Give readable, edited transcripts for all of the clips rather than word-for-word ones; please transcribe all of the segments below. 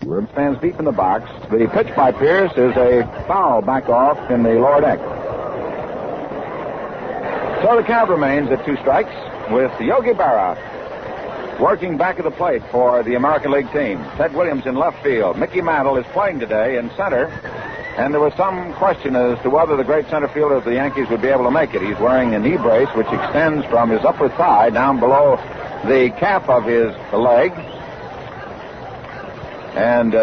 Rib stands deep in the box. The pitch by Pierce is a foul back off in the lower deck. So the count remains at 2 strikes with Yogi Berra working back at the plate for the American League team. Ted Williams in left field. Mickey Mantle is playing today in center. And there was some question as to whether the great center fielder of the Yankees would be able to make it. He's wearing a knee brace which extends from his upper thigh down below the calf of his leg. And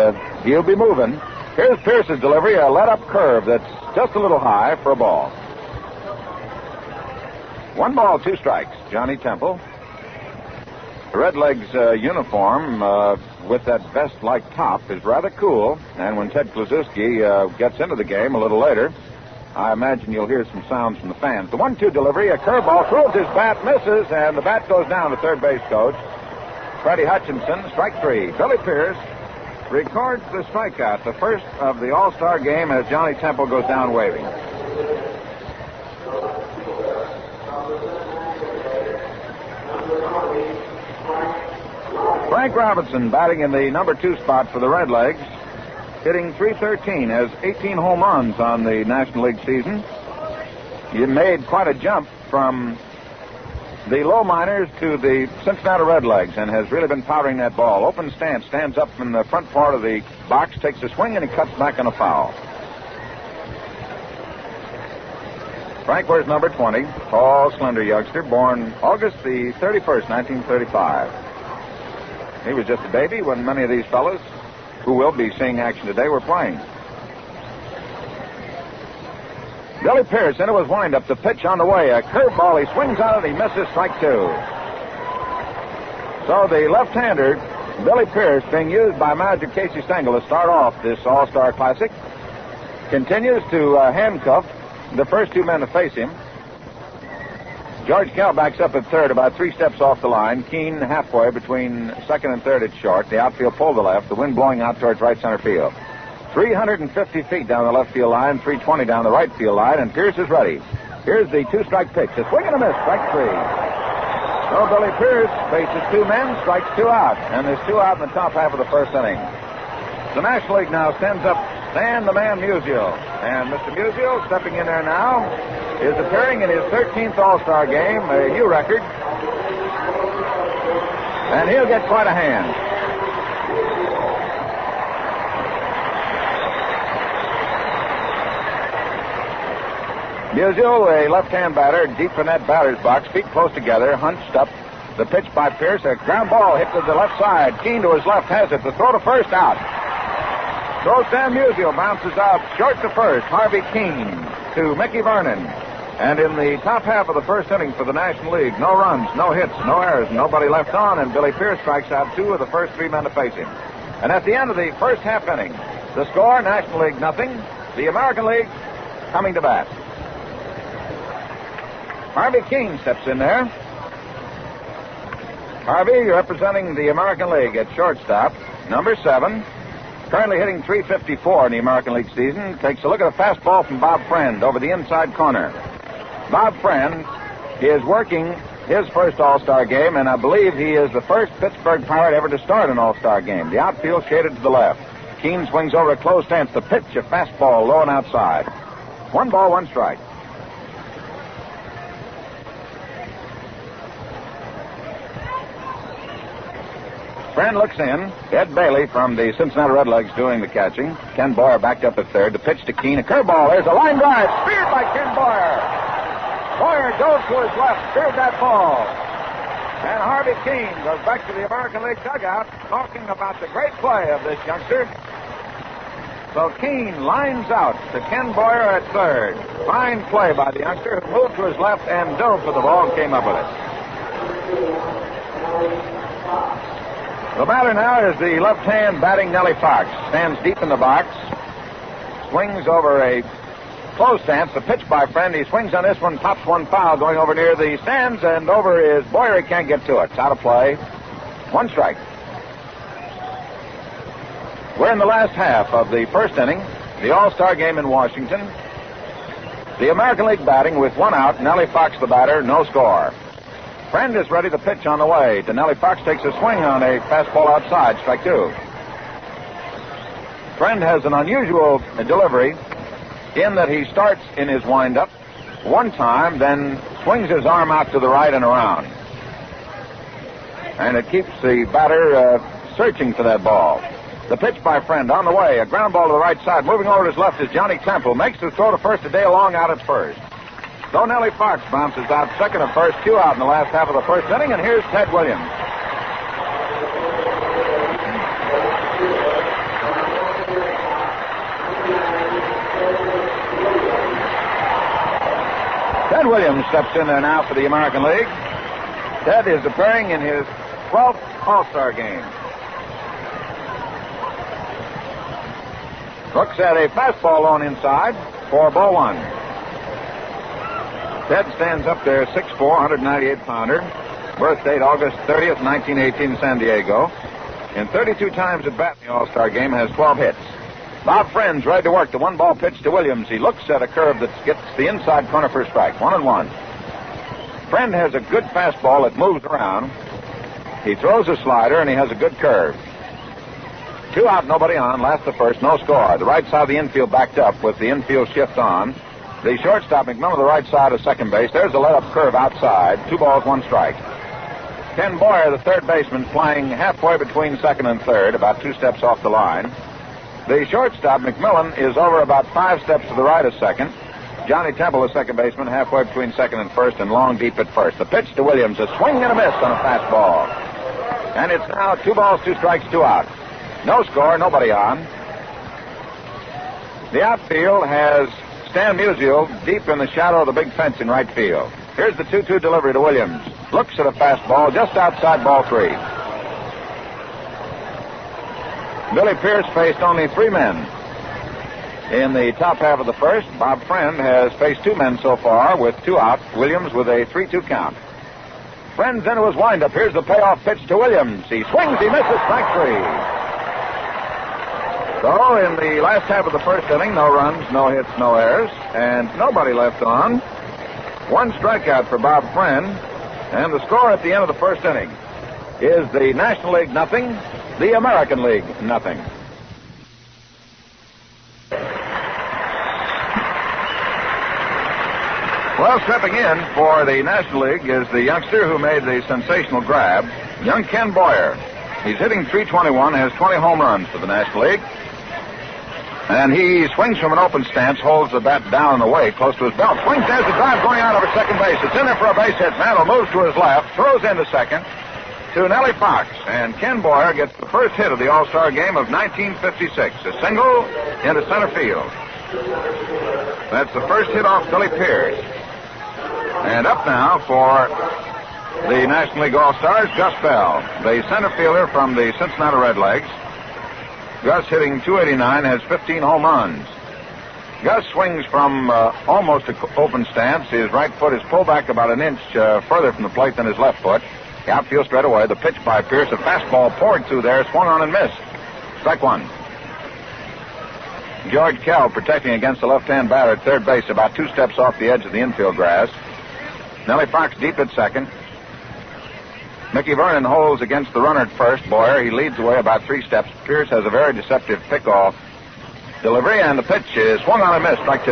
he'll be moving. Here's Pierce's delivery, a let-up curve that's just a little high for a ball. 1 ball, 2 strikes. Johnny Temple. The Redlegs uniform with that vest-like top is rather cool. And when Ted Kluszewski gets into the game a little later, I imagine you'll hear some sounds from the fans. The 1-2 delivery, a curveball, throws his bat, misses, and the bat goes down to third base coach. Freddie Hutchinson, strike 3. Billy Pierce records the strikeout, the first of the All-Star game, as Johnny Temple goes down waving. Frank Robinson batting in the number 2 spot for the Redlegs, hitting .313, has 18 home runs on the National League season. He made quite a jump from the low minors to the Cincinnati Redlegs and has really been powdering that ball. Open stance, stands up in the front part of the box, takes a swing, and he cuts back on a foul. Frank wears number 20, tall, slender youngster, born August the 31st, 1935. He was just a baby when many of these fellas, who will be seeing action today, were playing. Billy Pierce into his windup, the pitch on the way. A curveball, he swings on it, he misses, strike 2. So the left-hander, Billy Pierce, being used by manager Casey Stengel to start off this All-Star Classic, continues to handcuff the first 2 men to face him. George Kell backs up at third, about 3 steps off the line. Keene halfway between second and third at short. The outfield pulled to left, the wind blowing out towards right center field. 350 feet down the left field line, 320 down the right field line, and Pierce is ready. Here's the 2-strike pitch. A swing and a miss, strike 3. So Billy Pierce faces 2 men, strikes 2 out, and there's 2 out in the top half of the first inning. The National League now sends up Stan the Man Musial, and Mr. Musial, stepping in there now, is appearing in his 13th All-Star game, a new record, and he'll get quite a hand. Musial, a left-hand batter, deep in that batter's box, feet close together, hunched up. The pitch by Pierce, a ground ball hit to the left side. Keene to his left has it. The throw to first, out. So Stan Musial bounces out short to first. Harvey Keene to Mickey Vernon. And in the top half of the first inning for the National League, no runs, no hits, no errors, nobody left on, and Billy Pierce strikes out 2 of the first 3 men to face him. And at the end of the first half inning, the score, National League nothing, the American League coming to bat. Harvey Keene steps in there. Harvey representing the American League at shortstop, number 7. Currently hitting .354 in the American League season. Takes a look at a fastball from Bob Friend over the inside corner. Bob Friend is working his first All-Star game, and I believe he is the first Pittsburgh Pirate ever to start an All-Star game. The outfield shaded to the left. Keene swings over a close stance. The pitch, a fastball low and outside. 1 ball, 1 strike. Friend looks in. Ed Bailey from the Cincinnati Redlegs doing the catching. Ken Boyer backed up at third. The pitch to Keene. A curveball. There's a line drive. Speared by Ken Boyer. Boyer goes to his left. Speared that ball. And Harvey Keene goes back to the American League dugout talking about the great play of this youngster. So Keene lines out to Ken Boyer at third. Fine play by the youngster, who moved to his left and dove for the ball and came up with it. The batter now is the left-hand batting Nellie Fox. Stands deep in the box. Swings over a close stance. The pitch by Friend. He swings on this one, pops 1 foul going over near the stands, and over is Boyer. He can't get to it. It's out of play. 1 strike. We're in the last half of the first inning. The All-Star game in Washington. The American League batting with 1 out. Nellie Fox the batter. No score. Friend is ready to pitch on the way. Denelli Fox takes a swing on a fastball outside, strike 2. Friend has an unusual delivery in that he starts in his windup one time, then swings his arm out to the right and around. And it keeps the batter searching for that ball. The pitch by Friend on the way. A ground ball to the right side. Moving over to his left is Johnny Temple. Makes the throw to first to Dale Long out at first. So Nellie Fox bounces out second and first. 2 out in the last half of the first inning. And here's Ted Williams. Ted Williams steps in there now for the American League. Ted is appearing in his 12th All-Star game. Looks at a fastball on inside for ball 1. Ted stands up there 6'4", 198-pounder. Birth date August 30th, 1918, San Diego. And 32 times at bat in the All-Star game, has 12 hits. Bob Friend's ready to work. The 1-ball pitch to Williams. He looks at a curve that gets the inside corner for a strike. 1-1. Friend has a good fastball that moves around. He throws a slider, and he has a good curve. 2 out, nobody on. Last the first, no score. The right side of the infield backed up with the infield shift on. The shortstop, McMillan, the right side of second base. There's a let-up curve outside. 2 balls, 1 strike. Ken Boyer, the third baseman, playing halfway between second and third, about 2 steps off the line. The shortstop, McMillan, is over about 5 steps to the right of second. Johnny Temple, the second baseman, halfway between second and first, and Long deep at first. The pitch to Williams, a swing and a miss on a fastball. And it's now 2 balls, 2 strikes, 2 out. No score, nobody on. The outfield has Stan Musial deep in the shadow of the big fence in right field. Here's the 2-2 delivery to Williams. Looks at a fastball just outside ball 3. Billy Pierce faced only 3 men in the top half of the first. Bob Friend has faced 2 men so far with 2 out. Williams with a 3-2 count. Friend's into his windup. Here's the payoff pitch to Williams. He swings, he misses, strike 3. So in the last half of the first inning, no runs, no hits, no errors, and nobody left on. 1 strikeout for Bob Friend, and the score at the end of the first inning is the National League nothing, the American League nothing. Well, stepping in for the National League is the youngster who made the sensational grab, young Ken Boyer. He's hitting .321, has 20 home runs for the National League. And he swings from an open stance, holds the bat down and away, close to his belt. Swings, there's the drive going out over second base. It's in there for a base hit. Mantle moves to his left, throws into second to Nellie Fox. And Ken Boyer gets the first hit of the All-Star game of 1956. A single into center field. That's the first hit off Billy Pierce. And up now for the National League All-Stars, Gus Bell, the center fielder from the Cincinnati Redlegs. Gus hitting .289, has 15 home runs. Gus swings from almost an open stance. His right foot is pulled back about an inch further from the plate than his left foot. The outfield straight away. The pitch by Pierce, a fastball poured through there, swung on and missed. Strike 1. George Kell protecting against the left-hand batter at third base, about 2 steps off the edge of the infield grass. Nellie Fox deep at second. Mickey Vernon holds against the runner at first. Boyer, he leads away about 3 steps. Pierce has a very deceptive pick-off delivery, and the pitch is swung on and missed, strike 2.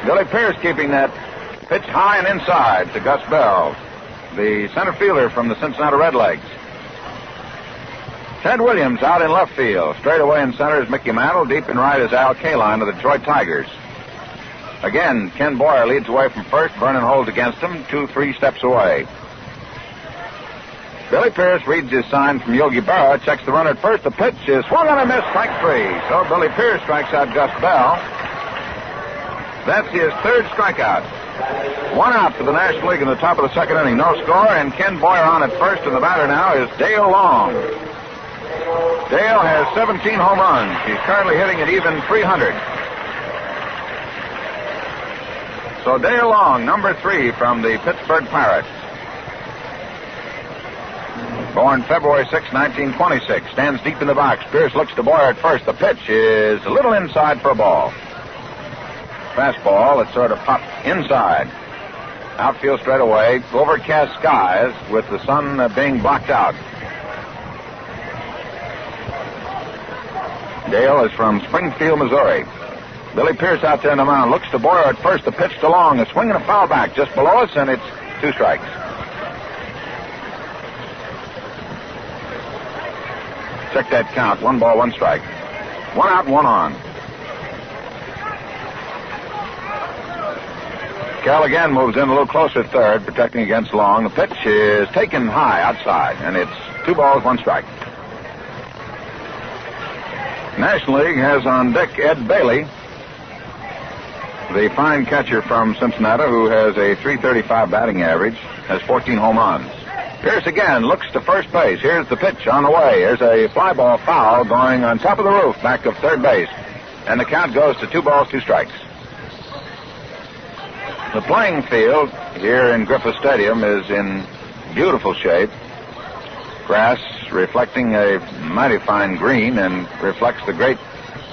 Billy Pierce keeping that pitch high and inside to Gus Bell, the center fielder from the Cincinnati Redlegs. Ted Williams out in left field. Straight away in center is Mickey Mantle. Deep in right is Al Kaline of the Detroit Tigers. Again, Ken Boyer leads away from first. Vernon holds against him, 2-3 steps away. Billy Pierce reads his sign from Yogi Berra, checks the runner at first. The pitch is swung on and missed, strike 3. So Billy Pierce strikes out Gus Bell. That's his 3rd strikeout. 1 out for the National League in the top of the second inning. No score, and Ken Boyer on at first, and the batter now is Dale Long. Dale has 17 home runs. He's currently hitting at even .300. So Dale Long, number 3 from the Pittsburgh Pirates. Born February 6, 1926. Stands deep in the box. Pierce looks to Boyer at first. The pitch is a little inside for a ball. Fastball that sort of popped inside. Outfield straight away. Overcast skies with the sun being blocked out. Dale is from Springfield, Missouri. Billy Pierce out there in the mound looks to Boyer at first. The pitch to Long, a swing and a foul back just below us, and it's 2 strikes. Check that count. 1 ball, 1 strike. 1 out and 1 on. Kell again moves in a little closer at third, protecting against Long. The pitch is taken high outside, and it's 2 balls, 1 strike. National League has on deck Ed Bailey, the fine catcher from Cincinnati, who has a .335 batting average, has 14 home runs. Pierce again looks to first base. Here's the pitch on the way. Here's a fly ball foul going on top of the roof back of third base. And the count goes to 2 balls, 2 strikes. The playing field here in Griffith Stadium is in beautiful shape. Grass reflecting a mighty fine green and reflects the great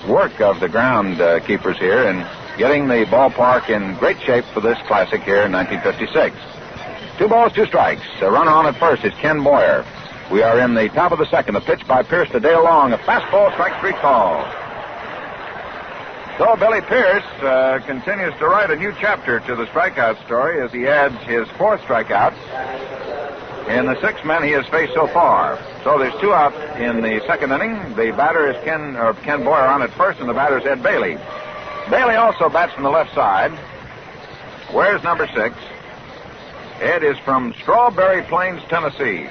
work of the ground keepers here in getting the ballpark in great shape for this classic here in 1956. 2 balls, 2 strikes. A runner on at first is Ken Boyer. We are in the top of the second. The pitch by Pierce to Dale Long. A fastball, strike 3 call. So Billy Pierce continues to write a new chapter to the strikeout story as he adds his 4th strikeout in the 6 men he has faced so far. So there's 2 out in the second inning. The batter is Ken Boyer on at first, and the batter is Ed Bailey. Bailey also bats from the left side. Where's number 6? Ed is from Strawberry Plains, Tennessee.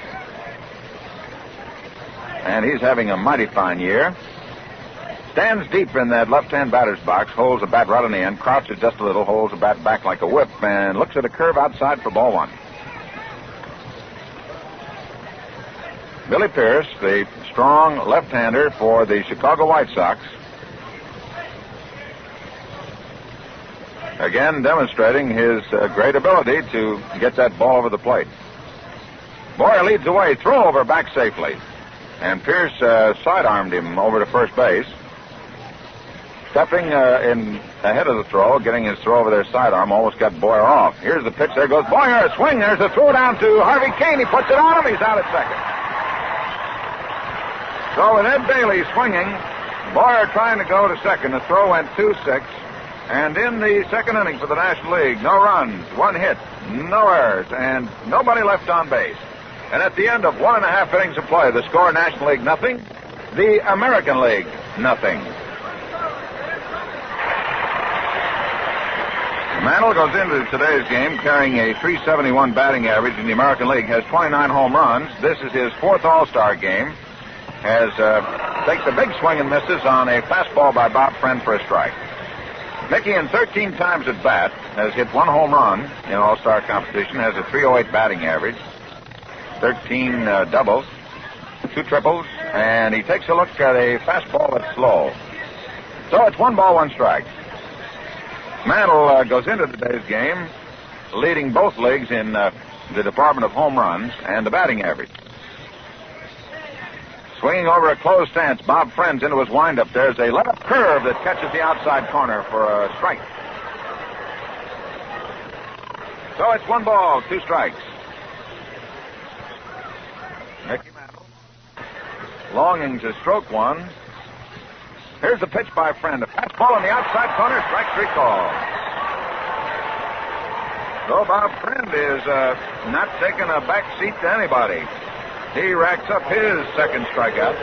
And he's having a mighty fine year. Stands deep in that left-hand batter's box, holds the bat right on the end, crouches just a little, holds the bat back like a whip, and looks at a curve outside for ball 1. Billy Pierce, the strong left-hander for the Chicago White Sox, again demonstrating his great ability to get that ball over the plate. Boyer leads away, throw over back safely, and Pierce sidearmed him over to first base. Stepping in ahead of the throw, getting his throw over their sidearm, almost got Boyer off. Here's the pitch. There goes Boyer. A swing. There's a throw down to Harvey Kane. He puts it on him. He's out at second. So with Ed Bailey swinging, Boyer trying to go to second. The throw went 2-6. And in the second inning for the National League, no runs, 1 hit, no errors, and nobody left on base. And at the end of 1.5 innings of play, the score National League nothing, the American League nothing. Mantle goes into today's game carrying a .371 batting average in the American League, has 29 home runs. This is his 4th All-Star game. Has takes a big swing and misses on a fastball by Bob Friend for a strike. Mickey, in 13 times at bat, has hit 1 home run in All-Star competition, has a .308 batting average, 13 doubles, 2 triples, and he takes a look at a fastball that's slow. So it's 1 ball, 1 strike. Mantle goes into today's game leading both leagues in the department of home runs and the batting average. Swinging over a closed stance, Bob Friends into his windup. There's a let-up curve that catches the outside corner for a strike. So it's 1 ball, 2 strikes. Mickey Mantle longing to stroke one. Here's the pitch by Friend. A fastball on the outside corner, strike 3 call. So Bob Friend is not taking a back seat to anybody. He racks up his 2nd strikeout.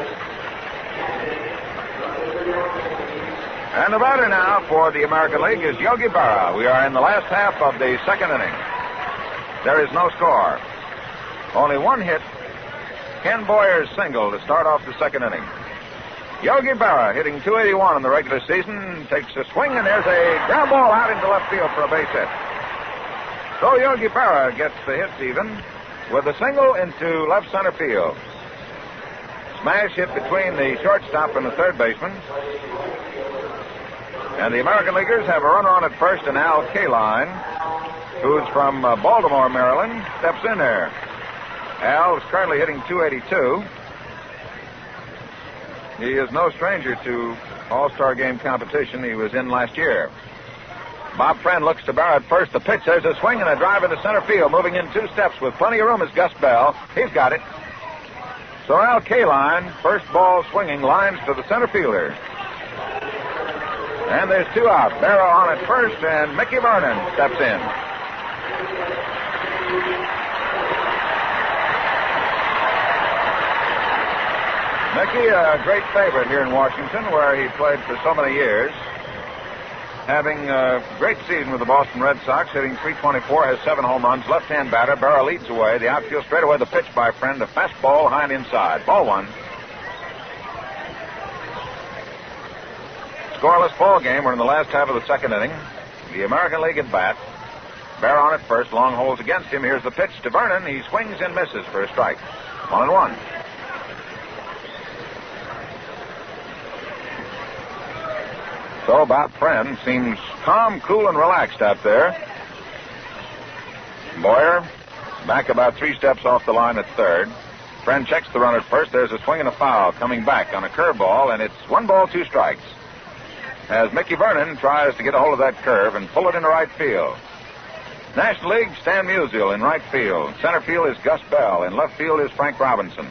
And the batter now for the American League is Yogi Berra. We are in the last half of the 2nd inning. There is no score. Only 1 hit. Ken Boyer's single to start off the 2nd inning. Yogi Berra, hitting .281 in the regular season, takes a swing, and there's a ground ball out into left field for a base hit. So Yogi Berra gets the hits even with a single into left center field. Smash hit between the shortstop and the third baseman. And the American Leaguers have a runner on at first, and Al Kaline, who's from Baltimore, Maryland, steps in there. Al is currently hitting .282. He is no stranger to All-Star Game competition. He was in last year. Bob Friend looks to Berra at first. The pitch, there's a swing and a drive into center field. Moving in 2 steps with plenty of room is Gus Bell. He's got it. So Al Kaline, first ball swinging, lines to the center fielder. And there's 2 out. Barrow on at first, and Mickey Vernon steps in. Mickey, a great favorite here in Washington, where he played for so many years. Having a great season with the Boston Red Sox, hitting .324, has 7 home runs. Left-hand batter. Barrow leads away. The outfield straight away. The pitch by Friend. A fastball high and inside. Ball 1. Scoreless ball game. We're in the last half of the second inning. The American League at bat. Barrow on at first. Long holes against him. Here's the pitch to Vernon. He swings and misses for a strike. 1-1. So Bob Friend seems calm, cool, and relaxed out there. Boyer back about 3 steps off the line at third. Friend checks the run at first. There's a swing and a foul coming back on a curveball, and it's 1 ball, 2 strikes. As Mickey Vernon tries to get a hold of that curve and pull it into right field. National League, Stan Musial in right field. Center field is Gus Bell. In left field is Frank Robinson.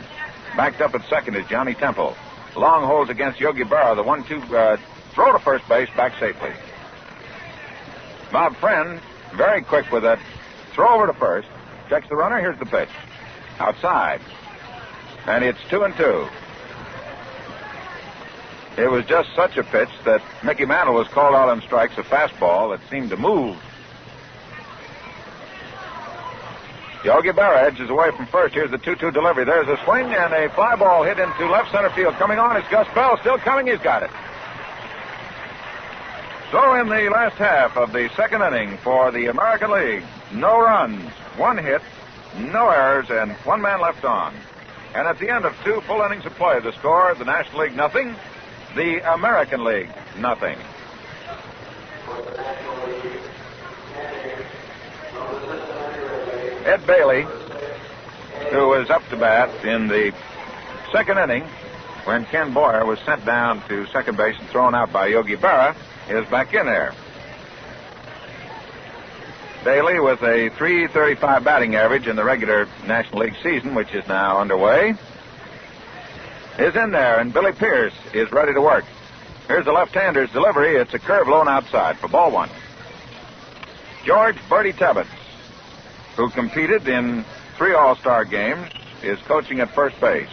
Backed up at second is Johnny Temple. Long holds against Yogi Berra. The 1-2 throw to first base, back safely. Bob Friend, very quick with that throw over to first. Checks the runner. Here's the pitch. Outside. And it's 2-2. It was just such a pitch that Mickey Mantle was called out on strikes, a fastball that seemed to move. Yogi Berra edges away from first. Here's the 2-2 delivery. There's a swing and a fly ball hit into left center field. Coming on is Gus Bell. Still coming. He's got it. So in the last half of the second inning for the American League, no runs, 1 hit, no errors, and 1 man left on. And at the end of 2 full innings of play, the score, the National League nothing, the American League nothing. Ed Bailey, who was up to bat in the second inning when Ken Boyer was sent down to second base and thrown out by Yogi Berra, is back in there. Bailey, with a .335 batting average in the regular National League season, which is now underway, is in there, and Billy Pierce is ready to work. Here's the left-hander's delivery. It's a curve low and outside for ball 1. George Bertie Tebbets, who competed in 3 All-Star games, is coaching at first base.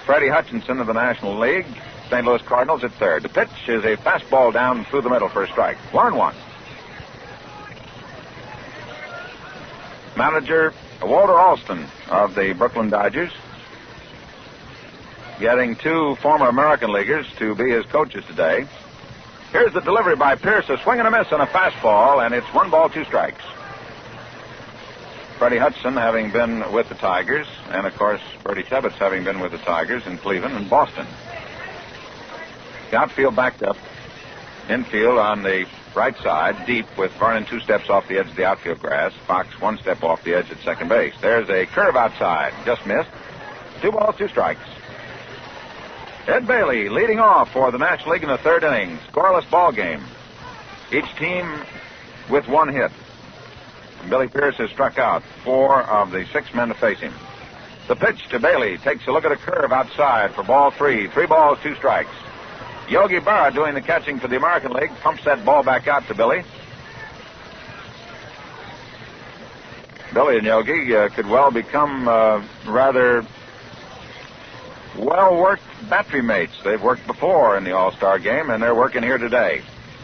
Freddie Hutchinson of the National League, St. Louis Cardinals at third. The pitch is a fastball down through the middle for a strike. 1-1. Manager Walter Alston of the Brooklyn Dodgers, getting 2 former American Leaguers to be his coaches today. Here's the delivery by Pierce, a swing and a miss on a fastball, and it's 1 ball, 2 strikes. Freddie Hudson having been with the Tigers, and of course Bertie Tebbets having been with the Tigers in Cleveland and Boston. The outfield backed up. Infield on the right side, deep, with Vernon 2 steps off the edge of the outfield grass. Fox 1 step off the edge at second base. There's a curve outside. Just missed. 2 balls, 2 strikes. Ed Bailey leading off for the National League in the third inning. Scoreless ball game. Each team with 1 hit. Billy Pierce has struck out 4 of the 6 men to face him. The pitch to Bailey takes a look at a curve outside for ball 3. 3 balls, 2 strikes. Yogi Berra, doing the catching for the American League, pumps that ball back out to Billy. Billy and Yogi could well become rather well-worked battery mates. They've worked before in the All-Star game, and they're working here today.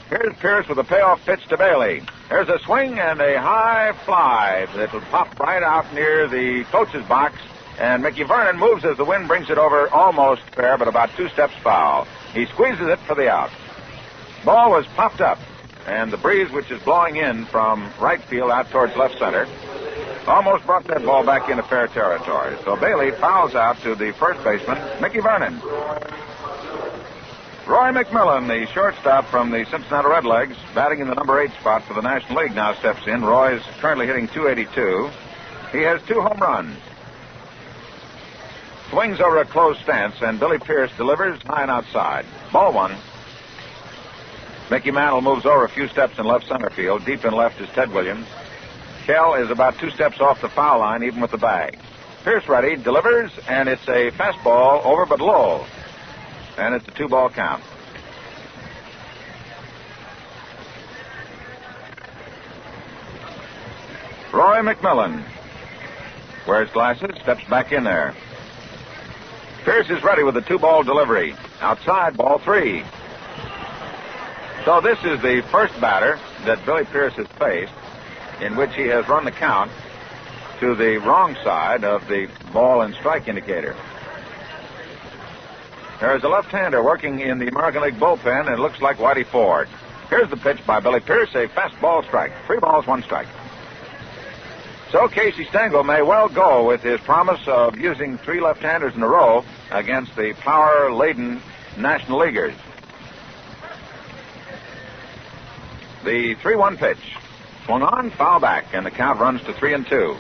Here's Pierce with a payoff pitch to Bailey. There's a swing and a high fly that will pop right out near the coach's box, and Mickey Vernon moves as the wind brings it over almost fair, but about 2 steps foul. He squeezes it for the out. Ball was popped up, and the breeze, which is blowing in from right field out towards left center, almost brought that ball back into fair territory. So Bailey fouls out to the first baseman, Mickey Vernon. Roy McMillan, the shortstop from the Cincinnati Redlegs, batting in the number 8 spot for the National League, now steps in. Roy is currently hitting .282. He has 2 home runs. Swings over a closed stance, and Billy Pierce delivers high and outside. Ball 1. Mickey Mantle moves over a few steps in left center field. Deep in left is Ted Williams. Kell is about 2 steps off the foul line, even with the bag. Pierce ready, delivers, and it's a fastball over but low. And it's a 2-ball count. Roy McMillan wears glasses, steps back in there. Pierce is ready with a 2-ball delivery. Outside, ball 3. So this is the first batter that Billy Pierce has faced in which he has run the count to the wrong side of the ball and strike indicator. There is a left-hander working in the American League bullpen, and it looks like Whitey Ford. Here's the pitch by Billy Pierce, a fastball strike. 3 balls, 1 strike. So Casey Stengel may well go with his promise of using 3 left-handers in a row against the power-laden National Leaguers. The 3-1 pitch. Swung on, foul back, and the count runs to 3-2.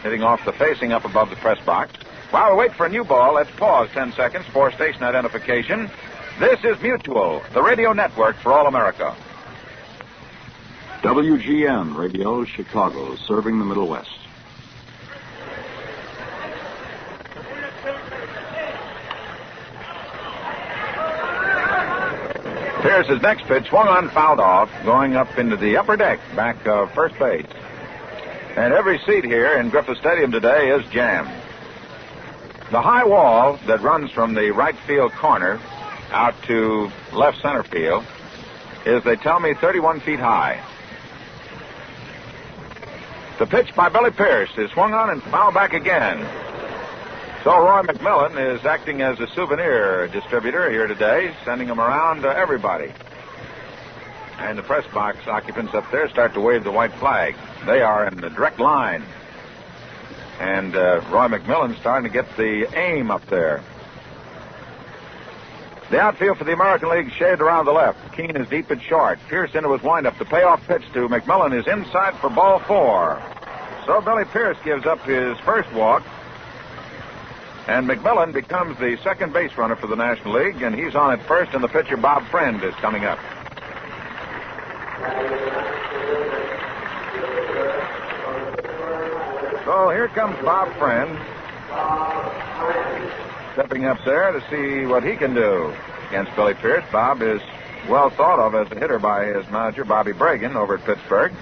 Hitting off the facing up above the press box. While we wait for a new ball, let's pause 10 seconds for station identification. This is Mutual, the radio network for all America. WGN Radio, Chicago, serving the Middle West. Pierce's next pitch swung on, fouled off, going up into the upper deck, back of first base. And every seat here in Griffith Stadium today is jammed. The high wall that runs from the right field corner out to left center field is, they tell me, 31 feet high. The pitch by Billy Pierce is swung on and fouled back again. So Roy McMillan is acting as a souvenir distributor here today, sending them around to everybody. And the press box occupants up there start to wave the white flag. They are in the direct line. And Roy McMillan's starting to get the aim up there. The outfield for the American League shaded around the left. Keene is deep and short. Pierce into his windup. The payoff pitch to McMillan is inside for ball 4. So Billy Pierce gives up his first walk. And McMillan becomes the second base runner for the National League, and he's on at first, and the pitcher Bob Friend is coming up. So here comes Bob Friend, stepping up there to see what he can do against Billy Pierce. Bob is well thought of as a hitter by his manager, Bobby Bragan, over at Pittsburgh.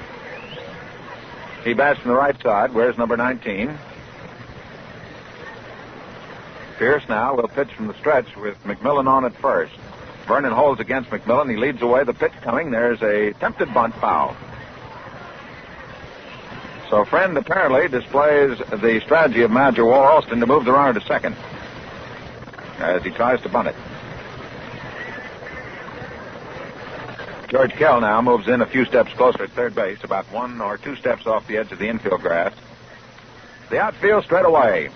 He bats from the right side, wears number 19. Pierce now will pitch from the stretch with McMillan on at first. Vernon holds against McMillan. He leads away. The pitch coming. There's a attempted bunt, foul. So Friend apparently displays the strategy of manager Walt Alston to move the runner to second as he tries to bunt it. George Kell now moves in a few steps closer at third base, about 1 or 2 steps off the edge of the infield grass. The outfield straight away.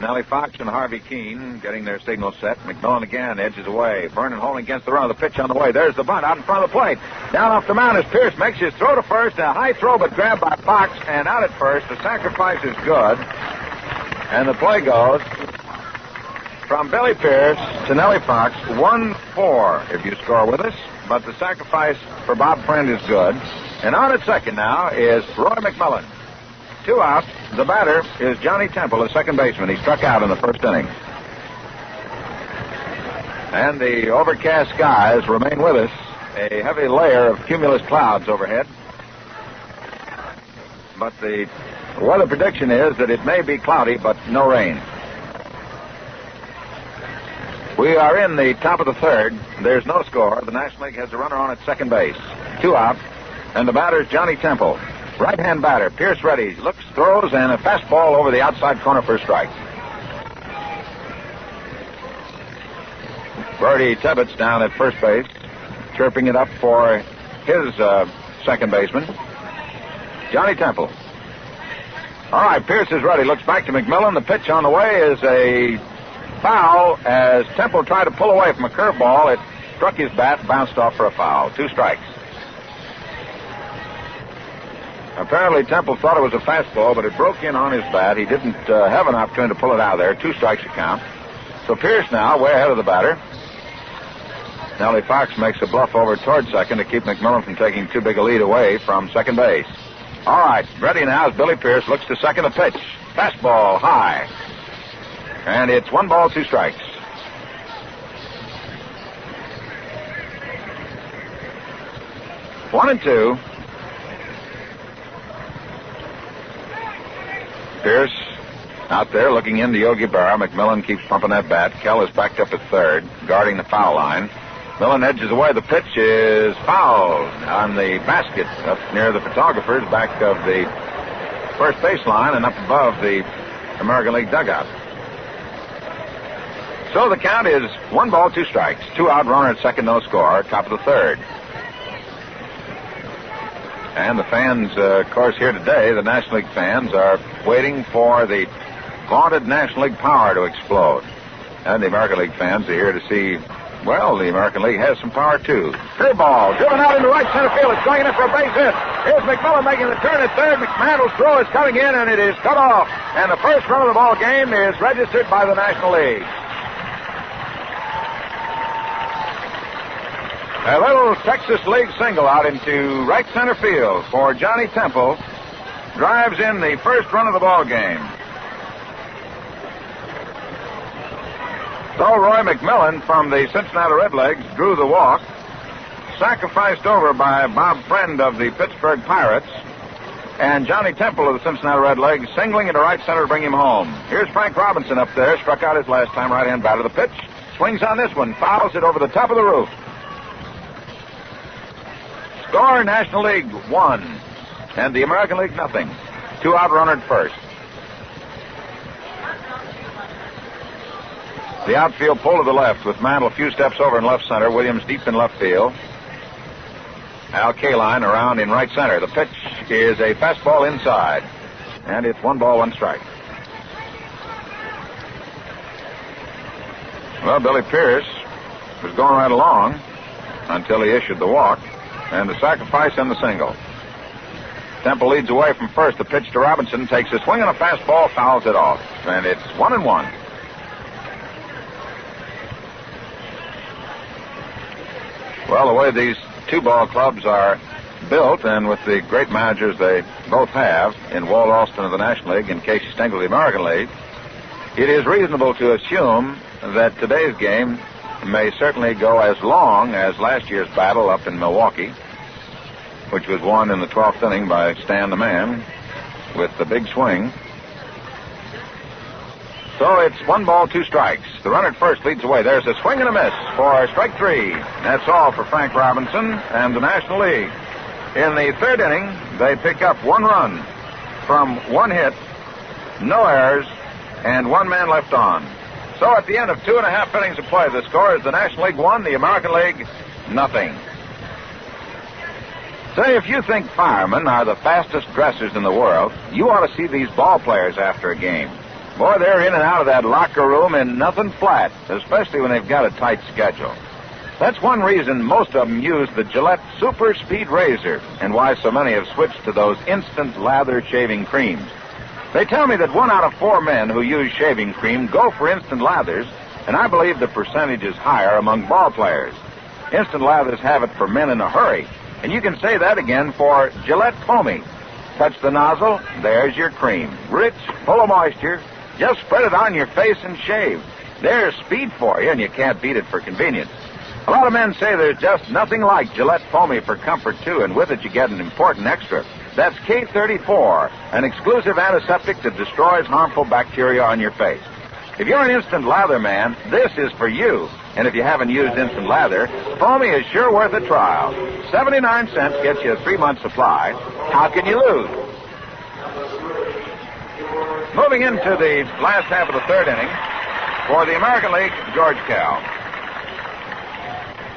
Nellie Fox and Harvey Keene getting their signal set. McMillan again edges away. Vernon holding against the run of the pitch on the way. There's the bunt out in front of the plate. Down off the mound as Pierce makes his throw to first. A high throw but grabbed by Fox, and out at first. The sacrifice is good. And the play goes from Billy Pierce to Nellie Fox, 1-4 if you score with us. But the sacrifice for Bob Friend is good. And on at second now is Roy McMillan. 2 out. The batter is Johnny Temple, the second baseman. He struck out in the first inning. And the overcast skies remain with us. A heavy layer of cumulus clouds overhead. But the weather prediction is that it may be cloudy, but no rain. We are in the top of the third. There's no score. The National League has a runner on at second base. 2 out. And the batter is Johnny Temple. Right-hand batter. Pierce ready. Looks, throws, and a fastball over the outside corner for a strike. Bertie Tibbetts down at first base, chirping it up for his second baseman, Johnny Temple. All right, Pierce is ready. Looks back to McMillan. The pitch on the way is a foul as Temple tried to pull away from a curveball. It struck his bat, bounced off for a foul. 2 strikes. Apparently, Temple thought it was a fastball, but it broke in on his bat. He didn't have an opportunity to pull it out of there. 2 strikes to count. So Pierce now way ahead of the batter. Nellie Fox makes a bluff over toward second to keep McMillan from taking too big a lead away from second base. All right, ready now as Billy Pierce looks to second. A pitch. Fastball high. And it's 1 ball, 2 strikes. One and two. Pierce out there looking into Yogi Berra. McMillan keeps pumping that bat. Kell is backed up at third, guarding the foul line. Millen edges away. The pitch is fouled on the basket up near the photographers, back of the first baseline and up above the American League dugout. So the count is 1 ball, 2 strikes. 2 out, runner at second, no score. Top of the third. And the fans, of course, here today, the National League fans, are waiting for the vaunted National League power to explode. And the American League fans are here to see, well, the American League has some power, too. Curveball, driven out into right center field. It's going in for a base hit. Here's McMillan making the turn at third. McMandel's throw is coming in, and it is cut off. And the first run of the ball game is registered by the National League. A little Texas League single out into right center field for Johnny Temple drives in the first run of the ball game. So Roy McMillan from the Cincinnati Redlegs drew the walk, sacrificed over by Bob Friend of the Pittsburgh Pirates, and Johnny Temple of the Cincinnati Redlegs singling into right center to bring him home. Here's Frank Robinson up there, struck out his last time, right-hand batter. The pitch swings on this one, fouls it over the top of the roof. Score, National League 1, and the American League nothing. 2 out, runner at first. The outfield pull to the left with Mantle a few steps over in left center. Williams deep in left field. Al Kaline around in right center. The pitch is a fastball inside, and it's 1 ball, 1 strike. Well, Billy Pierce was going right along until he issued the walk. And the sacrifice and the single. Temple leads away from first. The pitch to Robinson takes a swing on a fastball, fouls it off. And it's 1-1. Well, the way these 2-ball clubs are built, and with the great managers they both have in Walt Alston of the National League and Casey Stengel of the American League, it is reasonable to assume that today's game may certainly go as long as last year's battle up in Milwaukee, which was won in the 12th inning by Stan the Man with the big swing. So it's 1 ball, 2 strikes. The runner at first leads away. There's a swing and a miss for strike 3. That's all for Frank Robinson and the National League. In the 3rd inning, they pick up 1 run from 1 hit, no errors, and 1 man left on. So at the end of 2.5 innings of play, the score is the National League 1, the American League nothing. Say, if you think firemen are the fastest dressers in the world, you ought to see these ball players after a game. Boy, they're in and out of that locker room in nothing flat, especially when they've got a tight schedule. That's one reason most of them use the Gillette Super Speed Razor, and why so many have switched to those instant lather shaving creams. They tell me that 1 out of 4 men who use shaving cream go for instant lathers, and I believe the percentage is higher among ball players. Instant lathers have it for men in a hurry, and you can say that again for Gillette Foamy. Touch the nozzle, there's your cream. Rich, full of moisture, just spread it on your face and shave. There's speed for you, and you can't beat it for convenience. A lot of men say there's just nothing like Gillette Foamy for comfort, too, and with it you get an important extra. That's K34, an exclusive antiseptic that destroys harmful bacteria on your face. If you're an instant lather man, this is for you. And if you haven't used instant lather, Foamy is sure worth a trial. 79 cents gets you a 3-month supply. How can you lose? Moving into the last half of the 3rd inning, for the American League, George Kell.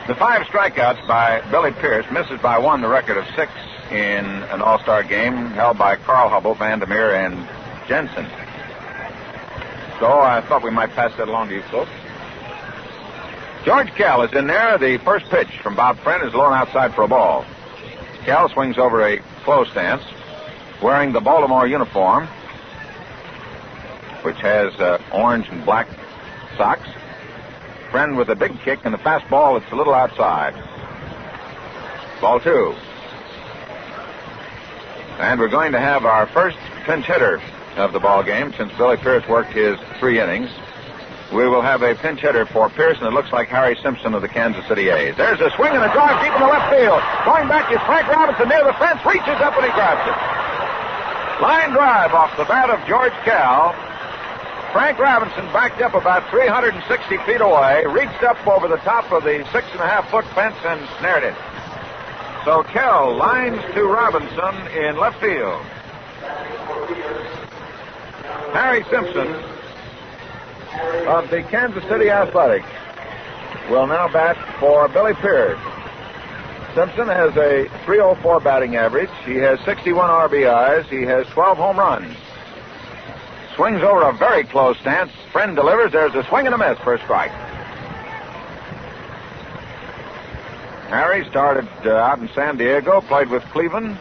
The 5 strikeouts by Billy Pierce misses by 1 the record of 6 in an all-star game held by Carl Hubble, Vandermeer, and Jensen. So I thought we might pass that along to you folks. George Kell is in there. The first pitch from Bob Friend is low and outside for a ball. Kell swings over a close stance, wearing the Baltimore uniform, which has orange and black socks. Friend with a big kick and the fastball. It's a little outside. Ball 2. And we're going to have our first pinch hitter of the ball game since Billy Pierce worked his 3 innings. We will have a pinch hitter for Pierce, and it looks like Harry Simpson of the Kansas City A's. There's a swing and a drive deep in the left field. Going back is Frank Robinson near the fence, reaches up and he grabs it. Line drive off the bat of George Kell. Frank Robinson backed up about 360 feet away, reached up over the top of the 6.5-foot fence and snared it. So Kell lines to Robinson in left field. Harry Simpson of the Kansas City Athletics will now bat for Billy Pierce. Simpson has a .304 batting average. He has 61 RBIs. He has 12 home runs. Swings over a very close stance. Friend delivers. There's a swing and a miss for a strike. Harry started out in San Diego, played with Cleveland,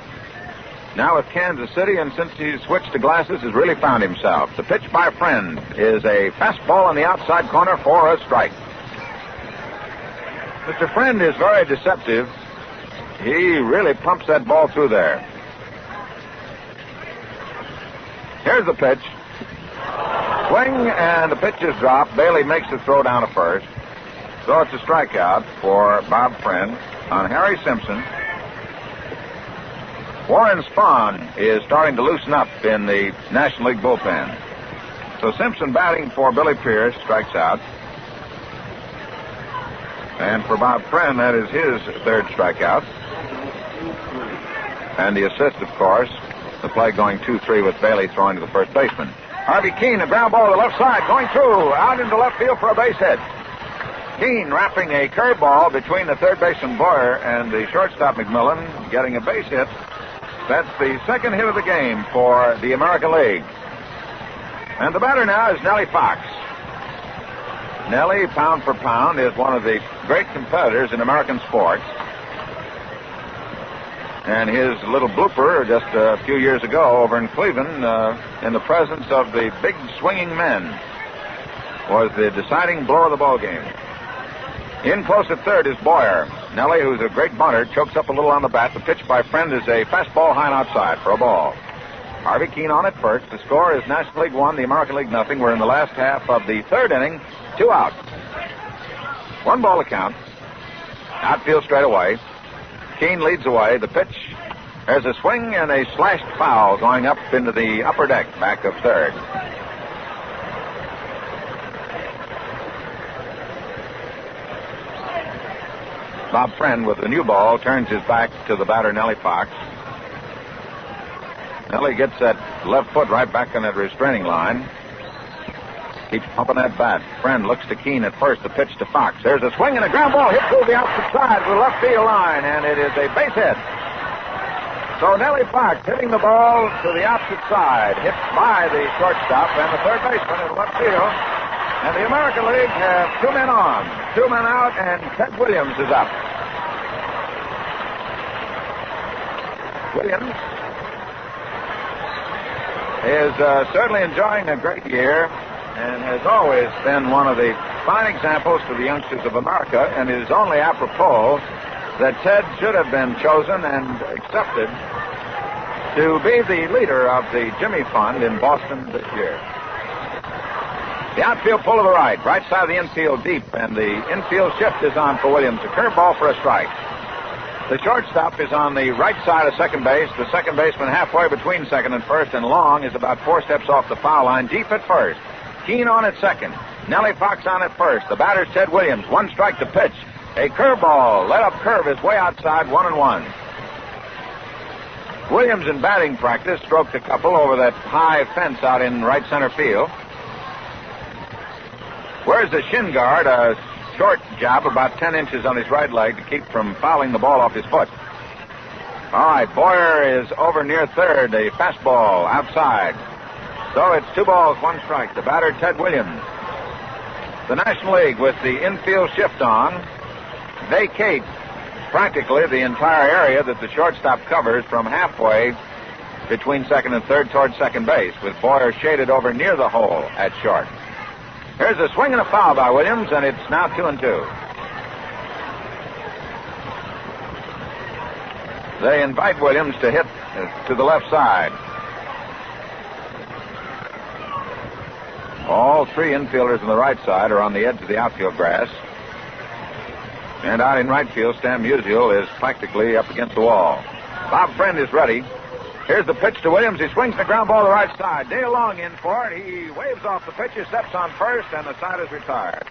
now with Kansas City, and since he switched to glasses, has really found himself. The pitch by Friend is a fastball on the outside corner for a strike. Mr. Friend is very deceptive. He really pumps that ball through there. Here's the pitch. Swing, and the pitch is dropped. Bailey makes the throw down to first. So it's a strikeout for Bob Friend on Harry Simpson. Warren Spahn is starting to loosen up in the National League bullpen. So Simpson batting for Billy Pierce, strikes out. And for Bob Friend, that is his third strikeout. And the assist, of course, the play going 2-3 with Bailey throwing to the first baseman. Harvey Keene, a ground ball to the left side, going through, out into left field for a base hit. Keene wrapping a curveball between the third baseman Boyer and the shortstop McMillan, getting a base hit. That's the second hit of the game for the American League. And the batter now is Nellie Fox. Nellie, pound for pound, is one of the great competitors in American sports. And his little blooper just a few years ago over in Cleveland, in the presence of the big swinging men, was the deciding blow of the ball game. In close at third is Boyer. Nellie, who's a great bunter, chokes up a little on the bat. The pitch by Friend is a fastball high and outside for a ball. Harvey Keene on at first. The score is National League 1, the American League nothing. We're in the last half of the third inning. 2 out. 1 ball to count. Outfield straight away. Keene leads away. The pitch, there's a swing and a slashed foul going up into the upper deck back of third. Bob Friend with the new ball turns his back to the batter Nellie Fox. Nellie gets that left foot right back on that restraining line. Keeps pumping that bat. Friend looks to Keene at first. The pitch to Fox. There's a swing and a ground ball hit through the opposite side to the left field line, and it is a base hit. So Nellie Fox hitting the ball to the opposite side, hit by the shortstop and the third baseman in left field. And the American League have 2 men on, 2 men out, and Ted Williams is up. Williams is certainly enjoying a great year, and has always been one of the fine examples to the youngsters of America, and it is only apropos that Ted should have been chosen and accepted to be the leader of the Jimmy Fund in Boston this year. The outfield pull to the right side of the infield deep, and the infield shift is on for Williams. A curveball for a strike. The shortstop is on the right side of second base. The second baseman halfway between second and first, and Long is about 4 steps off the foul line, deep at first. Keene on at second. Nellie Fox on at first. The batter's Ted Williams. 1 strike to pitch. A curveball. Let up curve is way outside. 1-1. Williams in batting practice stroked a couple over that high fence out in right center field. Wears the shin guard, a short job about 10 inches on his right leg to keep from fouling the ball off his foot. All right, Boyer is over near third. A fastball outside. So it's 2 balls, 1 strike. The batter, Ted Williams. The National League, with the infield shift on, vacates practically the entire area that the shortstop covers from halfway between second and third towards second base, with Boyer shaded over near the hole at short. Here's a swing and a foul by Williams, and it's now 2-2. They invite Williams to hit to the left side. All 3 infielders on the right side are on the edge of the outfield grass. And out in right field, Stan Musial is practically up against the wall. Bob Friend is ready. Here's the pitch to Williams. He swings the ground ball to the right side. Dale Long in for it. He waves off the pitch. He steps on first, and the side is retired.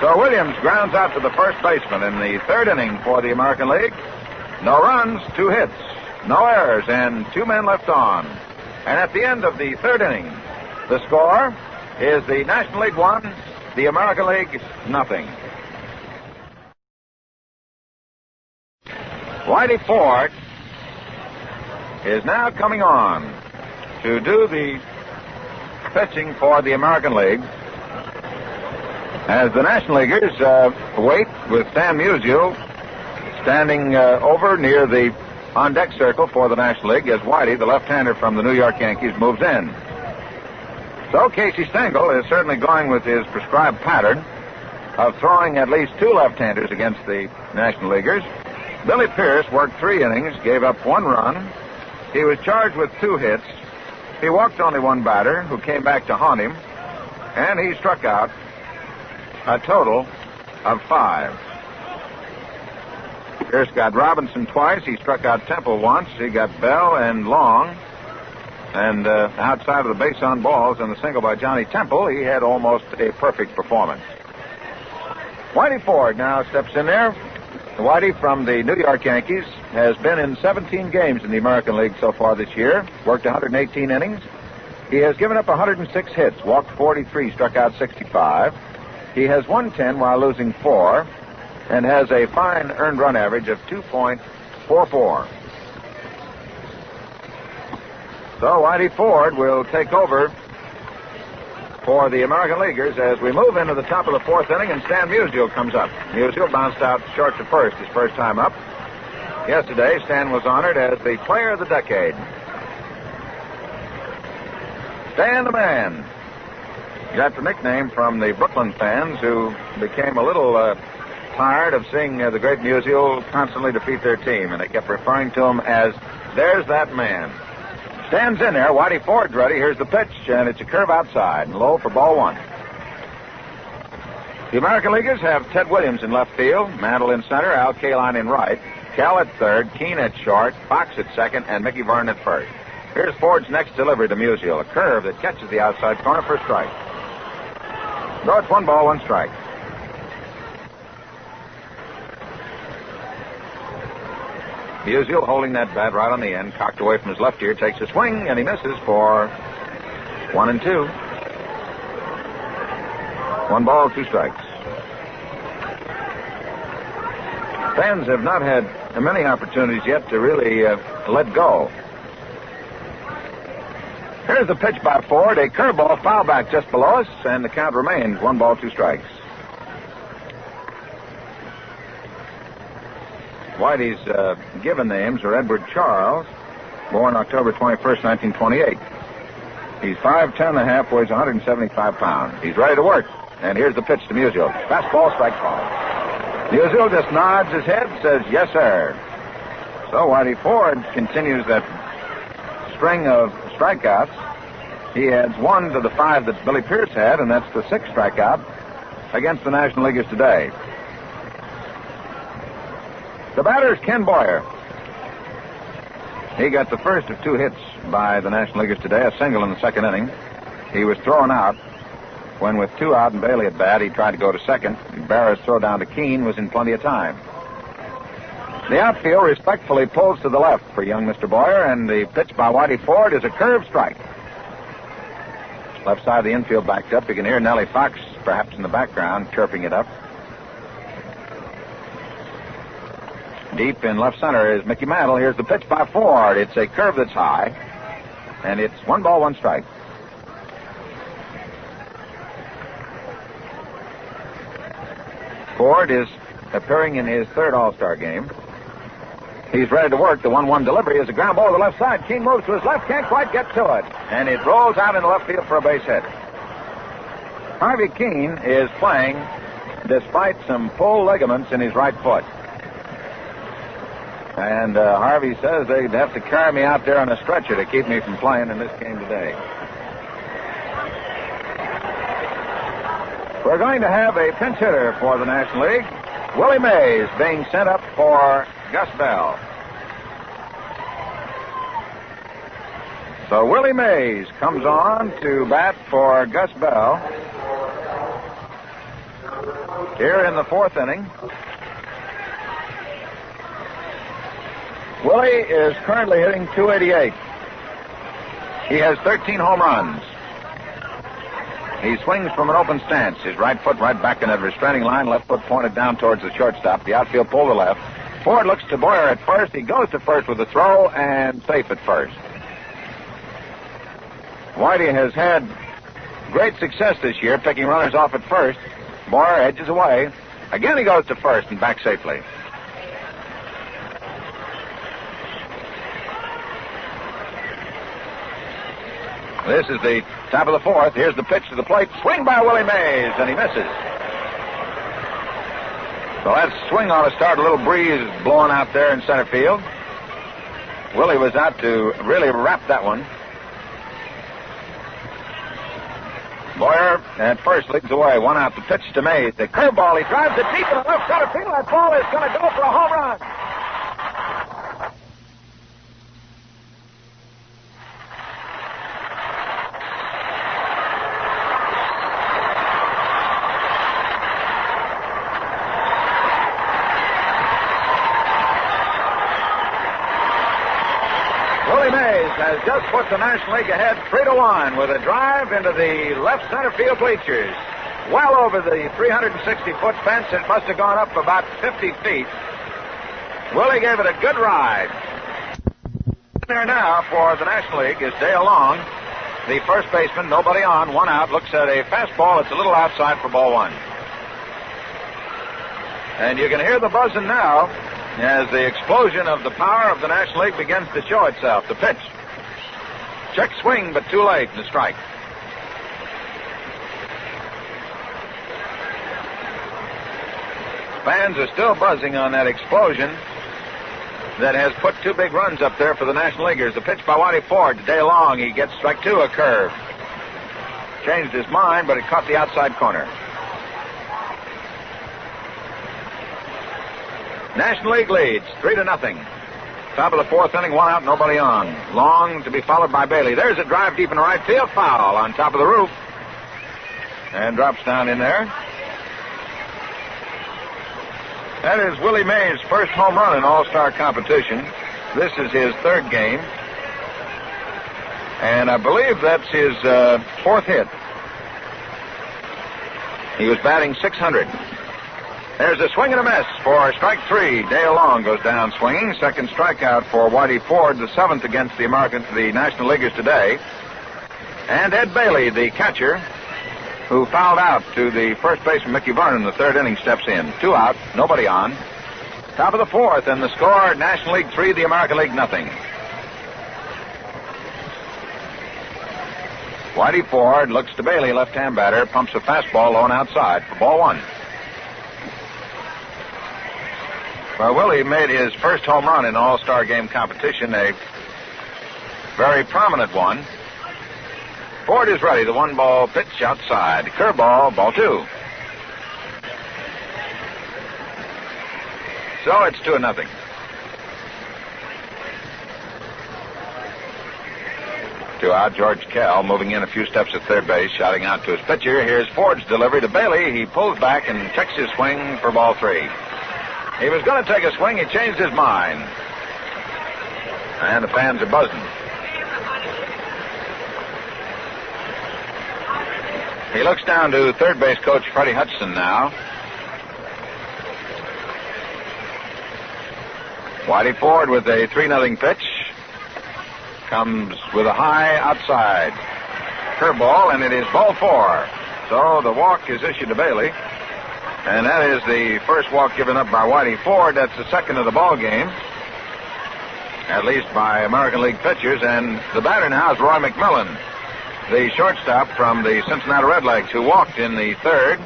So Williams grounds out to the first baseman in the third inning for the American League. No runs, 2 hits, no errors, and 2 men left on. And at the end of the third inning, the score is the National League 1, the American League nothing. Whitey Ford is now coming on to do the pitching for the American League as the National Leaguers wait with Stan Musial standing over near the on-deck circle for the National League as Whitey, the left-hander from the New York Yankees, moves in. So Casey Stengel is certainly going with his prescribed pattern of throwing at least 2 left-handers against the National Leaguers. Billy Pierce worked 3 innings, gave up 1 run. He was charged with 2 hits. He walked only 1 batter, who came back to haunt him, and he struck out a total of 5. Pierce got Robinson twice. He struck out Temple once. He got Bell and Long. And outside of the base on balls and the single by Johnny Temple, he had almost a perfect performance. Whitey Ford now steps in there. Whitey from the New York Yankees has been in 17 games in the American League so far this year, worked 118 innings. He has given up 106 hits, walked 43, struck out 65. He has won 10 while losing 4, and has a fine earned run average of 2.44. So Whitey Ford will take over for the American Leaguers as we move into the top of the 4th inning, and Stan Musial comes up. Musial bounced out short to first his first time up. Yesterday, Stan was honored as the Player of the Decade. Stan the Man. Got the nickname from the Brooklyn fans who became a little tired of seeing the great Musial constantly defeat their team, and they kept referring to him as, "There's that man." Stan's in there. Whitey Ford's ready. Here's the pitch, and it's a curve outside and low for ball 1. The American Leaguers have Ted Williams in left field, Mantle in center, Al Kaline in right, Cal at third, Keene at short, Fox at second, and Mickey Verne at first. Here's Ford's next delivery to Musial, a curve that catches the outside corner for a strike. So it's 1 ball, 1 strike. Musial holding that bat right on the end, cocked away from his left ear, takes a swing, and he misses for 1 and 2. 1 ball, 2 strikes. Fans have not had many opportunities yet to really let go. Here's the pitch by Ford, a curveball, foul back just below us, and the count remains 1 ball, 2 strikes. Whitey's given names are Edward Charles, born October 21st, 1928. He's 5'10 and a half, weighs 175 pounds. He's ready to work. And here's the pitch to Musial. Fastball, strike ball. Musial just nods his head, says, "Yes, sir." So Whitey Ford continues that string of strikeouts. He adds 1 to the 5 that Billy Pierce had, and that's the 6th strikeout against the National Leaguers today. The batter is Ken Boyer. He got the first of 2 hits by the National Leaguers today, a single in the 2nd inning. He was thrown out when, with 2 out and Bailey at bat, he tried to go to second. Barra's throw down to Keene was in plenty of time. The outfield respectfully pulls to the left for young Mr. Boyer, and the pitch by Whitey Ford is a curved strike. Left side of the infield backed up. You can hear Nellie Fox, perhaps in the background, chirping it up. Deep in left center is Mickey Mantle. Here's the pitch by Ford. It's a curve that's high, and it's 1 ball, 1 strike. Ford is appearing in his 3rd All-Star game. He's ready to work. The 1-1 delivery is a ground ball to the left side. Keene moves to his left, can't quite get to it, and it rolls out into left field for a base hit. Harvey Keene is playing despite some pulled ligaments in his right foot. And Harvey says they'd have to carry me out there on a stretcher to keep me from playing in this game today. We're going to have a pinch hitter for the National League. Willie Mays being sent up for Gus Bell. So Willie Mays comes on to bat for Gus Bell here in the fourth inning. Willie is currently hitting .288. He has 13 home runs. He swings from an open stance. His right foot right back in a restraining line, left foot pointed down towards the shortstop. The outfield pull to left. Ford looks to Boyer at first. He goes to first with a throw and safe at first. Whitey has had great success this year picking runners off at first. Boyer edges away. Again he goes to first and back safely. This is the top of the fourth. Here's the pitch to the plate. Swing by Willie Mays, and he misses. So that swing ought to start a little breeze blowing out there in center field. Willie was out to really wrap that one. Boyer at first leads away. One out. The pitch to Mays. The curveball. He drives it deep in the left center field. That ball is going to go for a home run. Has just put the National League ahead 3-1 with a drive into the left center field bleachers. Well over the 360-foot fence. It must have gone up about 50 feet. Willie gave it a good ride. There now for the National League is Dale Long, the first baseman, nobody on, one out, looks at a fastball. It's a little outside for ball one. And you can hear the buzzing now as the explosion of the power of the National League begins to show itself. The pitch. Check swing, but too late, and a strike. Fans are still buzzing on that explosion that has put two big runs up there for the National Leaguers. The pitch by Whitey Ford to Dale Long. He gets strike two, a curve. Changed his mind, but it caught the outside corner. National League leads 3-0. Top of the fourth inning, one out, nobody on. Long to be followed by Bailey. There's a drive deep in right field, foul on top of the roof. And drops down in there. That is Willie Mays' first home run in All-Star competition. This is his third game. And I believe that's his fourth hit. He was batting .600. There's a swing and a miss for strike three. Dale Long goes down swinging. Second strikeout for Whitey Ford, the seventh against the National Leaguers today. And Ed Bailey, the catcher, who fouled out to the first baseman, Mickey Vernon, the third inning, steps in. Two out, nobody on. Top of the fourth, and the score, National League 3, the American League nothing. Whitey Ford looks to Bailey, left-hand batter, pumps a fastball low and outside for ball one. Well, Willie made his first home run in All-Star game competition, a very prominent one. Ford is ready. The one-ball pitch outside. Curveball, ball two. So it's 2-0. Two out. George Kell moving in a few steps at third base, shouting out to his pitcher. Here's Ford's delivery to Bailey. He pulls back and checks his swing for ball three. He was going to take a swing. He changed his mind. And the fans are buzzing. He looks down to third base coach Freddie Hudson now. Whitey Ford with a 3-0 pitch. Comes with a high outside. Curveball, and it is ball four. So the walk is issued to Bailey. And that is the first walk given up by Whitey Ford. That's the second of the ball game, at least by American League pitchers. And the batter now is Roy McMillan, the shortstop from the Cincinnati Redlegs, who walked in the third,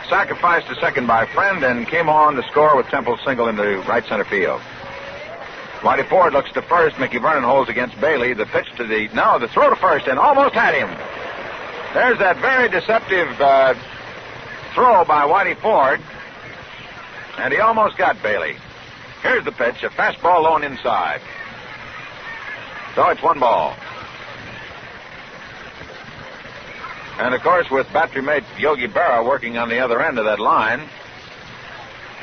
sacrificed to second by Friend, and came on to score with Temple's single into right center field. Whitey Ford looks to first. Mickey Vernon holds against Bailey. The pitch to the throw to first, and almost had him. There's that very deceptive throw by Whitey Ford, and he almost got Bailey. Here's the pitch, a fastball low and inside. So it's one ball. And, of course, with battery mate Yogi Berra working on the other end of that line,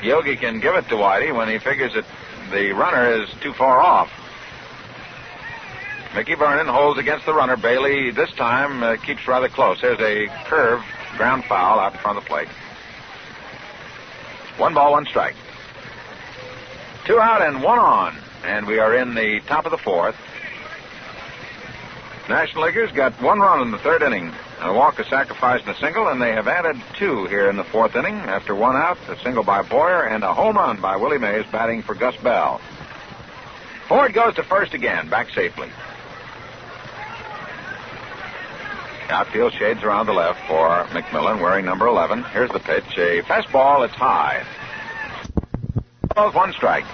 Yogi can give it to Whitey when he figures that the runner is too far off. Mickey Vernon holds against the runner. Bailey, this time, keeps rather close. There's a curve, ground foul out in front of the plate. 1 ball, 1 strike. 2 out and 1 on. And we are in the top of the 4th. National Leaguers got 1 run in the 3rd inning. A walk, a sacrifice, and a single, and they have added 2 here in the 4th inning. After 1 out, a single by Boyer, and a home run by Willie Mays batting for Gus Bell. Ford goes to first again, back safely. Outfield shades around the left for McMillan, wearing number 11. Here's the pitch, a fastball, it's high. 1 strike.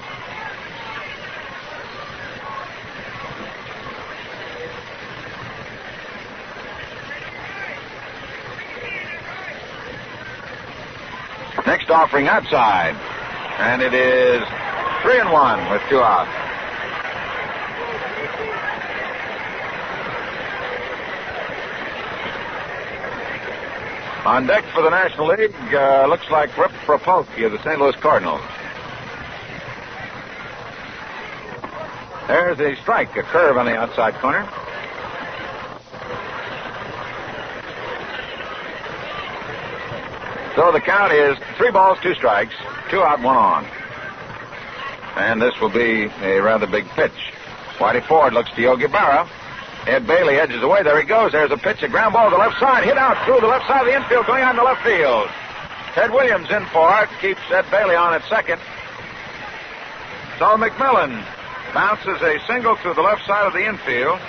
Next offering outside, and it is 3-1 with 2 out. On deck for the National League, looks like Rip Rapolsky of the St. Louis Cardinals. There's a strike, a curve on the outside corner. So the count is 3 balls, 2 strikes, 2 out, 1 on. And this will be a rather big pitch. Whitey Ford looks to Yogi Berra. Ed Bailey edges away. There he goes. There's a pitch, a ground ball to the left side. Hit out through the left side of the infield, going on the left field. Ted Williams in for it. Keeps Ed Bailey on at second. So McMillan bounces a single to the left side of the infield.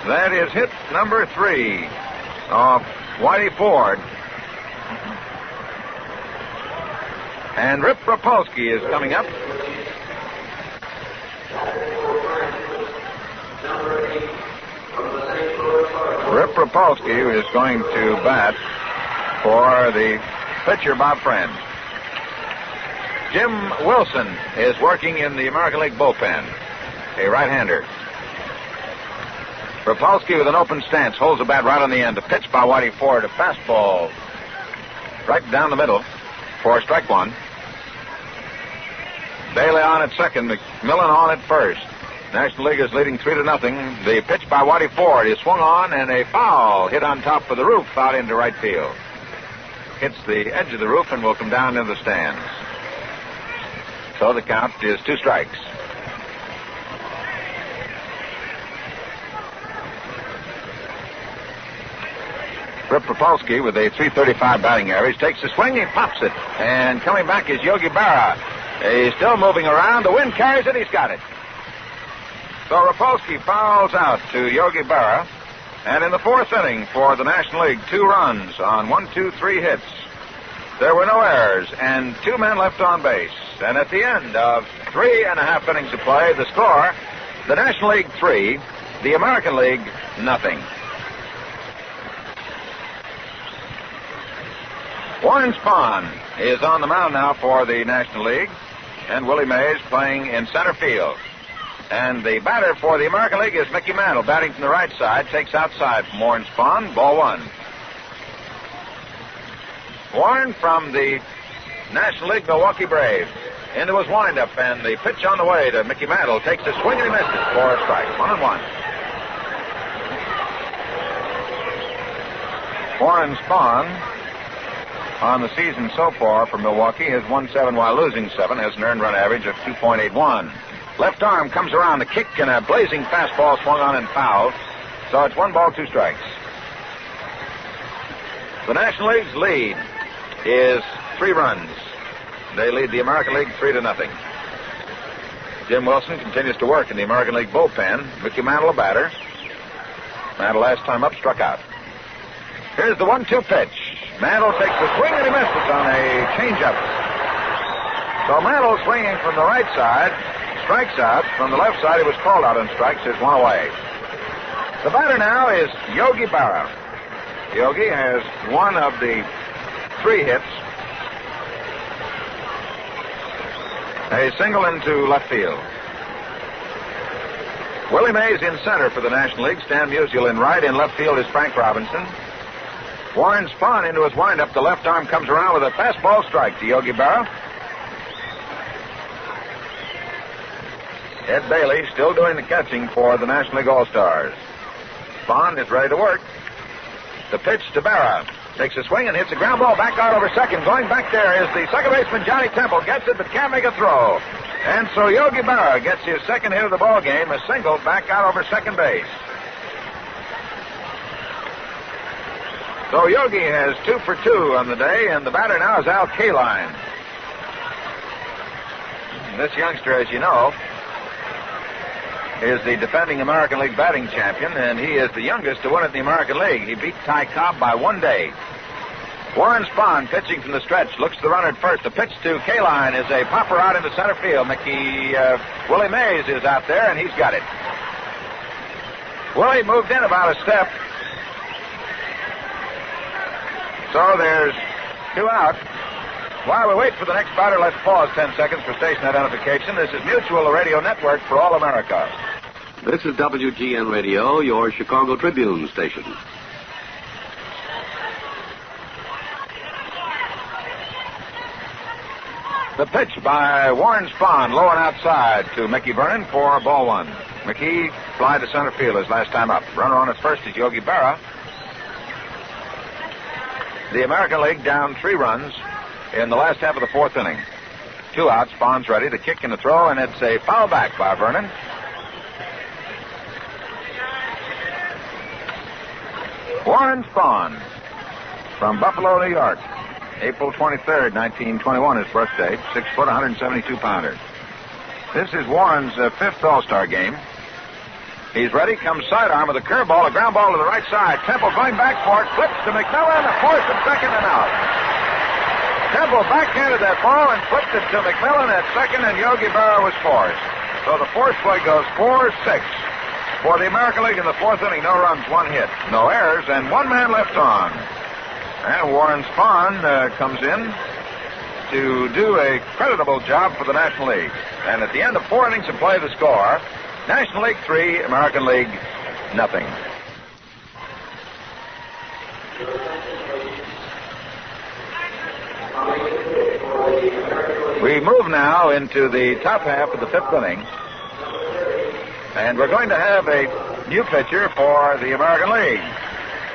That is hit number 3 off Whitey Ford. And Rip Rapolsky is coming up. Rip Rapolsky is going to bat for the pitcher, Bob Friend. Jim Wilson is working in the American League bullpen, a right-hander. Rapolsky with an open stance holds the bat right on the end. A pitch by Whitey Ford, a fastball right down the middle for strike 1. Bailey on at second, McMillan on at first. National League is leading 3-0. The pitch by Whitey Ford is swung on, and a foul hit on top of the roof out into right field. Hits the edge of the roof and will come down into the stands. So the count is 2 strikes. Rip Rapolsky with a .335 batting average takes a swing, he pops it, and coming back is Yogi Berra. He's still moving around. The wind carries it. He's got it. So Rapolsky fouls out to Yogi Berra, and in the 4th inning for the National League, 2 runs on 1, 2, 3 hits. There were no errors and 2 men left on base. And at the end of 3.5 innings of play, the score: the National League 3, the American League nothing. Warren Spahn is on the mound now for the National League, and Willie Mays playing in center field. And the batter for the American League is Mickey Mantle, batting from the right side, takes outside from Warren Spahn, ball 1. Warren from the National League Milwaukee Braves into his windup, and the pitch on the way to Mickey Mantle takes a swing and he misses for a strike. 1-1. Warren Spahn on the season so far for Milwaukee has won 7 while losing 7, has an earned run average of 2.81. Left arm comes around, the kick, and a blazing fastball swung on and fouled. So it's 1 ball, 2 strikes. The National League's lead is 3 runs. They lead the American League 3-0. Jim Wilson continues to work in the American League bullpen. Mickey Mantle, a batter. Mantle last time up struck out. Here's the 1-2 pitch. Mantle takes a swing and he misses on a changeup. So Mantle swinging from the right side, strikes out. From the left side, he was called out on strikes. There's 1 away. The batter now is Yogi Berra. Yogi has 1 of the 3 hits. A single into left field. Willie Mays in center for the National League. Stan Musial in right. In left field is Frank Robinson. Warren Spahn into his windup. The left arm comes around with a fastball strike to Yogi Berra. Ed Bailey still doing the catching for the National League All-Stars. Spahn is ready to work. The pitch to Berra. Takes a swing and hits a ground ball back out over second. Going back there is the second baseman, Johnny Temple. Gets it but can't make a throw. And so Yogi Berra gets his second hit of the ball game, a single back out over second base. So Yogi has 2 for 2 on the day, and the batter now is Al Kaline. This youngster, as you know, is the defending American League batting champion, and he is the youngest to win at the American League. He beat Ty Cobb by 1 day. Warren Spahn pitching from the stretch, looks the runner at first. The pitch to Kaline is a popper out into center field. Willie Mays is out there, and he's got it. Willie moved in about a step. So there's 2 out. While we wait for the next batter, let's pause 10 seconds for station identification. This is Mutual, the radio network for all America. This is WGN Radio, your Chicago Tribune station. The pitch by Warren Spahn, low and outside to Mickey Vernon for ball 1. McKee fly to center field his last time up. Runner on at first is Yogi Berra. The American League down 3 runs in the last half of the 4th inning. 2 out, Spahn's ready to kick and to throw, and it's a foul back by Vernon. Warren Spahn from Buffalo, New York. April 23rd, 1921, his birthday. 6 foot, 172-pounder. This is Warren's 5th All-Star game. He's ready, comes sidearm with a curveball, a ground ball to the right side. Temple going back for it, flips to McMillan, a force at second and out. Temple backhanded that ball and flipped it to McMillan at second, and Yogi Berra was forced. So the force play goes 4-6 for the American League in the 4th inning. No runs, 1 hit, no errors, and 1 man left on. And Warren Spahn comes in to do a creditable job for the National League. And at the end of 4 innings of play, the score, National League 3, American League nothing. We move now into the top half of the 5th inning. And we're going to have a new pitcher for the American League.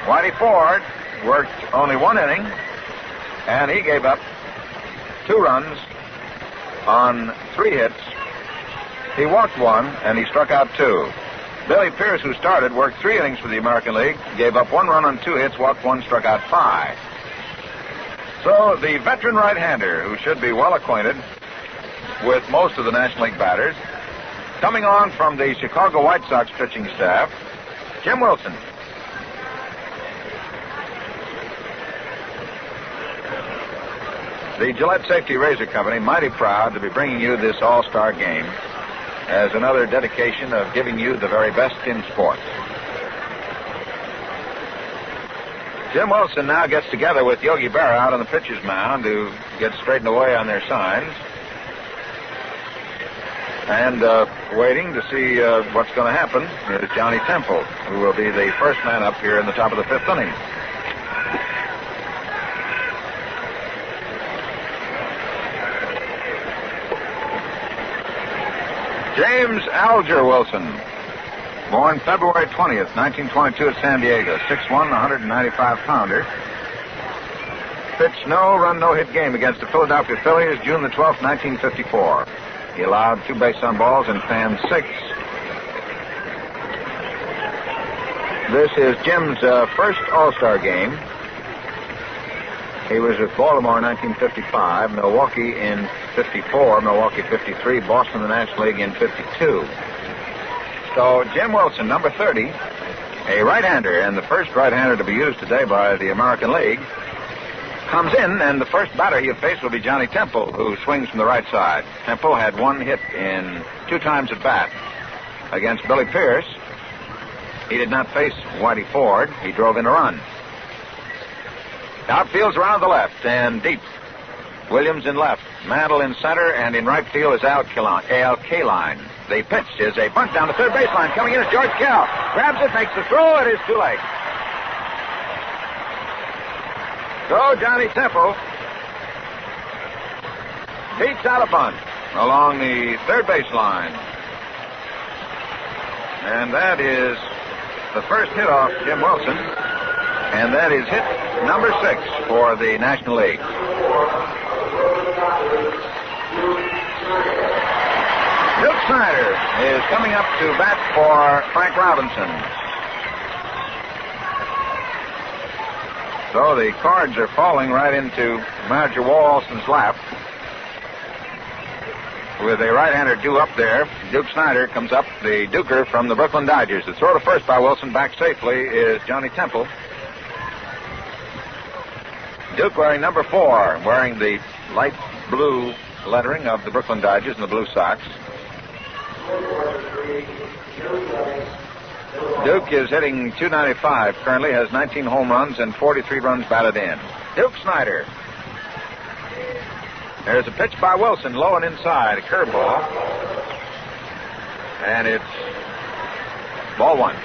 Whitey Ford worked only 1 inning, and he gave up 2 runs on 3 hits. He walked 1, and he struck out 2. Billy Pierce, who started, worked 3 innings for the American League, gave up 1 run on 2 hits, walked 1, struck out 5. So the veteran right-hander, who should be well acquainted with most of the National League batters, coming on from the Chicago White Sox pitching staff, Jim Wilson. The Gillette Safety Razor Company, mighty proud to be bringing you this all-star game as another dedication of giving you the very best in sports. Jim Wilson now gets together with Yogi Berra out on the pitcher's mound to get straightened away on their signs. And waiting to see what's going to happen is Johnny Temple, who will be the first man up here in the top of the 5th inning. James Alger Wilson, born February 20th, 1922 at San Diego, 6'1", 195-pounder. Pitched no run, no hit game against the Philadelphia Phillies June the 12th, 1954. He allowed 2 base on balls and fanned 6. This is Jim's first All-Star game. He was with Baltimore in 1955, Milwaukee in 54, Milwaukee 53, Boston in the National League in 52. So Jim Wilson, number 30, a right-hander, and the first right-hander to be used today by the American League, comes in, and the first batter he'll face will be Johnny Temple, who swings from the right side. Temple had 1 hit in 2 times at bat against Billy Pierce. He did not face Whitey Ford. He drove in a run. Outfield's around the left and deep. Williams in left. Mantle in center, and in right field is Al Kaline. The pitch is a bunt down the third baseline. Coming in is George Kell. Grabs it, makes the throw. It is too late. So Johnny Temple beats out a bunt along the third baseline. And that is the first hit off Jim Wilson. And that is hit number 6 for the National League. Duke Snyder is coming up to bat for Frank Robinson. So the cards are falling right into Manager Walson's lap. With a right-hander due up there, Duke Snyder comes up, the Duker from the Brooklyn Dodgers. The throw to first by Wilson back safely is Johnny Temple. Duke wearing number 4, wearing the light blue lettering of the Brooklyn Dodgers and the Blue Sox. Duke is hitting .295 currently, has 19 home runs and 43 runs batted in. Duke Snyder. There's a pitch by Wilson, low and inside, a curveball. And it's ball 1.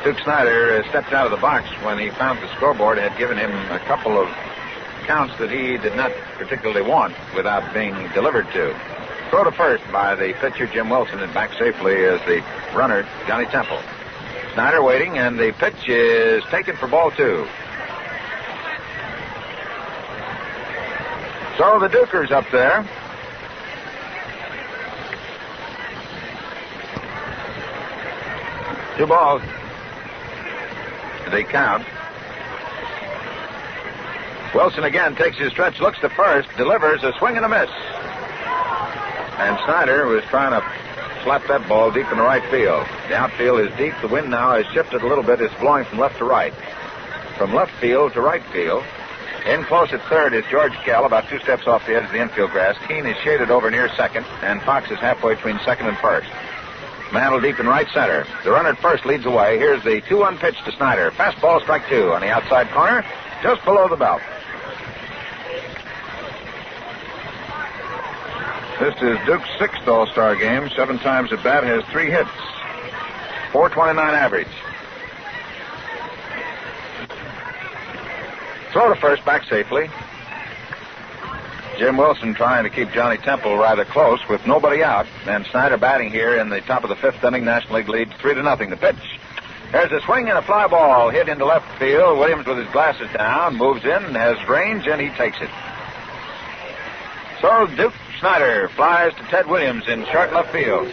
Duke Snyder stepped out of the box when he found the scoreboard had given him a couple of counts that he did not particularly want without being delivered to. Throw to first by the pitcher Jim Wilson, and back safely is the runner Johnny Temple. Snyder waiting, and the pitch is taken for ball 2. So the Dukers up there. 2 balls. They count. Wilson again takes his stretch, looks to first, delivers a swing and a miss. And Snyder was trying to slap that ball deep in the right field. The outfield is deep. The wind now has shifted a little bit. It's blowing from left to right. From left field to right field. In close at third is George Kell, about 2 steps off the edge of the infield grass. Keene is shaded over near second, and Fox is halfway between second and first. Mantle deep in right center. The runner at first leads away. Here's the 2-1 pitch to Snyder. Fastball, strike 2 on the outside corner, just below the belt. This is Duke's 6th All-Star game. 7 times at bat, has 3 hits. .429 average. Throw to first, back safely. Jim Wilson trying to keep Johnny Temple rather close with nobody out. And Snyder batting here in the top of the 5th inning. National League leads 3-0. The pitch. There's a swing and a fly ball hit into left field. Williams with his glasses down, moves in, has range, and he takes it. So Duke Snyder flies to Ted Williams in short left field.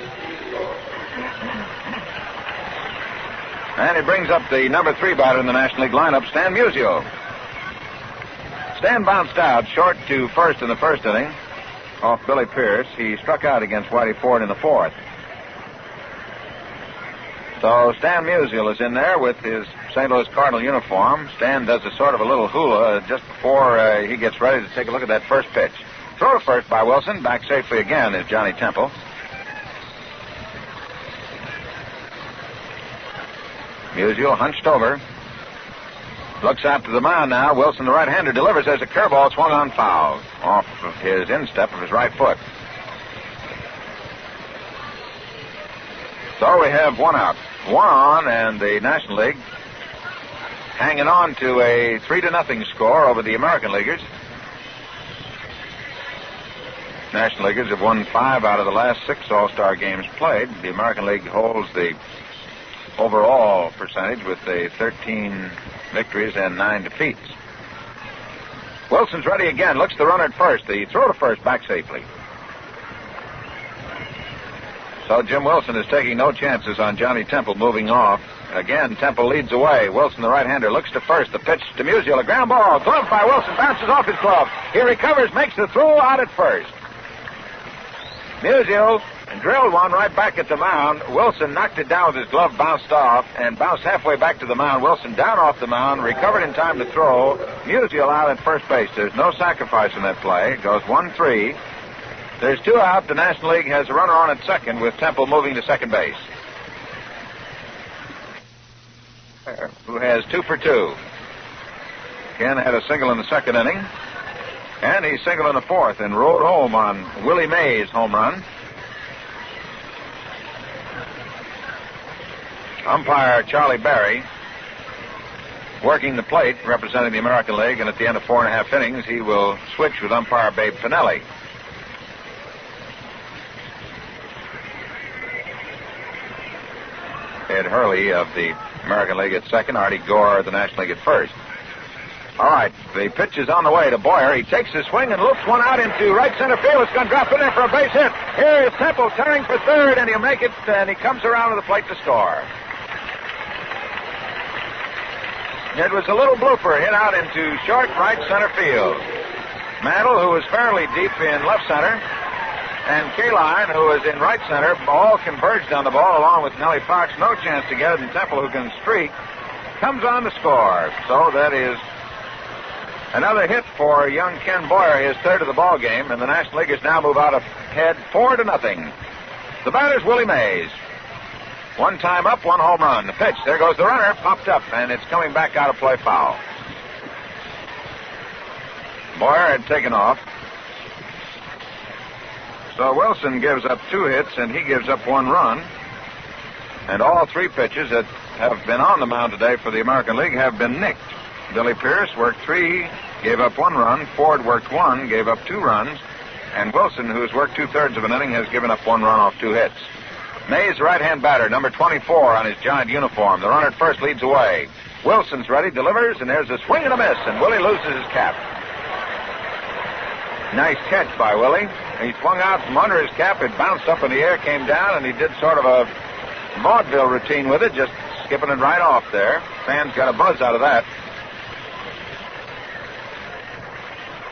And he brings up the number 3 batter in the National League lineup, Stan Musial. Stan bounced out short to first in the 1st inning off Billy Pierce. He struck out against Whitey Ford in the 4th. So Stan Musial is in there with his St. Louis Cardinal uniform. Stan does a sort of a little hula just before he gets ready to take a look at that first pitch. Throw to first by Wilson. Back safely again is Johnny Temple. Musial hunched over. Looks out to the mound now. Wilson, the right-hander, delivers. There's a curveball swung on foul off of his instep of his right foot. So we have 1 out. 1 on, and the National League hanging on to a 3-0 score over the American Leaguers. National Leaguers have won 5 out of the last 6 All-Star games played. The American League holds the overall percentage with the 13 victories and 9 defeats. Wilson's ready again. Looks the runner at first. The throw to first, back safely. So Jim Wilson is taking no chances on Johnny Temple moving off. Again, Temple leads away. Wilson, the right-hander, looks to first. The pitch to Musial. A ground ball. Glove by Wilson. Bounces off his glove. He recovers, makes the throw out at first. Musial drilled one right back at the mound. Wilson knocked it down with his glove, bounced off, and bounced halfway back to the mound. Wilson down off the mound, recovered in time to throw. Musial out at first base. There's no sacrifice in that play. It goes 1-3. There's 2 out. The National League has a runner on at second with Temple moving to second base. Who has 2 for 2. Ken had a single in the 2nd inning. And he singled in the 4th and rode home on Willie Mays' home run. Umpire Charlie Berry working the plate, representing the American League, and at the end of 4.5 innings, he will switch with umpire Babe Pinelli. Ed Hurley of the American League at second, Artie Gore of the National League at first. All right, the pitch is on the way to Boyer. He takes his swing and loops one out into right center field. It's going to drop in there for a base hit. Here is Temple turning for third, and he'll make it, and he comes around to the plate to score. It was a little blooper hit out into short right center field. Mantle, who was fairly deep in left center, and Kaline, who was in right center, all converged on the ball along with Nellie Fox. No chance to get it, and Temple, who can streak, comes on to score. So that is another hit for young Ken Boyer, his third of the ball game, and the National Leaguers now move out ahead 4-0. The batter's Willie Mays. One time up, one home run. The pitch, there goes the runner, popped up, and it's coming back out of play foul. Boyer had taken off. So Wilson gives up 2 hits, and he gives up 1 run. And all 3 pitches that have been on the mound today for the American League have been nicked. Billy Pierce worked 3, gave up 1 run. Ford worked 1, gave up 2 runs. And Wilson, who's worked 2/3 of an inning, has given up 1 run off 2 hits. Mays, right-hand batter, number 24 on his Giant uniform. The runner at first leads away. Wilson's ready, delivers, and there's a swing and a miss, and Willie loses his cap. Nice catch by Willie. He swung out from under his cap. It bounced up in the air, came down, and he did sort of a vaudeville routine with it, just skipping it right off there. Fans got a buzz out of that.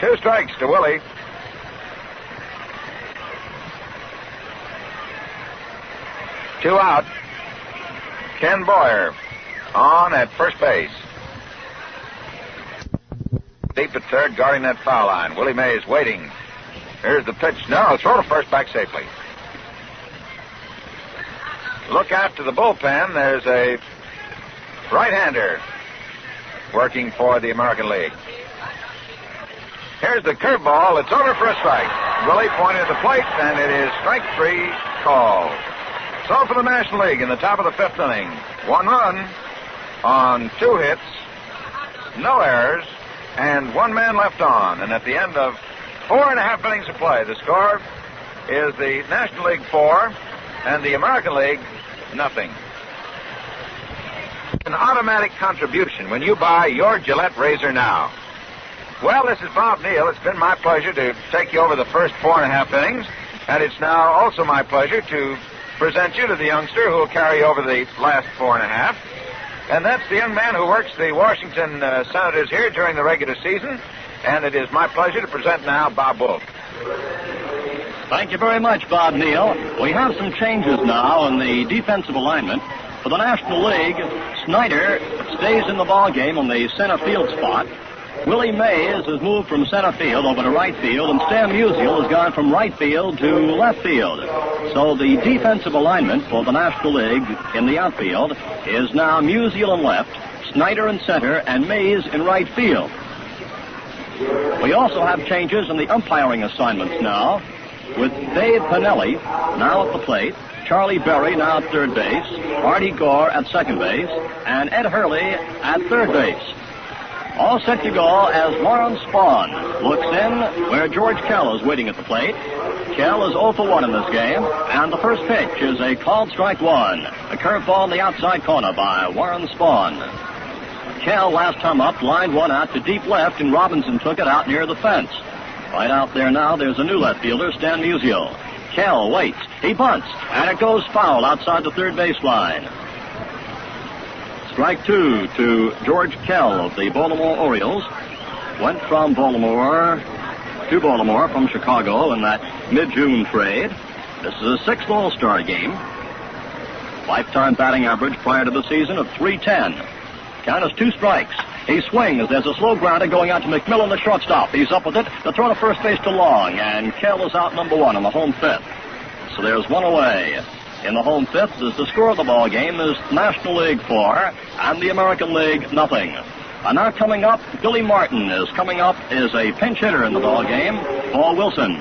2 strikes to Willie. Two out. Ken Boyer on at first base. Deep at third, guarding that foul line. Willie Mays waiting. Here's the pitch. No, throw to first, back safely. Look out to the bullpen. There's a right-hander working for the American League. Here's the curveball. It's over for a strike. Willie pointed at the plate, and it is strike 3 called. So for the National League in the top of the 5th inning, 1 run on 2 hits, no errors, and 1 man left on. And at the end of 4.5 innings of play, the score is the National League 4 and the American League nothing. An automatic contribution when you buy your Gillette razor now. Well, this is Bob Neal. It's been my pleasure to take you over the first 4.5 innings, and it's now also my pleasure to present you to the youngster who will carry over the last 4.5. And that's the young man who works the Washington Senators here during the regular season. And it is my pleasure to present now Bob Wolf. Thank you very much, Bob Neal. We have some changes now in the defensive alignment. For the National League, Snyder stays in the ball game on the center field spot. Willie Mays has moved from center field over to right field, and Stan Musial has gone from right field to left field. So the defensive alignment for the National League in the outfield is now Musial in left, Snyder in center, and Mays in right field. We also have changes in the umpiring assignments now, with Dave Pinelli now at the plate, Charlie Berry now at third base, Artie Gore at second base, and Ed Hurley at third base. All set to go as Warren Spahn looks in where George Kell is waiting at the plate. Kell is 0 for 1 in this game, and the first pitch is a called strike 1. A curveball in the outside corner by Warren Spahn. Kell, last time up, lined one out to deep left, and Robinson took it out near the fence. Right out there now, there's a new left fielder, Stan Musial. Kell waits. He bunts, and it goes foul outside the third base line. Strike 2 to George Kell of the Baltimore Orioles. Went from Baltimore to Baltimore from Chicago in that mid-June trade. This is a 6th All-Star game. Lifetime batting average prior to the season of .310. Count is 2 strikes. He swings. There's a slow grounder going out to McMillan, the shortstop. He's up with it. The throw to first base to Long, and Kell is out number 1 on the home 5th. So there's 1 away. In the home 5th, as the score of the ball game is National League 4 and the American League nothing. And now coming up, Billy Martin is coming up as a pinch hitter in the ball game for Wilson.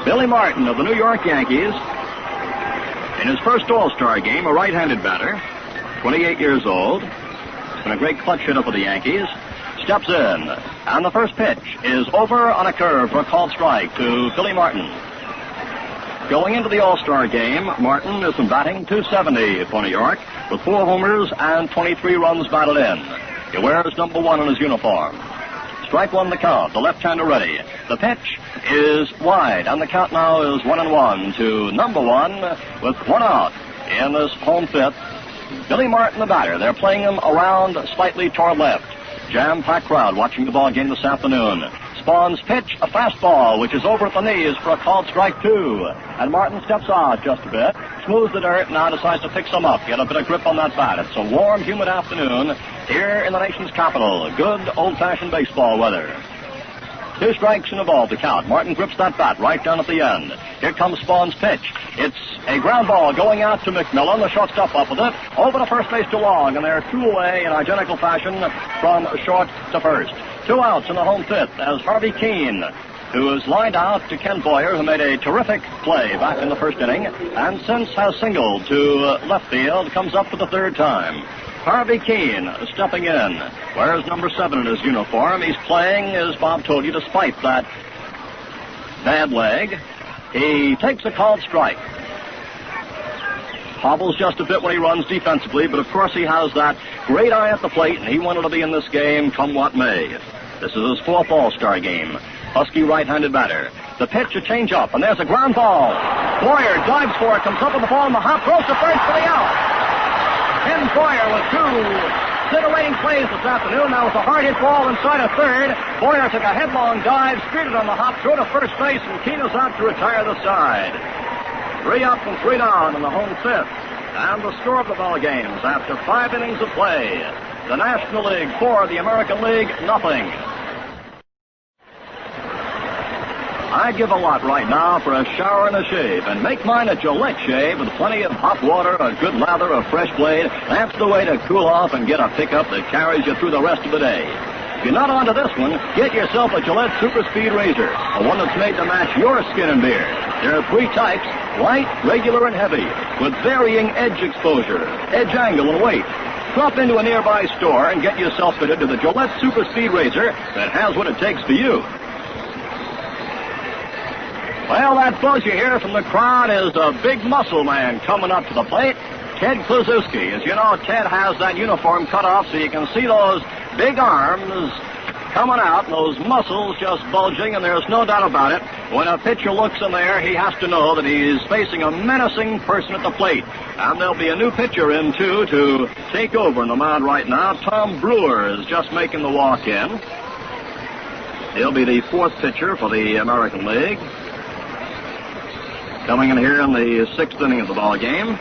Billy Martin of the New York Yankees, in his first All-Star game, a right-handed batter, 28 years old, been a great clutch hitter for the Yankees, steps in, and the first pitch is over on a curve for a called strike to Billy Martin. Going into the All-Star game, Martin is batting .270 for New York, with 4 homers and 23 runs batted in. He wears number 1 on his uniform. Strike 1 the count, the left-hander ready. The pitch is wide, and the count now is 1-1 to number 1 with 1 out in this home fifth. Billy Martin, the batter. They're playing him around slightly toward left. Jam-packed crowd watching the ball game this afternoon. Spawn's pitch, a fastball, which is over at the knees for a called strike 2. And Martin steps out just a bit, smooths the dirt, now decides to pick some up, get a bit of grip on that bat. It's a warm, humid afternoon here in the nation's capital. Good old-fashioned baseball weather. 2 strikes and a ball to count. Martin grips that bat right down at the end. Here comes Spawn's pitch. It's a ground ball going out to McMillan. The shortstop up with it. Over to first base to Long, and they're 2 away in identical fashion from short to first. 2 outs in the home fifth as Harvey Keene, who is lined out to Ken Boyer, who made a terrific play back in the first inning, and since has singled to left field, comes up for the 3rd time. Harvey Keene stepping in. Wears number 7 in his uniform. He's playing, as Bob told you, despite that bad leg. He takes a called strike. Hobbles just a bit when he runs defensively, but of course he has that great eye at the plate, and he wanted to be in this game come what may. This is his 4th All-Star game. Husky right-handed batter. The pitch, a change-up, and there's a ground ball. Boyer dives for it, comes up with the ball in the hop, throws to first for the out. Ken Boyer with 2 exhilarating plays this afternoon. Now with a hard hit ball inside of third. Boyer took a headlong dive, speared it on the hop, threw to first base, and Keene is out to retire the side. 3 up and 3 down in the home fifth. And the score of the ball games after 5 innings of play. The National League 4, the American League, nothing. I'd give a lot right now for a shower and a shave, and make mine a Gillette shave with plenty of hot water, a good lather, a fresh blade. That's the way to cool off and get a pickup that carries you through the rest of the day. If you're not onto this one, get yourself a Gillette Super Speed Razor, a one that's made to match your skin and beard. There are 3 types, light, regular, and heavy, with varying edge exposure, edge angle, and weight. Drop into a nearby store and get yourself fitted to the Gillette Super Speed Razor that has what it takes for you. Well, that buzz you hear from the crowd is a big muscle man coming up to the plate, Ted Kluszewski. As you know, Ted has that uniform cut off so you can see those big arms coming out, and those muscles just bulging, and there's no doubt about it. When a pitcher looks in there, he has to know that he's facing a menacing person at the plate. And there'll be a new pitcher in, too, to take over in the mound right now. Tom Brewer is just making the walk-in. He'll be the 4th pitcher for the American League. Coming in here in the 6th inning of the ball game.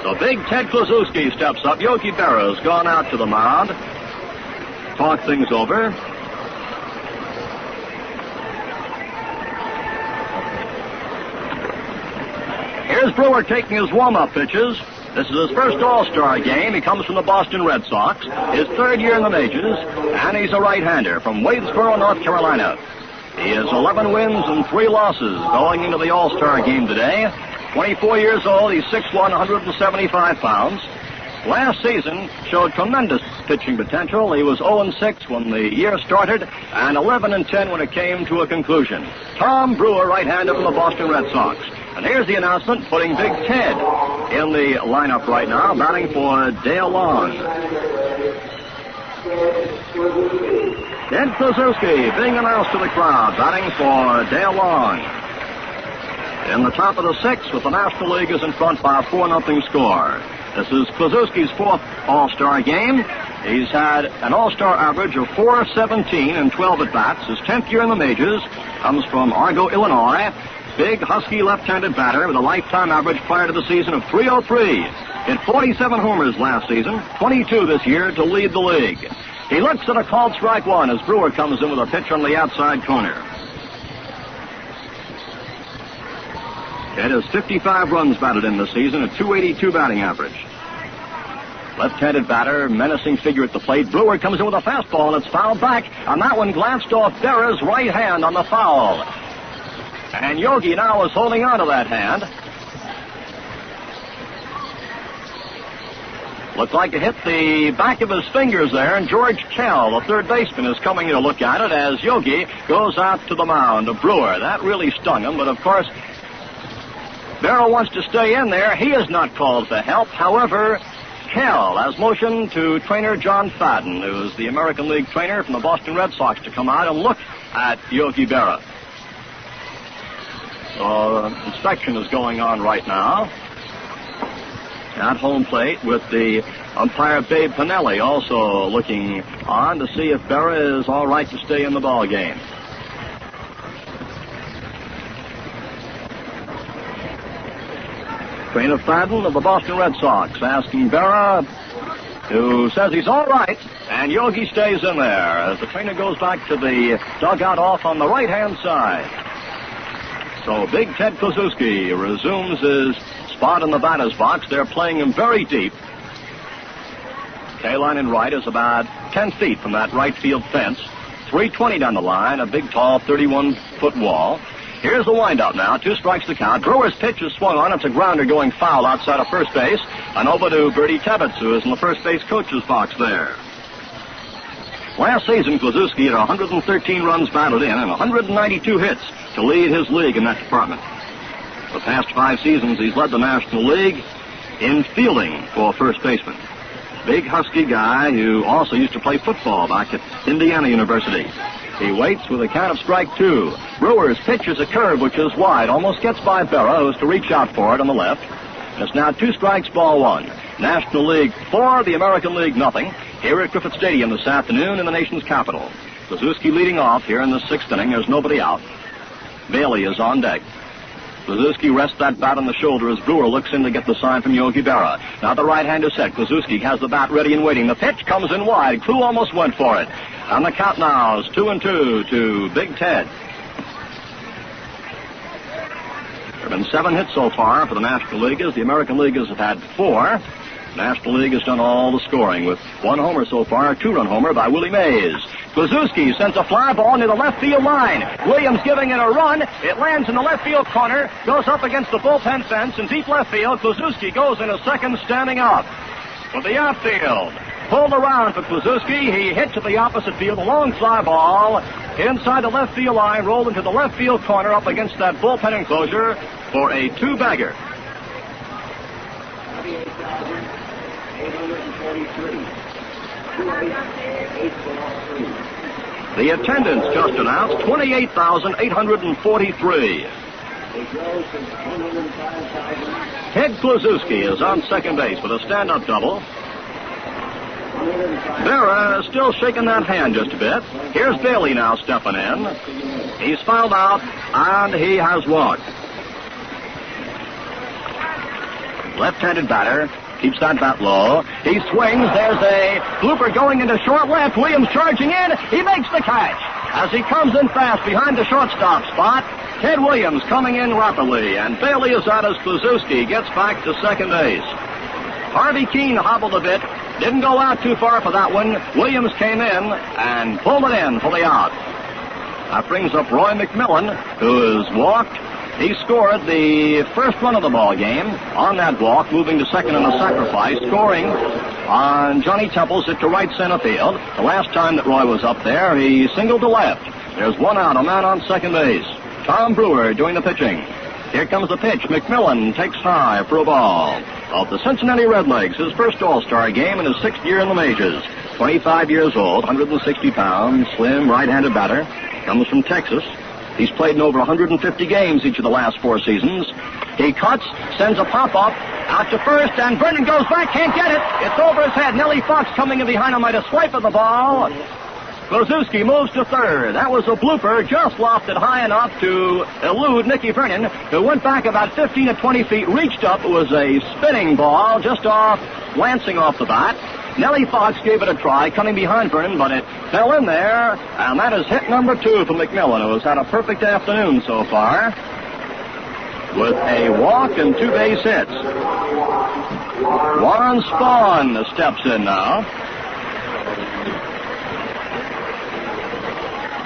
So big Ted Kluszewski steps up. Yogi Berra's gone out to the mound. Talk things over. Here's Brewer taking his warm-up pitches. This is his first All-Star game. He comes from the Boston Red Sox, his 3rd year in the majors, and he's a right-hander from Wadesboro, North Carolina. He has 11 wins and 3 losses going into the All-Star game today. 24 years old, he's 6'1", 175 pounds. Last season showed tremendous pitching potential. He was 0-6 when the year started and 11-10 when it came to a conclusion. Tom Brewer, right-hander from the Boston Red Sox. And here's the announcement putting Big Ted in the lineup right now, batting for Dale Long. Ted Kluszewski being announced to the crowd, batting for Dale Long. In the top of the 6th, with the National League is in front by a 4-0 score. This is Kluszewski's 4th All-Star game. He's had an All-Star average of .417 and 12 at-bats. His 10th year in the majors, comes from Argo, Illinois. Big, husky left-handed batter with a lifetime average prior to the season of .303. Hit 47 homers last season, 22 this year to lead the league. He looks at a called strike 1 as Brewer comes in with a pitch on the outside corner. Ted has 55 runs batted in this season, a .282 batting average. Left-handed batter, menacing figure at the plate. Brewer comes in with a fastball, and it's fouled back. And that one glanced off Berra's right hand on the foul. And Yogi now is holding on to that hand. Looked like it hit the back of his fingers there, and George Kell, the third baseman, is coming in to look at it as Yogi goes out to the mound of Brewer. That really stung him, but of course, Berra wants to stay in there. He is not called for help. However, Kell has motioned to trainer John Fadden, who is the American League trainer from the Boston Red Sox, to come out and look at Yogi Berra. So, inspection is going on right now at home plate with the umpire Babe Pinelli also looking on to see if Berra is all right to stay in the ball game. Trainer Fadden of the Boston Red Sox asking Berra, who says he's all right, and Yogi stays in there as the trainer goes back to the dugout off on the right-hand side. So Big Ted Kluszewski resumes his spot in the batter's box. They're playing him very deep. K-line in right is about 10 feet from that right field fence. 320 down the line, a big, tall, 31-foot wall. Here's the windup now. 2 strikes the count. Brewer's pitch is swung on. It's a grounder going foul outside of first base. And over to Bertie Tebbetts, who is in the first base coach's box there. Last season, Kluszewski had 113 runs batted in and 192 hits to lead his league in that department. The past 5 seasons, he's led the National League in fielding for first baseman. Big, husky guy who also used to play football back at Indiana University. He waits with a count of strike 2. Brewer's pitch is a curve which is wide, almost gets by Berra, who's to reach out for it on the left. It's now 2 strikes, ball 1. National League 4, the American League nothing. Here at Griffith Stadium this afternoon in the nation's capital. Kluszewski leading off here in the 6th inning. There's nobody out. Bailey is on deck. Kluszewski rests that bat on the shoulder as Brewer looks in to get the sign from Yogi Berra. Now the right hand is set. Kluszewski has the bat ready and waiting. The pitch comes in wide. Klu almost went for it. And the count now is 2-2 to Big Ted. There have been 7 hits so far for the National Leaguers. The American Leaguers have had 4. National League has done all the scoring with 1 homer so far, a 2-run homer by Willie Mays. Kluszewski sends a fly ball near the left field line. Williams giving it a run. It lands in the left field corner, goes up against the bullpen fence in deep left field. Kluszewski goes in a second standing up. For the outfield, pulled around for Kluszewski. He hit to the opposite field, a long fly ball inside the left field line, rolled into the left field corner up against that bullpen enclosure for a 2-bagger. The attendance just announced, 28,843. Ted Kluszewski is on second base with a stand-up double. Berra is still shaking that hand just a bit. Here's Bailey now stepping in. He's fouled out, and he has walked. Left-handed batter. Keeps that bat low. He swings. There's a blooper going into short left. Williams charging in. He makes the catch. As he comes in fast behind the shortstop spot, Ted Williams coming in rapidly. And Bailey is out as Kluszewski gets back to second base. Harvey Keene hobbled a bit. Didn't go out too far for that one. Williams came in and pulled it in for the out. That brings up Roy McMillan, who has walked. He scored the first run of the ball game on that walk, moving to second on a sacrifice, scoring on Johnny Temple's hit to right center field. The last time that Roy was up there, he singled to left. There's 1 out, a man on second base. Tom Brewer doing the pitching. Here comes the pitch. McMillan takes high for a ball. Of the Cincinnati Redlegs, his first All-Star game in his 6th year in the majors. 25 years old, 160 pounds, slim, right-handed batter. Comes from Texas. He's played in over 150 games each of the last 4 seasons. He cuts, sends a pop-up out to first, and Brennan goes back, can't get it. It's over his head. Nellie Fox coming in behind him, might have swiped at the ball. Kluszewski moves to third. That was a blooper, just lofted high enough to elude Nicky Vernon, who went back about 15 to 20 feet, reached up. It was a spinning ball, just glancing off the bat. Nellie Fox gave it a try, coming behind Vernon, but it fell in there, and that is hit number 2 for McMillan, who has had a perfect afternoon so far. with a walk and 2 base hits. Warren Spahn steps in now.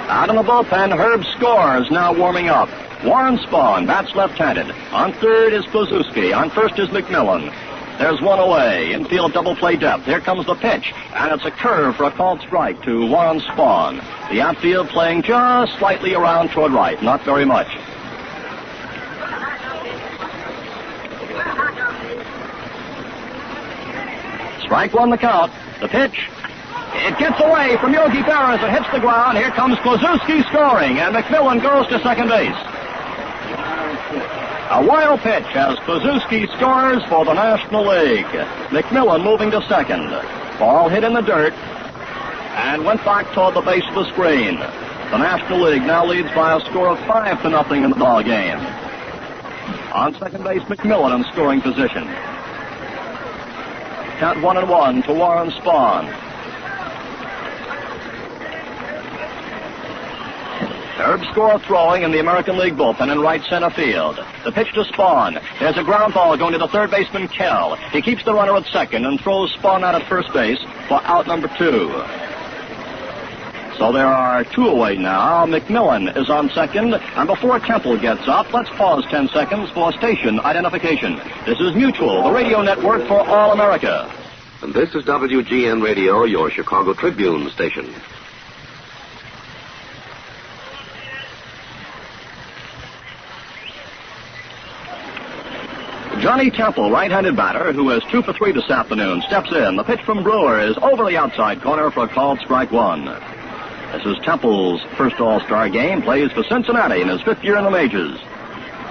Out in the bullpen, Herb Score is now warming up. Warren Spahn bats left-handed. On third is Kluszewski. On first is McMillan. There's one away. Infield double play depth. Here comes the pitch. And it's a curve for a called strike to Warren Spahn. The outfield playing just slightly around toward right. Not very much. Strike one the count. The pitch. It gets away from Yogi Berra as it hits the ground. Here comes Kluszewski scoring, and McMillan goes to second base. A wild pitch as Kluszewski scores for the National League. McMillan moving to second. Ball hit in the dirt and went back toward the base of the screen. The National League now leads by a score of 5-0 in the ball game. On second base, McMillan in scoring position. Count 1-1 to Warren Spahn. Herb Score throwing in the American League bullpen in right center field. The pitch to Spahn. There's a ground ball going to the third baseman, Kell. He keeps the runner at second and throws Spahn out at first base for out number 2. So there are 2 away now. McMillan is on second, and before Temple gets up, let's pause 10 seconds for station identification. This is Mutual, the radio network for all America. And this is WGN Radio, your Chicago Tribune station. Johnny Temple, right-handed batter, who is 2 for 3 this afternoon, steps in. The pitch from Brewer is over the outside corner for a called strike one. This is Temple's first All-Star game. Plays for Cincinnati in his 5th year in the majors.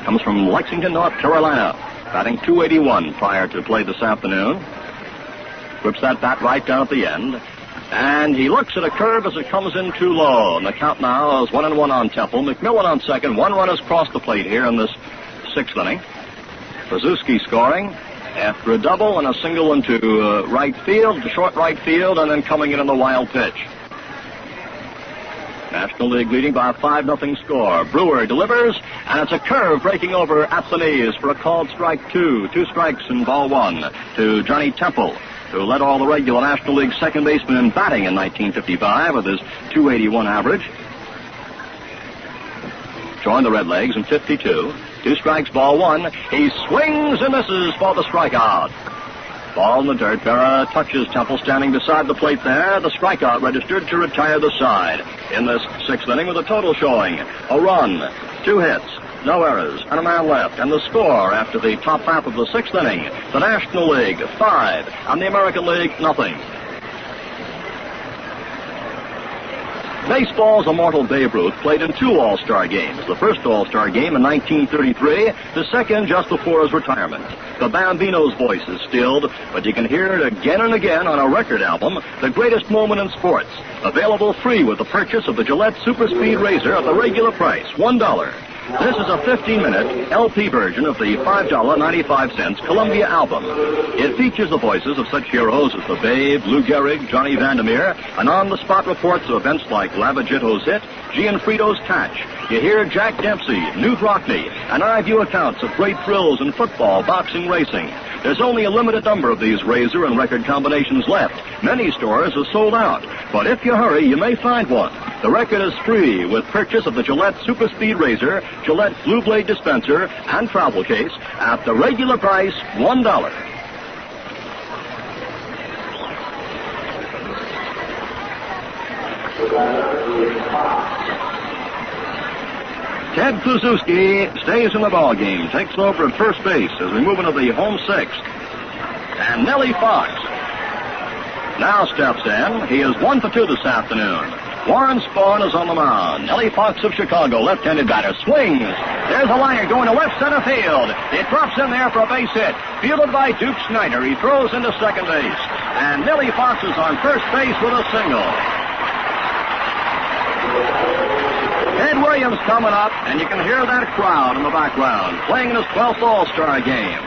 Comes from Lexington, North Carolina. Batting .281 prior to play this afternoon. Grips that bat right down at the end. And he looks at a curve as it comes in too low. And the count now is 1-1 on Temple. McMillan on second. 1 run has crossed the plate here in this 6th inning. Kluszewski scoring after a double and a single into right field, to short right field, and then coming in on the wild pitch. National League leading by a 5-0 score. Brewer delivers, and it's a curve breaking over at the knees for a called strike 2. 2 strikes and ball 1 to Johnny Temple, who led all the regular National League second basemen in batting in 1955 with his .281 average. Joined the Redlegs in 52. 2 strikes, ball 1. He swings and misses for the strikeout. Ball in the dirt. Berra touches Temple standing beside the plate there. The strikeout registered to retire the side in this 6th inning with a total showing. A run, 2 hits, no errors, and a man left. And the score after the top half of the 6th inning, the National League 5 and the American League 0. Baseball's immortal Babe Ruth played in 2 All-Star games. The first All-Star game in 1933, the second just before his retirement. The Bambino's voice is stilled, but you can hear it again and again on a record album, The Greatest Moment in Sports. Available free with the purchase of the Gillette Super Speed Razor at the regular price, $1. This is a 15-minute LP version of the $5.95 Columbia album. It features the voices of such heroes as the Babe, Lou Gehrig, Johnny Vandermeer, and on-the-spot reports of events like Lavagitto's hit, Gianfrido's catch. You hear Jack Dempsey, Knute Rockne, and I view accounts of great thrills in football, boxing, racing. There's only a limited number of these razor and record combinations left. Many stores are sold out, but if you hurry, you may find one. The record is free with purchase of the Gillette Super Speed Razor, Gillette Blue Blade Dispenser, and travel case at the regular price, $1. Ted Kluszewski stays in the ballgame, takes over at first base as we move into the home 6th. And Nellie Fox now steps in. He is 1 for 2 this afternoon. Warren Spahn is on the mound. Nellie Fox of Chicago, left-handed batter, swings. There's a liner going to left center field. It drops in there for a base hit. Fielded by Duke Snyder. He throws into second base. And Nellie Fox is on first base with a single. Ed Williams coming up, and you can hear that crowd in the background, playing in his 12th All-Star game.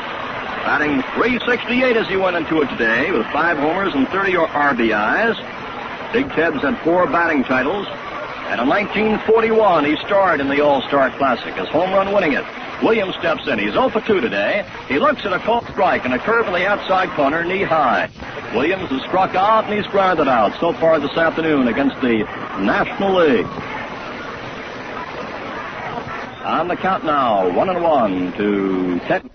Batting .368 as he went into it today, with 5 homers and 30 RBIs. Big Ted's had 4 batting titles, and in 1941 he starred in the All-Star Classic, his home run winning it. Williams steps in. He's 0 for 2 today. He looks at a called strike and a curve in the outside corner, knee high. Williams has struck out and he's grounded out so far this afternoon against the National League. On the count now, 1-1 to Ted.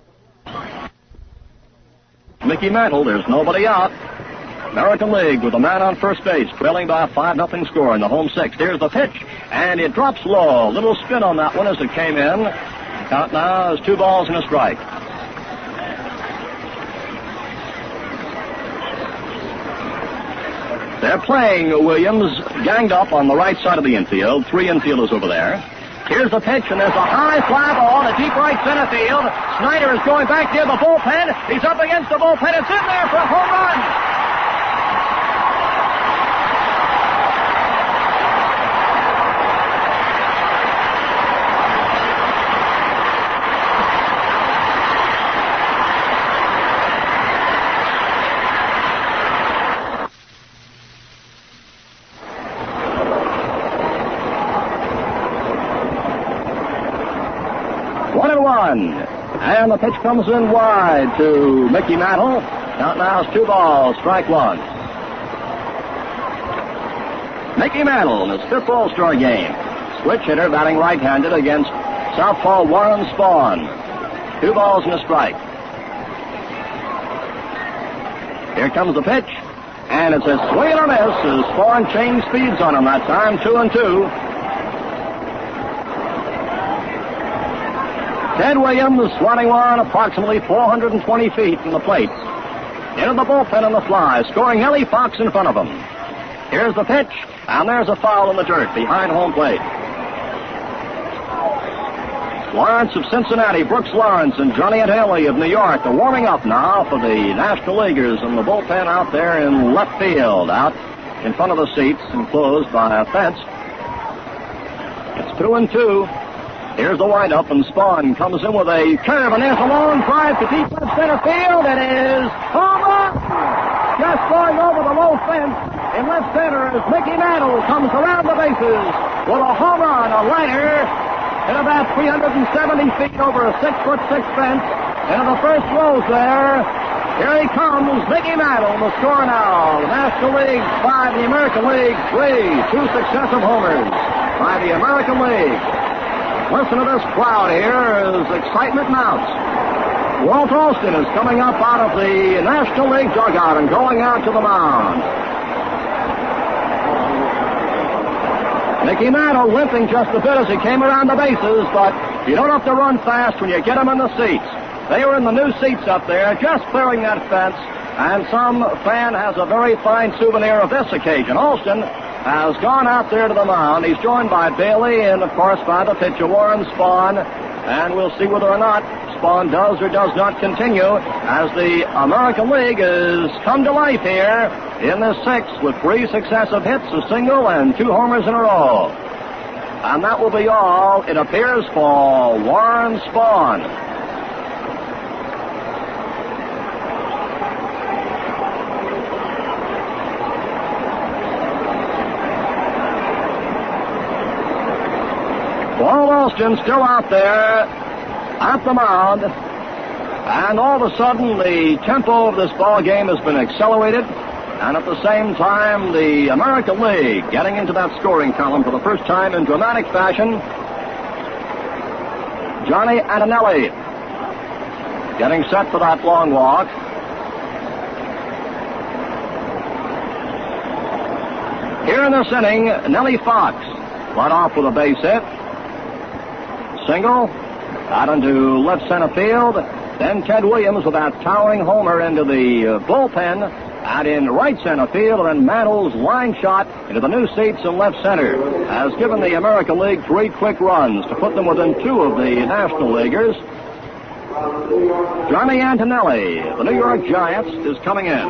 Mickey Mantle, there's nobody out. American League with a man on first base, trailing by a 5-0 score in the home sixth. Here's the pitch, and it drops low. Little spin on that one as it came in. Count now is 2 balls and a strike. They're playing Williams ganged up on the right side of the infield. 3 infielders over there. Here's the pitch, and there's a high fly ball to deep right center field. Snyder is going back near the bullpen. He's up against the bullpen. It's in there for a home run. And the pitch comes in wide to Mickey Mantle. Count now is 2 balls, strike 1. Mickey Mantle in his 5th All-Star game. Switch hitter batting right-handed against southpaw Warren Spahn. 2 balls and a strike. Here comes the pitch. And it's a swing and a miss as Spahn changed speeds on him that time, 2-2. Ted Williams, swatting one approximately 420 feet from the plate. Into the bullpen on the fly, scoring Ellie Fox in front of him. Here's the pitch, and there's a foul in the dirt behind home plate. Lawrence of Cincinnati, Brooks Lawrence, and Johnny Antelli of New York are warming up now for the National Leaguers in the bullpen out there in left field, out in front of the seats, enclosed by a fence. It's 2-2. Here's the windup, and Spahn comes in with a curve, and there's a long drive to deep left center field. It is home run! Just going over the low fence in left center as Mickey Mantle comes around the bases with a home run, a liner, at about 370 feet over a 6'6" fence. Into the first rows there. Here he comes, Mickey Mantle, the score now. The National League 5, the American League 3. 2 successive homers by the American League. Listen to this crowd here as excitement mounts. Walt Alston is coming up out of the National League dugout and going out to the mound. Mickey Mantle limping just a bit as he came around the bases, but you don't have to run fast when you get him in the seats. They were in the new seats up there, just clearing that fence, and some fan has a very fine souvenir of this occasion. Alston has gone out there to the mound. He's joined by Bailey and, of course, by the pitcher, Warren Spahn. And we'll see whether or not Spahn does or does not continue as the American League has come to life here in the 6th with 3 successive hits, a single, and 2 homers in a row. And that will be all, it appears, for Warren Spahn. Walt Alston still out there at the mound, and all of a sudden the tempo of this ball game has been accelerated, and at the same time the American League getting into that scoring column for the first time in dramatic fashion. Johnny Antonelli getting set for that long walk. Here in this inning, Nellie Fox led off with a base hit. Single, out into left center field. Then Ted Williams with that towering homer into the bullpen, out in right center field, and then Mantle's line shot into the new seats in left center has given the American League 3 quick runs to put them within 2 of the National Leaguers. Johnny Antonelli, the New York Giants, is coming in.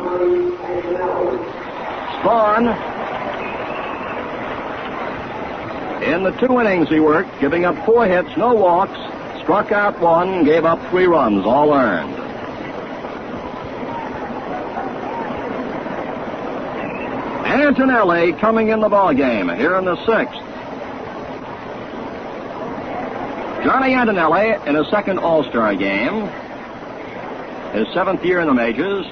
Spahn, in the 2 innings he worked, giving up 4 hits, no walks, struck out 1, gave up 3 runs, all earned. Antonelli coming in the ballgame here in the 6th. Johnny Antonelli in his second All-Star game. His 7th year in the majors.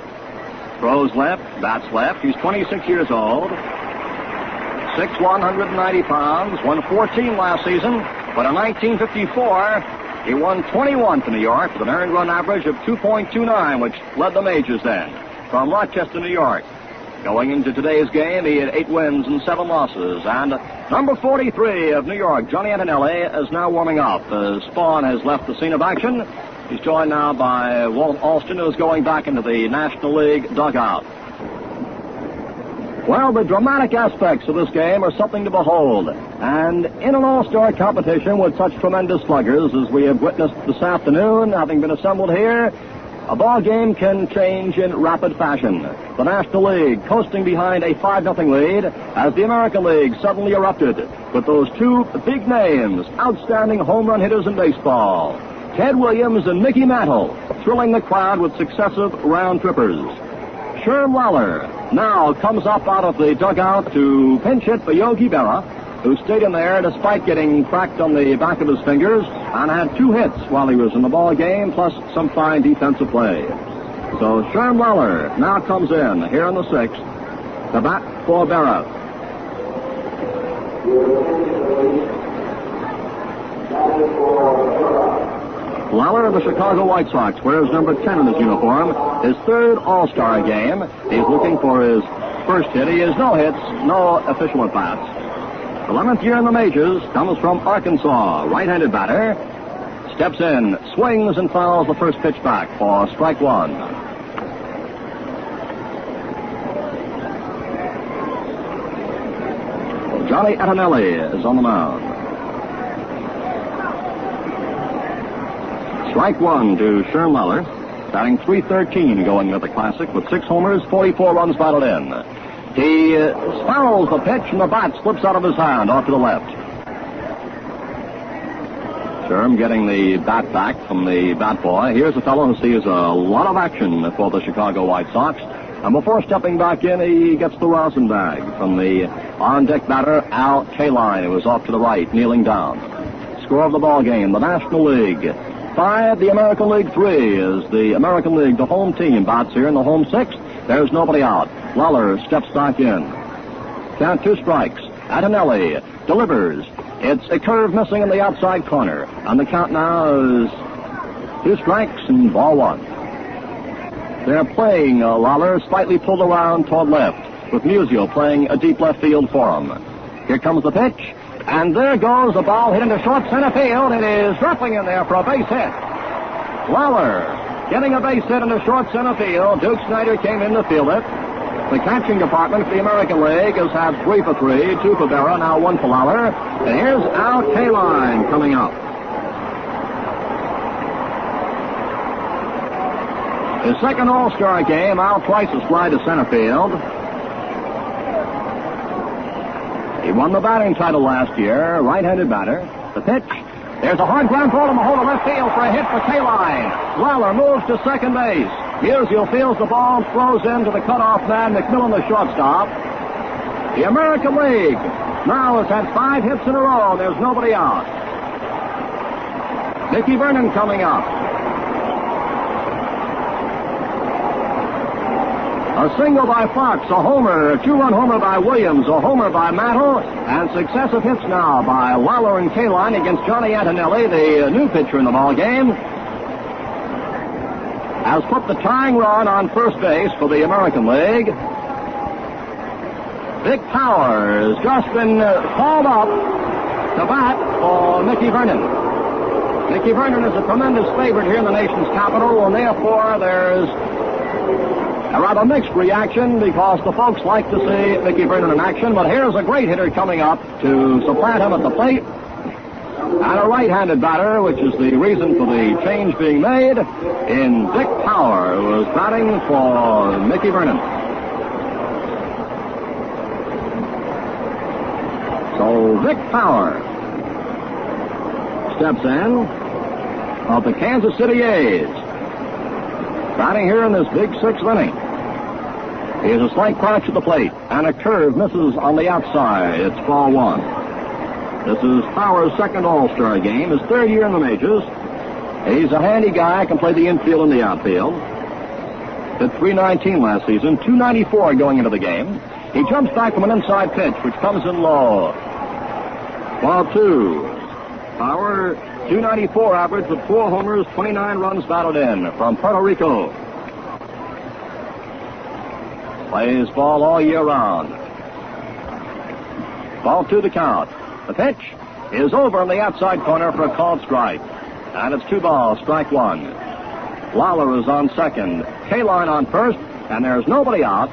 Throws left, bats left. He's 26 years old. 6'1", 190 pounds. Won 14 last season. But in 1954, he won 21 for New York with an earned run average of 2.29, which led the majors then from Rochester, New York. Going into today's game, he had 8 wins and 7 losses. And number 43 of New York, Johnny Antonelli, is now warming up. Spawn has left the scene of action. He's joined now by Walt Alston, who's going back into the National League dugout. Well, the dramatic aspects of this game are something to behold. And in an all-star competition with such tremendous sluggers as we have witnessed this afternoon, having been assembled here, a ball game can change in rapid fashion. The National League coasting behind a 5-0 lead as the American League suddenly erupted with those 2 big names, outstanding home run hitters in baseball, Ted Williams and Mickey Mantle, thrilling the crowd with successive round-trippers. Sherm Lawler now comes up out of the dugout to pinch hit for Yogi Berra, who stayed in there despite getting cracked on the back of his fingers and had 2 hits while he was in the ball game, plus some fine defensive play. So Sherm Lawler now comes in here in the 6th to bat for Berra. Lawler of the Chicago White Sox wears number 10 in his uniform. His 3rd All-Star game. He's looking for his first hit. He has no hits, no official at-bats. 11th year in the majors, comes from Arkansas. Right-handed batter. Steps in, swings, and fouls the first pitch back for strike 1. Johnny Antonelli is on the mound. Strike 1 to Sherm Lawler, batting .313 going into the Classic with 6 homers, 44 runs batted in. He fouls the pitch and the bat slips out of his hand off to the left. Sherm getting the bat back from the bat boy. Here's a fellow who sees a lot of action for the Chicago White Sox. And before stepping back in, he gets the rosin bag from the on-deck batter, Al Kaline, who is off to the right, kneeling down. Score of the ball game, the National League 5, the American League 3, is the American League, the home team, bats here in the home 6th. There's nobody out. Lawler steps back in. Count 2 strikes. Antonelli delivers. It's a curve missing in the outside corner. And the count now is 2 strikes and ball 1. They're playing Lawler slightly pulled around toward left, with Musial playing a deep left field for him. Here comes the pitch. And there goes the ball hit into short center field. It is dropping in there for a base hit. Lawler getting a base hit into short center field. Duke Snyder came in to field it. The catching department for the American League has had 3 for 3, 2 for Berra, now 1 for Lawler. And here's Al Kaline coming up. His second All-Star game, Al twice a slide to center field. He won the batting title last year, right-handed batter. The pitch. There's a hard ground ball in the hole to left field for a hit for Kaline. Lawler moves to second base. Musial fields the ball, throws in to the cutoff man, McMillan, the shortstop. The American League now has had 5 hits in a row. There's nobody out. Mickey Vernon coming up. A single by Fox, a homer, a 2-run homer by Williams, a homer by Mantle, and successive hits now by Lawler and Kaline against Johnny Antonelli, the new pitcher in the ball game, has put the tying run on first base for the American League. Vic Power has just been called up to bat for Mickey Vernon. Mickey Vernon is a tremendous favorite here in the nation's capital, and therefore there's a rather mixed reaction because the folks like to see Mickey Vernon in action, but here's a great hitter coming up to supplant him at the plate. And a right-handed batter, which is the reason for the change being made, in Vic Power, who is batting for Mickey Vernon. So Vic Power steps in of the Kansas City A's, batting here in this big 6th inning. He has a slight crouch at the plate, and a curve misses on the outside. It's ball 1. This is Power's second All-Star game, his third year in the majors. He's a handy guy, can play the infield and the outfield. Hit .319 last season, .294 going into the game. He jumps back from an inside pitch, which comes in low. Ball 2. Power, .294 average with 4 homers, 29 runs batted in from Puerto Rico. Plays ball all year round. Ball 2 the count. The pitch is over in the outside corner for a called strike. And it's 2 balls, strike 1. Lawler is on second. K-line on first, and there's nobody out.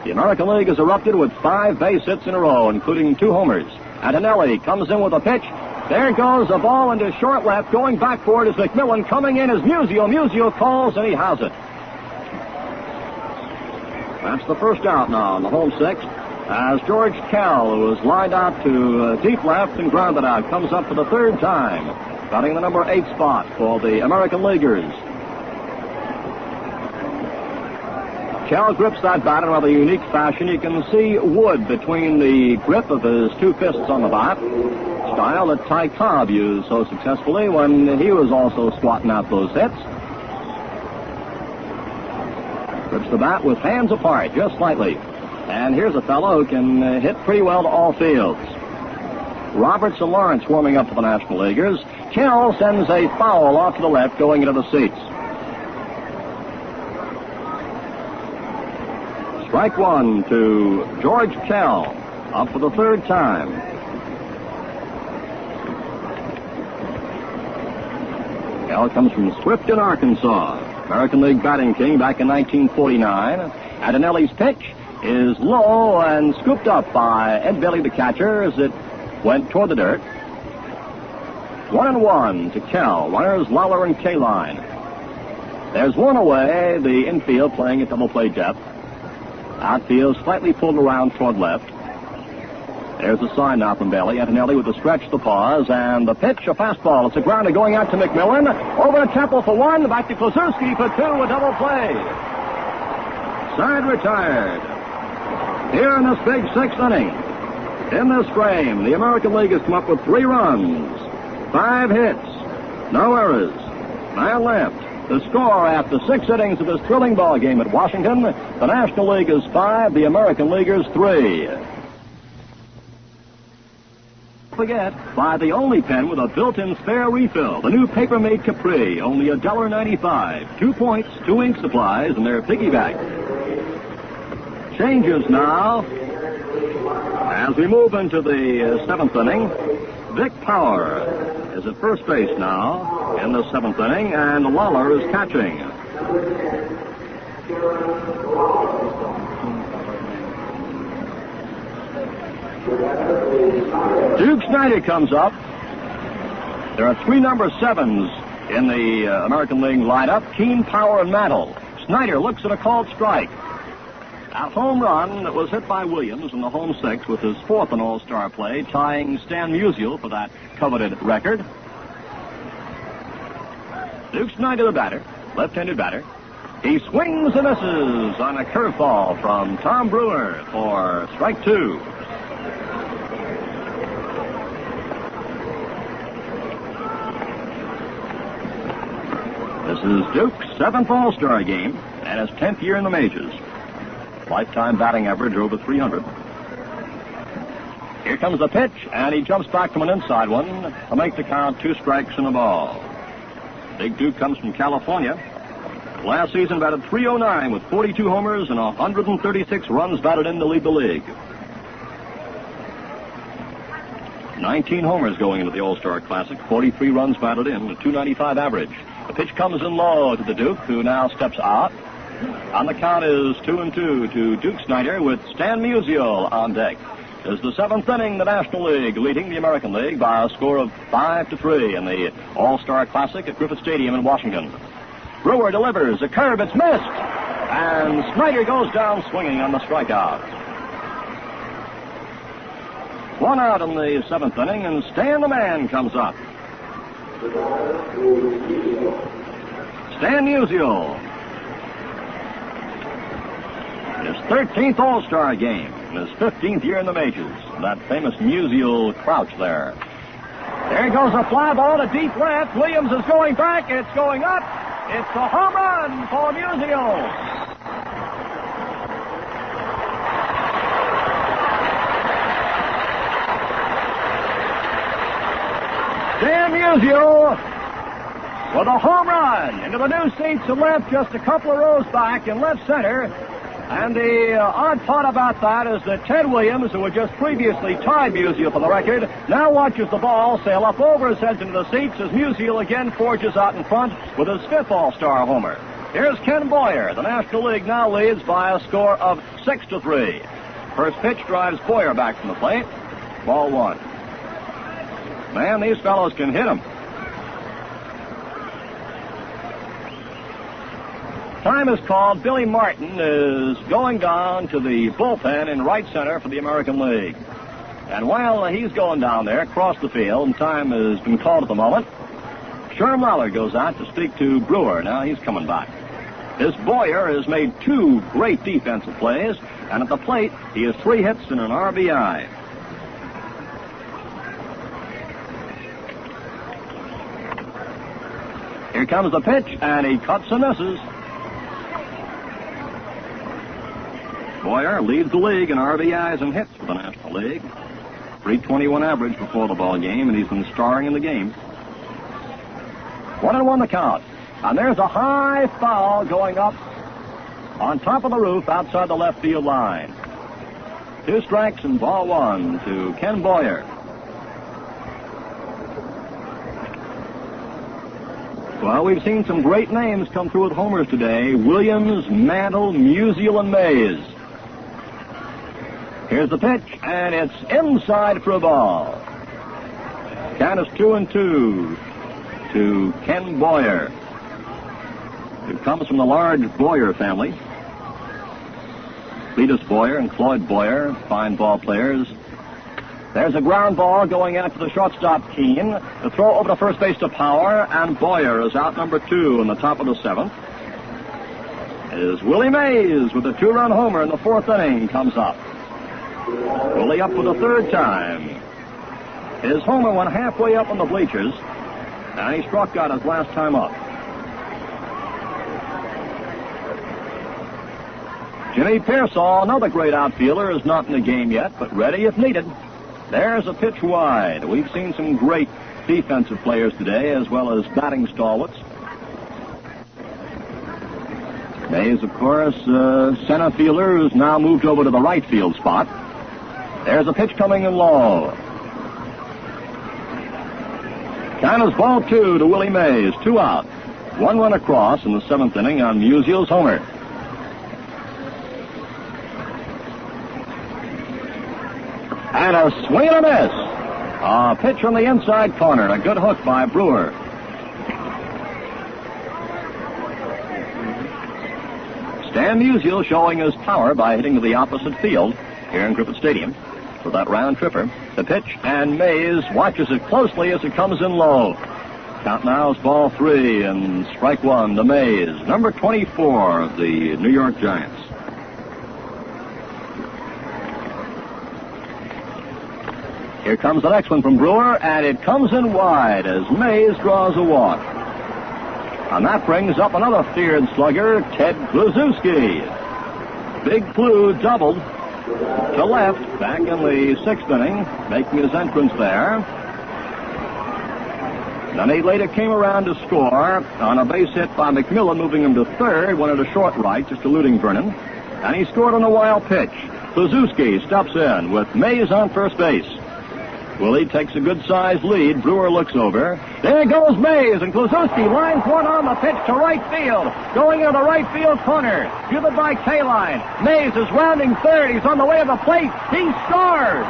The American League has erupted with 5 base hits in a row, including 2 homers. Antonelli comes in with a pitch. There goes the ball into short left. Going back for it is McMillan. Coming in is Musial. Musial calls, and he has it. That's the first out now in the home 6. As George Kell, who was lined out to deep left and grounded out, comes up for the 3rd time, batting the number 8 spot for the American Leaguers. Kell grips that bat in a rather unique fashion. You can see wood between the grip of his 2 fists on the bat, style that Ty Cobb used so successfully when he was also swatting out those hits. Grips the bat with hands apart, just slightly. And here's a fellow who can hit pretty well to all fields. Roberts and Lawrence warming up for the National Leaguers. Kell sends a foul off to the left going into the seats. Strike 1 to George Kell, up for the 3rd time. Kell comes from Swift in Arkansas. American League batting king back in 1949. Antonelli's pitch is low and scooped up by Ed Bailey, the catcher, as it went toward the dirt. 1-1 to Kell. Runners Lawler and K-line. There's one away, the infield playing at double play depth. Outfield slightly pulled around toward left. There's a sign now from Bailey. Antonelli with the stretch, the pause, and the pitch, a fastball. It's a grounder going out to McMillan. Over to Temple for 1, back to Kluszewski for 2, a double play. Side retired. Here in this big 6th inning, in this frame, the American League has come up with 3 runs, 5 hits, no errors, 9 left. The score after 6 innings of this thrilling ball game at Washington, the National League is 5, the American Leaguers 3. Don't forget, buy the only pen with a built-in spare refill, the new Paper-Mate Capri, only $1.95. 2 points, 2 ink supplies, and they're piggyback. Changes now. As we move into the 7th inning, Vic Power is at first base now in the 7th inning, and Lawler is catching. Duke Snider comes up. There are 3 number 7s in the American League lineup, Keene, Power, and Mantle. Snider looks at a called strike. A home run that was hit by Williams in the home 6 with his 4th in All-Star play, tying Stan Musial for that coveted record. Duke Snider, the batter, left-handed batter. He swings and misses on a curveball from Tom Brewer for strike 2. This is Duke's 7th All-Star game and his 10th year in the majors. Lifetime batting average over 300. Here comes the pitch, and he jumps back from an inside one to make the count 2 strikes and a ball. Big Duke comes from California. Last season batted .309 with 42 homers and 136 runs batted in to lead the league. 19 homers going into the All-Star Classic, 43 runs batted in, a .295 average. The pitch comes in low to the Duke, who now steps out. On the count is 2-2 to Duke Snider with Stan Musial on deck. This is the 7th inning, the National League leading the American League by a score of 5-3 in the All-Star Classic at Griffith Stadium in Washington. Brewer delivers a curve, it's missed, and Snider goes down swinging on the strikeout. 1 out in the 7th inning, and Stan the Man comes up. Stan Musial. His 13th All-Star game, in his 15th year in the majors. that famous Musial crouch there. There goes a fly ball to deep left. Williams is going back. It's going up. It's a home run for Musial. Dan Musial with a home run into the new seats to left, just a couple of rows back in left center. And the odd part about that is that Ted Williams, who had just previously tied Musial for the record, now watches the ball sail up over his head into the seats as Musial again forges out in front with his fifth All-Star homer. Here's Ken Boyer. The National League now leads by a score of 6-3. First pitch drives Boyer back from the plate. Ball one. Man, these fellows can hit him. Time is called. Billy Martin is going down to the bullpen in right center for the American League. And while he's going down there across the field, and time has been called at the moment, Sherm Lawler goes out to speak to Brewer. Now he's coming back. This Boyer has made 2 great defensive plays, and at the plate, he has 3 hits and an RBI. Here comes the pitch, and he cuts and misses. Boyer leads the league in RBIs and hits for the National League. .321 average before the ball game, and he's been starring in the game. 1-1 the count. And there's a high foul going up on top of the roof outside the left field line. 2 strikes and ball 1 to Ken Boyer. Well, we've seen some great names come through with homers today. Williams, Mantle, Musial, and Mays. Here's the pitch, and it's inside for a ball. Count is 2-2 to Ken Boyer, who comes from the large Boyer family. Cletus Boyer and Floyd Boyer, fine ball players. There's a ground ball going out to the shortstop, Keene. The throw over to first base to Power, and Boyer is out number 2 in the top of the 7th. Is Willie Mays with a 2-run homer in the 4th inning comes up. Willie up for the 3rd time. His homer went halfway up on the bleachers, and he struck out his last time up. Jimmy Pearsall, another great outfielder, is not in the game yet, but ready if needed. There's a pitch wide. We've seen some great defensive players today, as well as batting stalwarts. Mays, of course, center fielder, who's now moved over to the right field spot. There's a pitch coming in low. Count is ball 2 to Willie Mays. 2 out. 1 run across in the 7th inning on Musial's homer. And a swing and a miss. A pitch from the inside corner. A good hook by Brewer. Stan Musial showing his power by hitting to the opposite field here in Griffith Stadium for that round tripper. The pitch, and Mays watches it closely as it comes in low. Count now is ball 3 and strike 1 to Mays, number 24 of the New York Giants. Here comes the next one from Brewer, and it comes in wide as Mays draws a walk. And that brings up another feared slugger, Ted Kluszewski. Big Klue doubled to left back in the 6th inning, making his entrance there. Then he later came around to score on a base hit by McMillan, moving him to 3rd, went at a short right, just eluding Vernon. And he scored on a wild pitch. Kluszewski steps in with Mays on first base. Willie takes a good-sized lead. Brewer looks over. There goes Mays, and Kluszewski lines one on the pitch to right field. Going into the right field corner. Fielded by Kaline. Mays is rounding 3rd. He's on the way to the plate. He scores!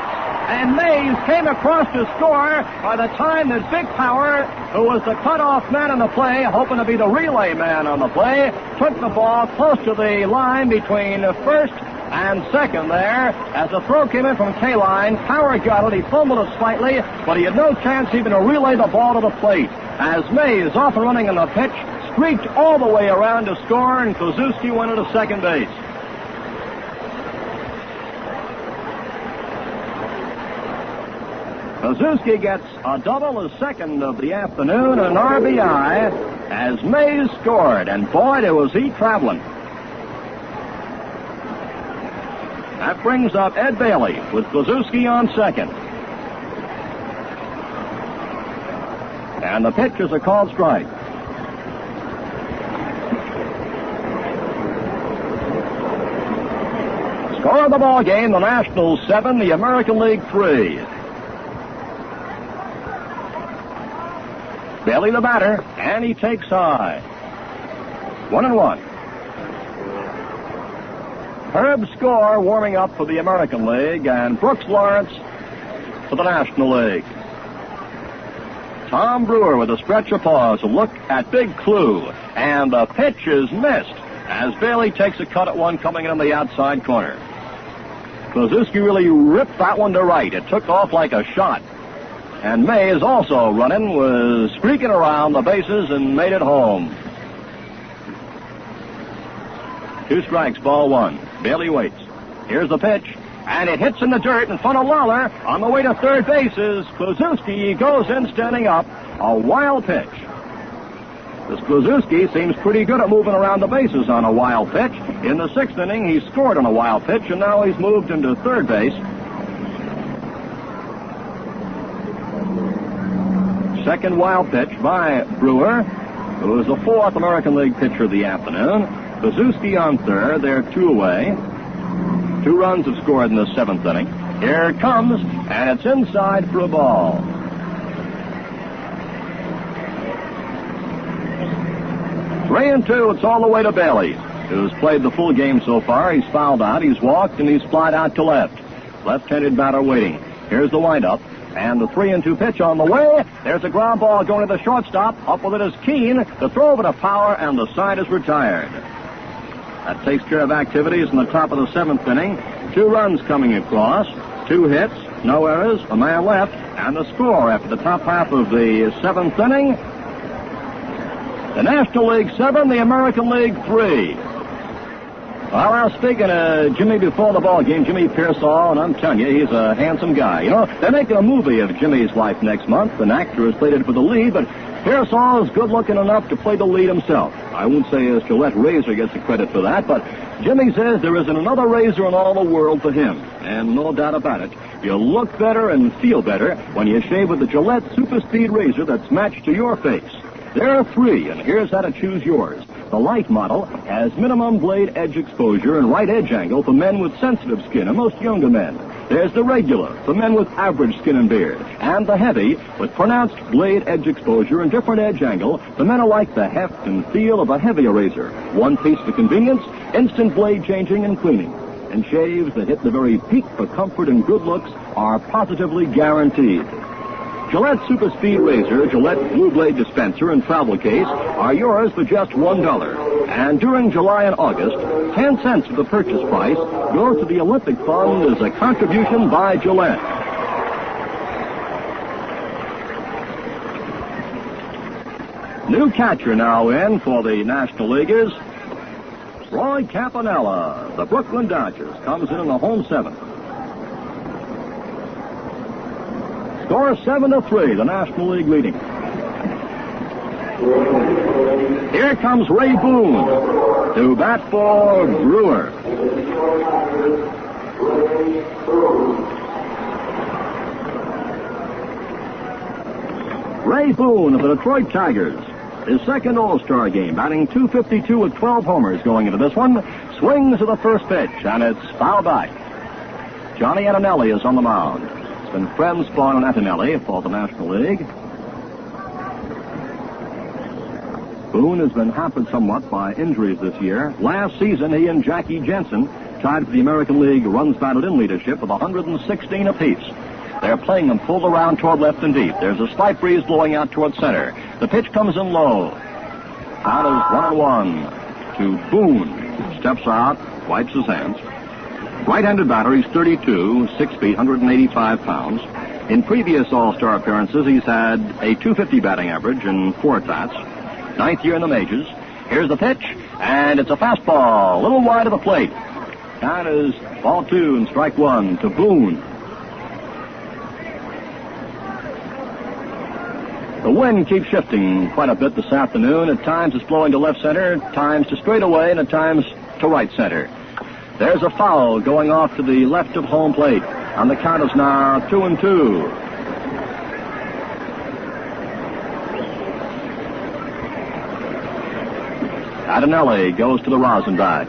And Mays came across to score by the time that Big Power, who was the cutoff man on the play, hoping to be the relay man on the play, took the ball close to the line between 1st and 2nd there. As the throw came in from Kaline, Power got it. He fumbled it slightly, but he had no chance even to relay the ball to the plate. As Mays, off and running on the pitch, streaked all the way around to score, and Kluszewski went into second base. Kozuski gets a double, his second of the afternoon, and an RBI as Mays scored. And boy, there was he traveling. That brings up Ed Bailey with Kozuski on second. And the pitch is a called strike. Score of the ball game, the Nationals 7, the American League 3. Bailey the batter, and he takes high. 1-1. Herb Score warming up for the American League, and Brooks Lawrence for the National League. Tom Brewer with a stretcher pause, a look at Big Clue, and the pitch is missed as Bailey takes a cut at one coming in on the outside corner. Kozuski really ripped that one to right. It took off like a shot. And Mays, also running, was streaking around the bases and made it home. 2 strikes, ball 1. Bailey waits. Here's the pitch, and it hits in the dirt in front of Lawler. On the way to third base is Kozuski. He goes in standing up. A wild pitch. This Kozuski seems pretty good at moving around the bases on a wild pitch. In the 6th inning, he scored on a wild pitch, and now he's moved into third base. Second wild pitch by Brewer, who is the 4th American League pitcher of the afternoon. Kozuski on third. They're 2 away. 2 runs have scored in the 7th inning. Here it comes, and it's inside for a ball. 3-2, it's all the way to Bailey, who's played the full game so far. He's fouled out, he's walked, and he's flied out to left. Left-handed batter waiting. Here's the windup, and the 3-2 pitch on the way. There's a ground ball going to the shortstop. Up with it is Keene. The throw over to Power, and the side is retired. That takes care of activities in the top of the 7th inning. 2 runs coming across, 2 hits, no errors, a man left, and the score after the top half of the 7th inning. The National League 7, the American League 3. Well, I was speaking to Jimmy before the ball game, Jimmy Pearsall, and I'm telling you, he's a handsome guy. You know, they're making a movie of Jimmy's life next month. An actor is slated for the lead, but Pearsall is good-looking enough to play the lead himself. I won't say as Gillette Razor gets the credit for that, but Jimmy says there isn't another razor in all the world for him. And no doubt about it, you'll look better and feel better when you shave with the Gillette Super Speed Razor that's matched to your face. There are 3, and here's how to choose yours. The light model has minimum blade edge exposure and right edge angle for men with sensitive skin and most younger men. There's the regular for men with average skin and beard, and the heavy with pronounced blade edge exposure and different edge angle for men who like the heft and feel of a heavier razor. 1 piece for convenience, instant blade changing and cleaning. And shaves that hit the very peak for comfort and good looks are positively guaranteed. Gillette Super Speed Razor, Gillette Blue Blade Dispenser, and Travel Case are yours for just $1. And during July and August, 10 cents of the purchase price goes to the Olympic Fund as a contribution by Gillette. New catcher now in for the National Leaguers, Roy Campanella. The Brooklyn Dodgers comes in the home 7th. Score 7-3, the National League leading. Here comes Ray Boone to bat for Brewer. Ray Boone of the Detroit Tigers. His second All-Star game, batting .252 with 12 homers going into this one. Swings to the first pitch, and it's fouled back. Johnny Antonelli is on the mound. It's been friend Spawn and Antonelli for the National League. Boone has been hampered somewhat by injuries this year. Last season, he and Jackie Jensen tied for the American League runs batted in leadership with 116 apiece. They're playing them pulled around toward left and deep. There's a slight breeze blowing out toward center. The pitch comes in low. Out is 1-1 to Boone. Steps out, wipes his hands. Right-handed batter, he's 32, 6 feet, 185 pounds. In previous All-Star appearances, he's had a .250 batting average and 4 at-bats. 9th year in the majors. Here's the pitch, and it's a fastball, a little wide of the plate. Count is ball 2 and strike 1 to Boone. The wind keeps shifting quite a bit this afternoon. At times it's blowing to left center, at times to straightaway, and at times to right center. There's a foul going off to the left of home plate. And the count is now 2-2. Adinelli goes to the rosin bag.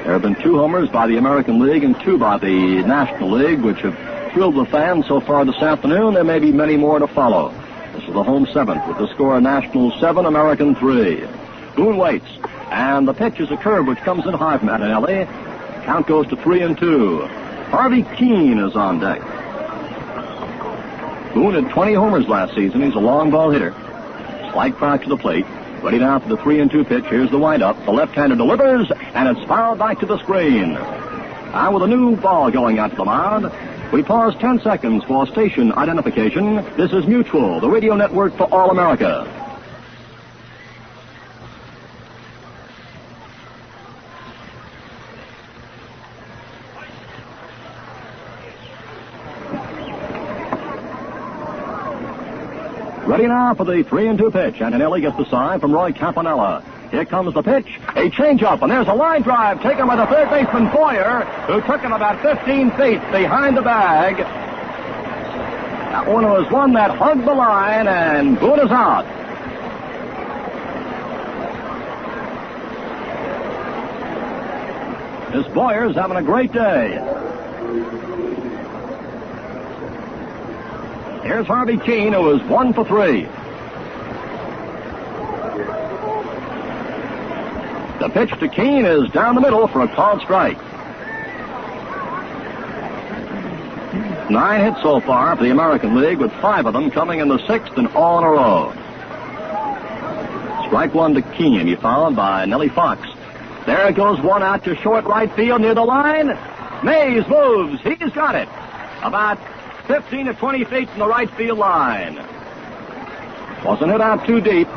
There have been 2 homers by the American League and 2 by the National League, which have thrilled the fans so far this afternoon. There may be many more to follow. This is the home 7th with the score National 7, American 3. Boone waits, and the pitch is a curve which comes in high from Adinelli. Count goes to 3-2. Harvey Keene is on deck. Boone had 20 homers last season. He's a long ball hitter. Slight crack to the plate. Ready now for the 3-2 pitch. Here's the windup. The left-hander delivers, and it's fouled back to the screen. Now with a new ball going out to the mound, we pause 10 seconds for station identification. This is Mutual, the radio network for all America. Ready now for the 3-2 pitch. Antonelli gets the sign from Roy Campanella. Here comes the pitch. A changeup, and there's a line drive taken by the third baseman Boyer, who took him about 15 feet behind the bag. That one was one that hugged the line, and Boone is out. This Boyer's having a great day. Here's Harvey Keene, who is 1 for 3. The pitch to Keene is down the middle for a called strike. 9 hits so far for the American League, with 5 of them coming in the 6th and all in a row. Strike 1 to Keene. He followed by Nellie Fox. There goes one out to short right field near the line. Mays moves. He's got it. About 15 to 20 feet from the right field line. Wasn't hit out too deep.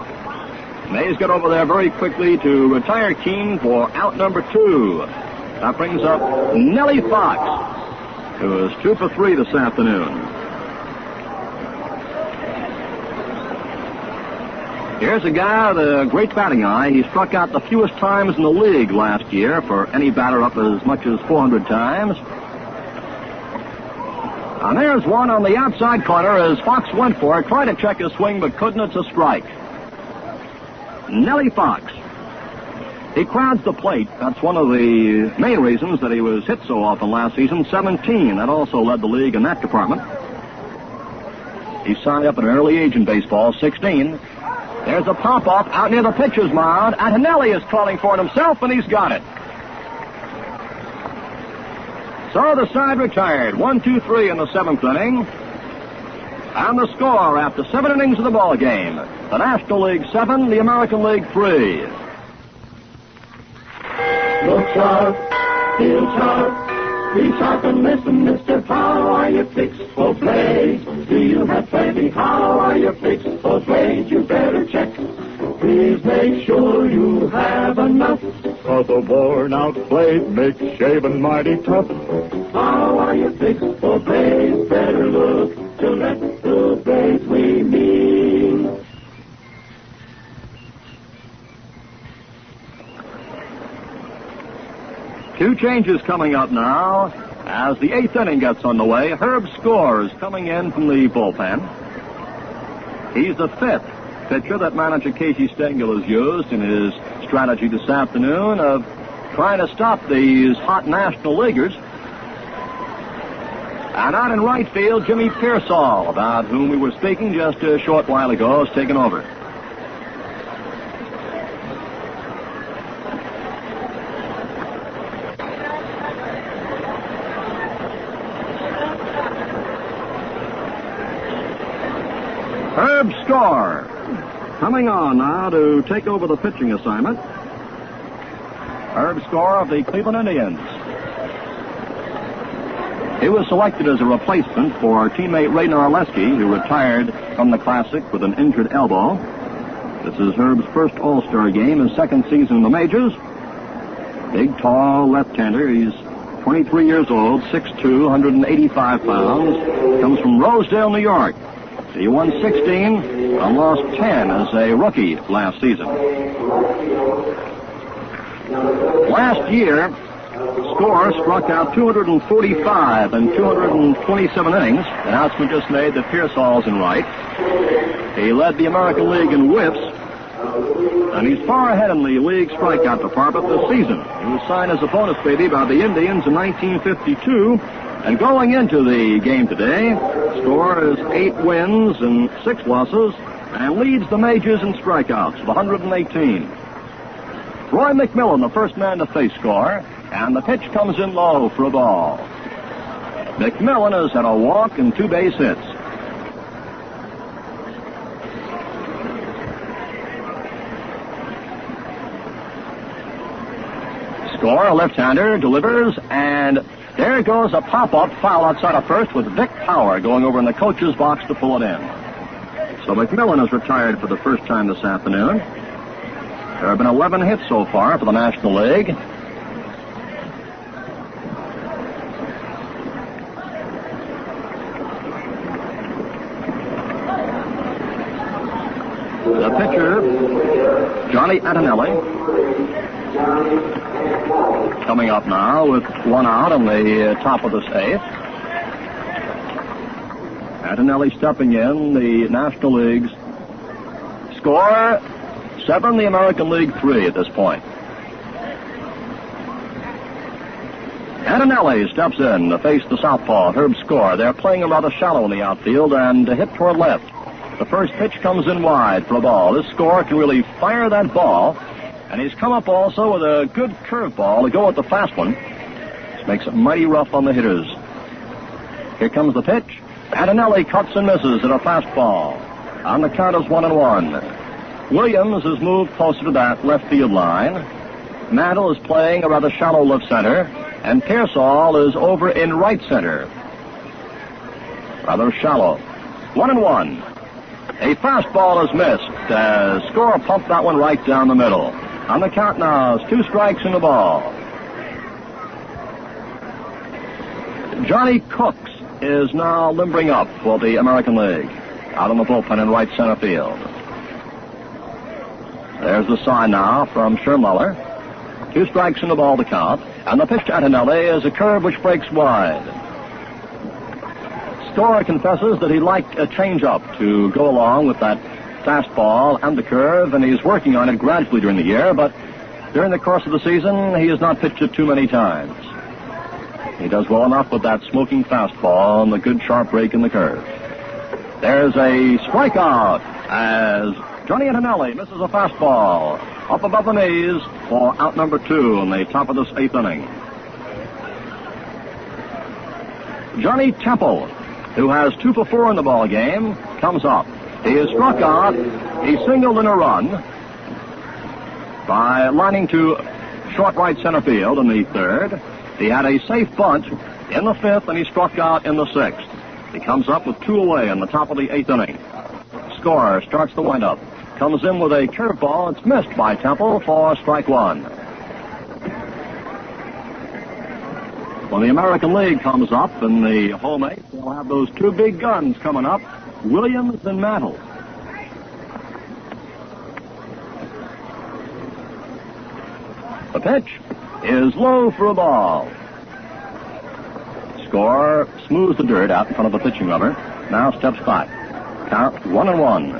Mays got over there very quickly to retire Keene for out number 2. That brings up Nellie Fox, who is 2 for 3 this afternoon. Here's a guy with a great batting eye. He struck out the fewest times in the league last year for any batter up as much as 400 times. And there's one on the outside corner as Fox went for it, tried to check his swing, but couldn't. It's a strike. Nellie Fox. He crowds the plate. That's one of the main reasons that he was hit so often last season. 17. That also led the league in that department. He signed up at an early age in baseball, 16. There's a pop-up out near the pitcher's mound. Antonelli is calling for it himself, and he's got it. So the side retired. 1-2-3 in the 7th inning. And the score after 7 innings of the ball game. The National League 7, the American League 3. Look sharp, feel sharp, be sharp and listen, mister. How are you fixed for play? Do you have plenty? How are you fixed for play? You better check. Please make sure you have enough. Cause a worn-out blade makes shaving mighty tough. How are you fixed for play? Better look to let the blades we mean. Two changes coming up now as the 8th inning gets underway. Herb Score is coming in from the bullpen. He's the 5th pitcher that manager Casey Stengel has used in his strategy this afternoon of trying to stop these hot National Leaguers. And out in right field, Jimmy Pearsall, about whom we were speaking just a short while ago, has taken over. Herb Score coming on now to take over the pitching assignment. Herb Score of the Cleveland Indians. He was selected as a replacement for our teammate Ray Narleski, who retired from the Classic with an injured elbow. This is Herb's first All-Star game, his 2nd season in the majors. Big, tall left-hander. He's 23 years old, 6'2", 185 pounds. Comes from Rosedale, New York. He won 16 and lost 10 as a rookie last season. Last year, Score struck out 245 in 227 innings. The announcement just made that Pearsall's in right. He led the American League in whiffs, and he's far ahead in the league strikeout department this season. He was signed as a bonus baby by the Indians in 1952, and going into the game today, Score is 8 wins and 6 losses, and leads the majors in strikeouts with 118. Roy McMillan, the first man to face Score, and the pitch comes in low for a ball. McMillan has had a walk and 2 base hits. Score, a left-hander, delivers, and there goes a pop-up foul outside of first with Vic Power going over in the coach's box to pull it in. So McMillan has retired for the first time this afternoon. There have been 11 hits so far for the National League. The pitcher, Johnny Antonelli, coming up now with 1 out on the top of this 8th. Antonelli stepping in, the National League's Score 7, the American League 3 at this point. Antonelli steps in to face the southpaw, Herb Score. They're playing him rather shallow in the outfield and hit toward left. The first pitch comes in wide for a ball. This Score can really fire that ball, and he's come up also with a good curveball to go with the fast one. This makes it mighty rough on the hitters. Here comes the pitch. Antonelli cuts and misses at a fastball. On the count is 1-1. Williams has moved closer to that left field line. Mantle is playing a rather shallow left center, and Pearsall is over in right center. Rather shallow. 1-1. A fastball is missed as Score pumped that one right down the middle. On the count now is 2 strikes and a ball. Johnny Cooks is now limbering up for the American League. Out in the bullpen in right center field. There's the sign now from Schermuller. 2 strikes and a ball to count. And the pitch to Antonelli is a curve which breaks wide. Score confesses that he'd like a changeup to go along with that fastball and the curve, and he's working on it gradually during the year, but during the course of the season, he has not pitched it too many times. He does well enough with that smoking fastball and the good sharp break in the curve. There's a strikeout as Johnny Antonelli misses a fastball up above the knees for out number 2 in the top of this 8th inning. Johnny Temple, who has 2 for 4 in the ball game, comes up. He is struck out. He singled in a run by lining to short right center field in the 3rd. He had a safe bunt in the 5th, and he struck out in the 6th. He comes up with 2 away in the top of the 8th inning. Score starts the windup. Comes in with a curveball. It's missed by Temple for strike 1. When the American League comes up in the home 8, they'll have those 2 big guns coming up, Williams and Mantle. The pitch is low for a ball. Score smooths the dirt out in front of the pitching rubber. Now steps back. Count 1-1.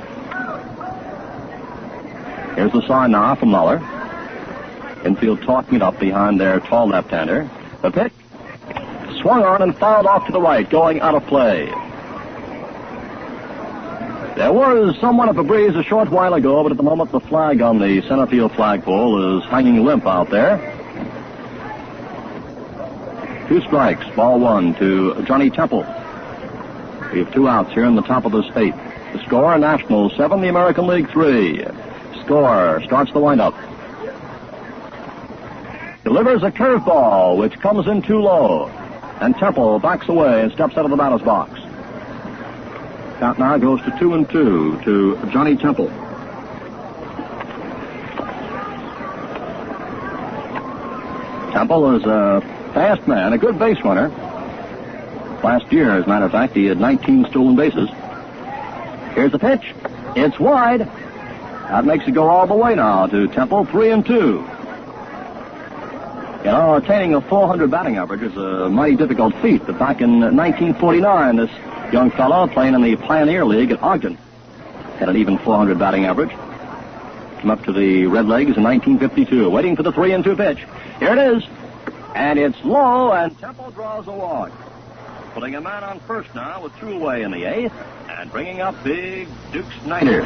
Here's the sign now from Muller. Infield talking it up behind their tall left-hander. The pitch swung on and fouled off to the right, going out of play. There was somewhat of a breeze a short while ago, but at the moment the flag on the center field flagpole is hanging limp out there. 2 strikes, ball 1 to Johnny Temple. We have 2 outs here in the top of this 8th. The Score, National 7, the American League 3. Score starts the windup. Delivers a curveball, which comes in too low. And Temple backs away and steps out of the batter's box. Count now goes to 2-2 to Johnny Temple. Temple is a fast man, a good base runner. Last year, as a matter of fact, he had 19 stolen bases. Here's the pitch. It's wide. That makes it go all the way now to Temple, 3-2. You know, attaining a 400 batting average is a mighty difficult feat. But back in 1949, this young fellow playing in the Pioneer League at Ogden had an even 400 batting average. Came up to the Red Legs in 1952, waiting for the 3-2 pitch. Here it is. And it's low, and Temple draws a walk. Putting a man on first now with 2 away in the 8th, and bringing up big Duke Snyder.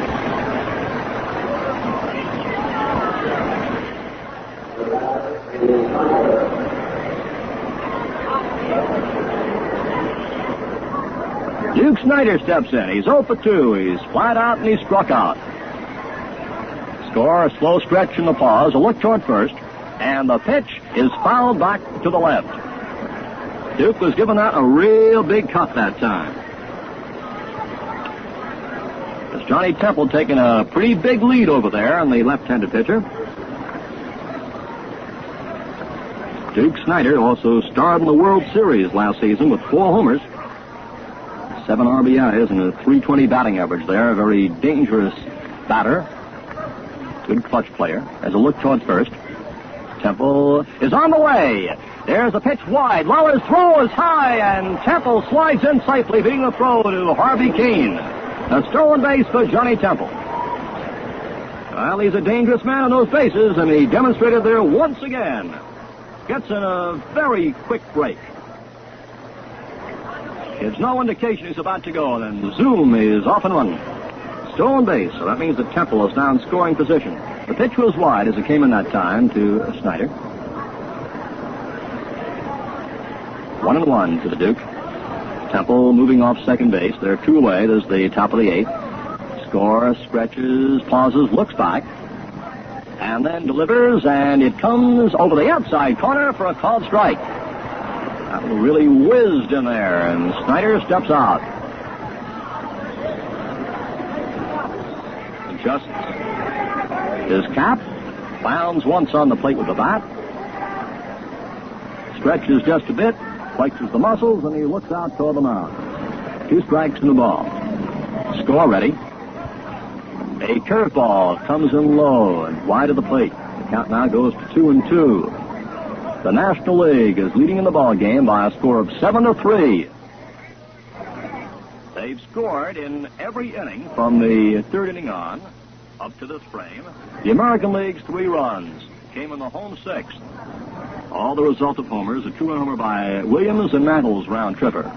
Duke Snyder steps in. He's 0 for 2. He's flat out, and he's struck out. Score, a slow stretch in the pause, a look toward first, and the pitch is fouled back to the left. Duke was given that a real big cut that time. As Johnny Temple taking a pretty big lead over there on the left-handed pitcher. Duke Snyder also starred in the World Series last season with 4 homers, 7 RBIs, and a .320 batting average there. A very dangerous batter. Good clutch player. As a look towards first. Temple is on the way. There's a pitch wide. Lawler's throw is high, and Temple slides in safely, beating the throw to Harvey Keene. A stolen base for Johnny Temple. Well, he's a dangerous man on those bases, and he demonstrated there once again. Gets in a very quick break. Gives no indication he's about to go, and then zoom, is off and running. Stolen base, so that means that Temple is now in scoring position. The pitch was wide as it came in that time to Snyder. 1-1 to the Duke. Temple moving off second base. They're 2 away. There's the top of the 8th. Score, stretches, pauses, looks back, and then delivers, and it comes over the outside corner for a called strike. That one really whizzed in there, and Snyder steps out. Adjusts his cap, bounds once on the plate with the bat, stretches just a bit, flexes the muscles, and he looks out toward the mound. 2 strikes in the ball. Score ready. A curveball comes in low and wide of the plate. The count now goes to 2-2. The National League is leading in the ball game by a score of 7-3. They've scored in every inning from the 3rd inning on up to this frame. The American League's 3 runs came in the home 6th. All the result of homers, a 2-run homer by Williams and Mantle's round tripper.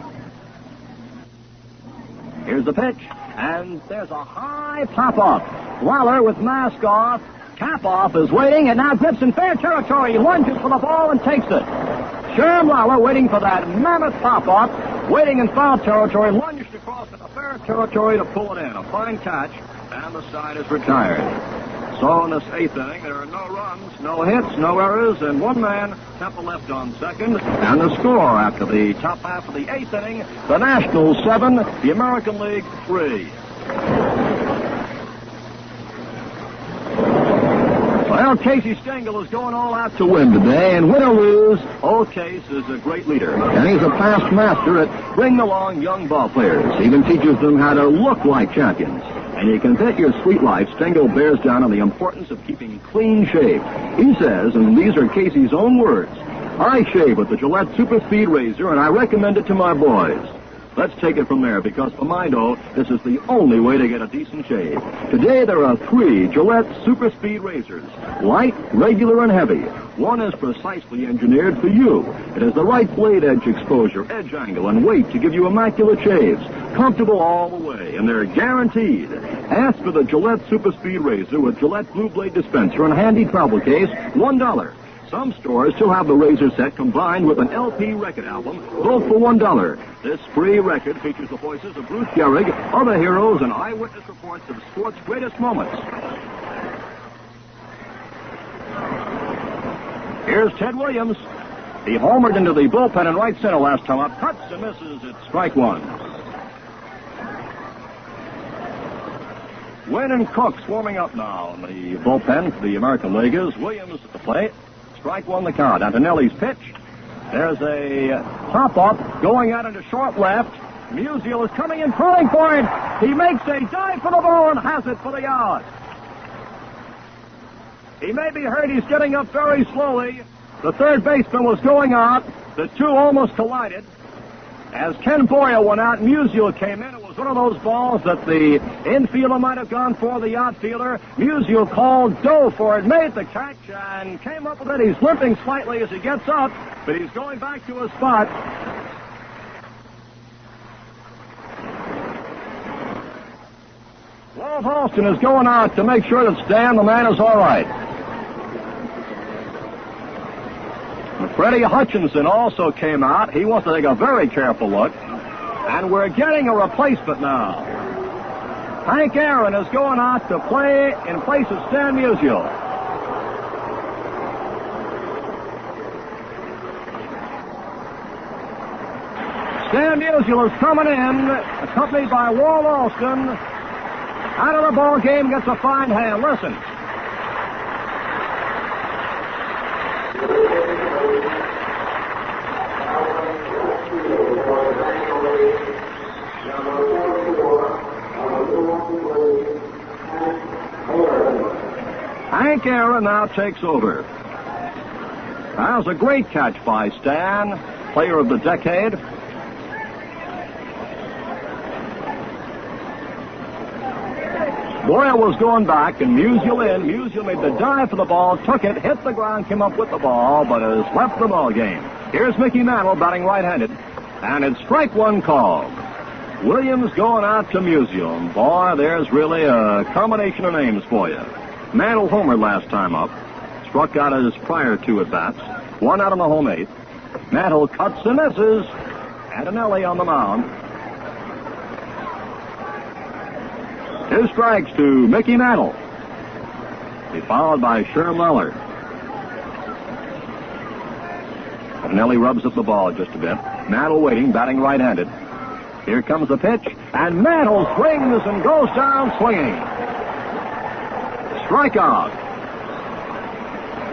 Here's the pitch, and there's a high pop-up. Lawler with mask off, cap off, is waiting, and now grips in fair territory. He lunges for the ball and takes it. Sherm Lawler waiting for that mammoth pop-up, waiting in foul territory, lunged across into fair territory to pull it in. A fine catch, and the side is retired. So in this 8th inning, there are no runs, no hits, no errors, and 1 man, Temple left on second. And the score after the top half of the 8th inning, the Nationals 7, the American League 3. Well, Casey Stengel is going all out to win today, and win or lose, old Case is a great leader. And he's a past master at bringing along young ball players. He even teaches them how to look like champions. And you can bet your sweet life Stengel bears down on the importance of keeping clean shaved. He says, and these are Casey's own words, I shave with the Gillette Super Speed Razor, and I recommend it to my boys. Let's take it from there, because for my dough, this is the only way to get a decent shave. Today, there are 3 Gillette Super Speed Razors. Light, regular, and heavy. One is precisely engineered for you. It has the right blade edge exposure, edge angle, and weight to give you immaculate shaves. Comfortable all the way, and they're guaranteed. Ask for the Gillette Super Speed Razor with Gillette Blue Blade dispenser and handy travel case, $1. Some stores still have the razor set combined with an LP record album, both for $1. This free record features the voices of Bruce Gehrig, other heroes, and eyewitness reports of sports' greatest moments. Here's Ted Williams. He homered into the bullpen in right center last time up. Cuts and misses at strike 1. Wynn and Cook swarming up now in the bullpen for the American Leaguers. Williams at the plate. Strike 1 the count. Antonelli's pitch. There's a pop-up going out into short left. Musial is coming in, calling for it. He makes a dive for the ball and has it for the out. He may be hurt. He's getting up very slowly. The third baseman was going out. The two almost collided. As Ken Boyer went out, Musial came in. It was one of those balls that the infielder might have gone for, the outfielder. Musial called Doe for it, made the catch, and came up with it. He's limping slightly as he gets up, but he's going back to his spot. Walt Halston is going out to make sure that Stan, the man, is all right. Freddie Hutchinson also came out. He wants to take a very careful look. And we're getting a replacement now. Hank Aaron is going out to play in place of Stan Musial. Stan Musial is coming in, accompanied by Walt Alston. Out of the ball game, gets a fine hand. Listen. Hank Aaron now takes over. That was a great catch by Stan, player of the decade. Boyer was going back, and Musial in. Musial made the dive for the ball, took it, hit the ground, came up with the ball, but has left the ball game. Here's Mickey Mantle batting right-handed, and it's strike one called. Williams going out to Musial. And boy, there's really a combination of names for you. Mantle homered last time up, struck out his prior two at-bats, one out on the home eighth. Mantle cuts and misses. Antonelli on the mound. 2 strikes to Mickey Mantle. He followed by Sherm Lawler. Antonelli rubs up the ball just a bit. Mantle waiting, batting right-handed. Here comes the pitch, and Mantle swings and goes down swinging. Strikeout.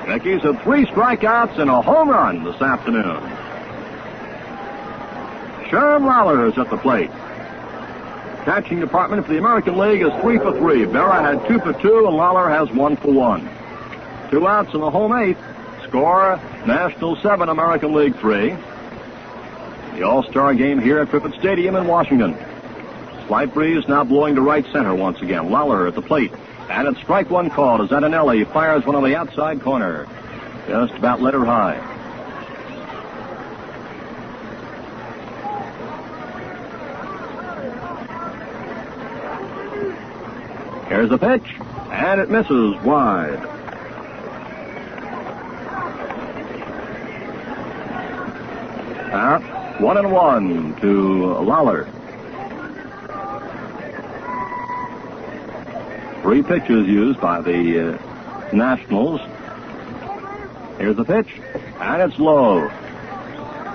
Mickey's had 3 strikeouts and a home run this afternoon. Sherm Lawler is at the plate. Catching department for the American League is 3 for 3. Berra had 2 for 2, and Lawler has 1 for 1. 2 outs in the home eighth. Score, National 7, American League 3. The All-Star game here at Griffith Stadium in Washington. Slight breeze now blowing to right center once again. Lawler at the plate. And it's strike one called as Antonelli fires one on the outside corner. Just about letter high. Here's the pitch, and it misses wide. Out, 1-1 to Lawler. 3 pitches used by the Nationals. Here's the pitch, and it's low.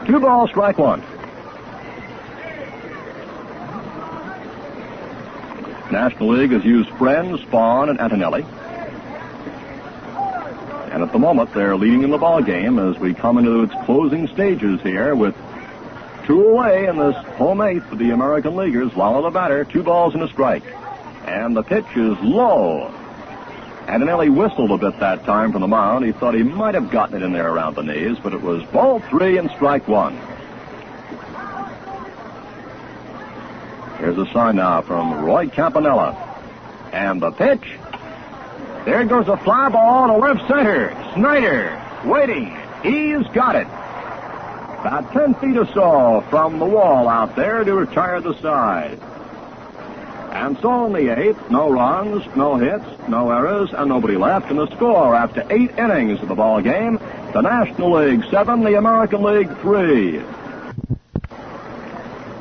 2 balls, strike 1. National League has used Friend, Spawn, and Antonelli. And at the moment, they're leading in the ball game as we come into its closing stages here with 2 away in this home eighth for the American Leaguers. Lawler the batter, 2 balls and a strike. And the pitch is low. Antonelli whistled a bit that time from the mound. He thought he might have gotten it in there around the knees, but it was ball 3 and strike 1. Here's a sign now from Roy Campanella. And the pitch. There goes a fly ball to left center. Snyder waiting. He's got it. About 10 feet or so from the wall out there to retire the side. And so in the 8th, no runs, no hits, no errors, and nobody left. And the score after 8 innings of the ball game, the National League 7, the American League 3.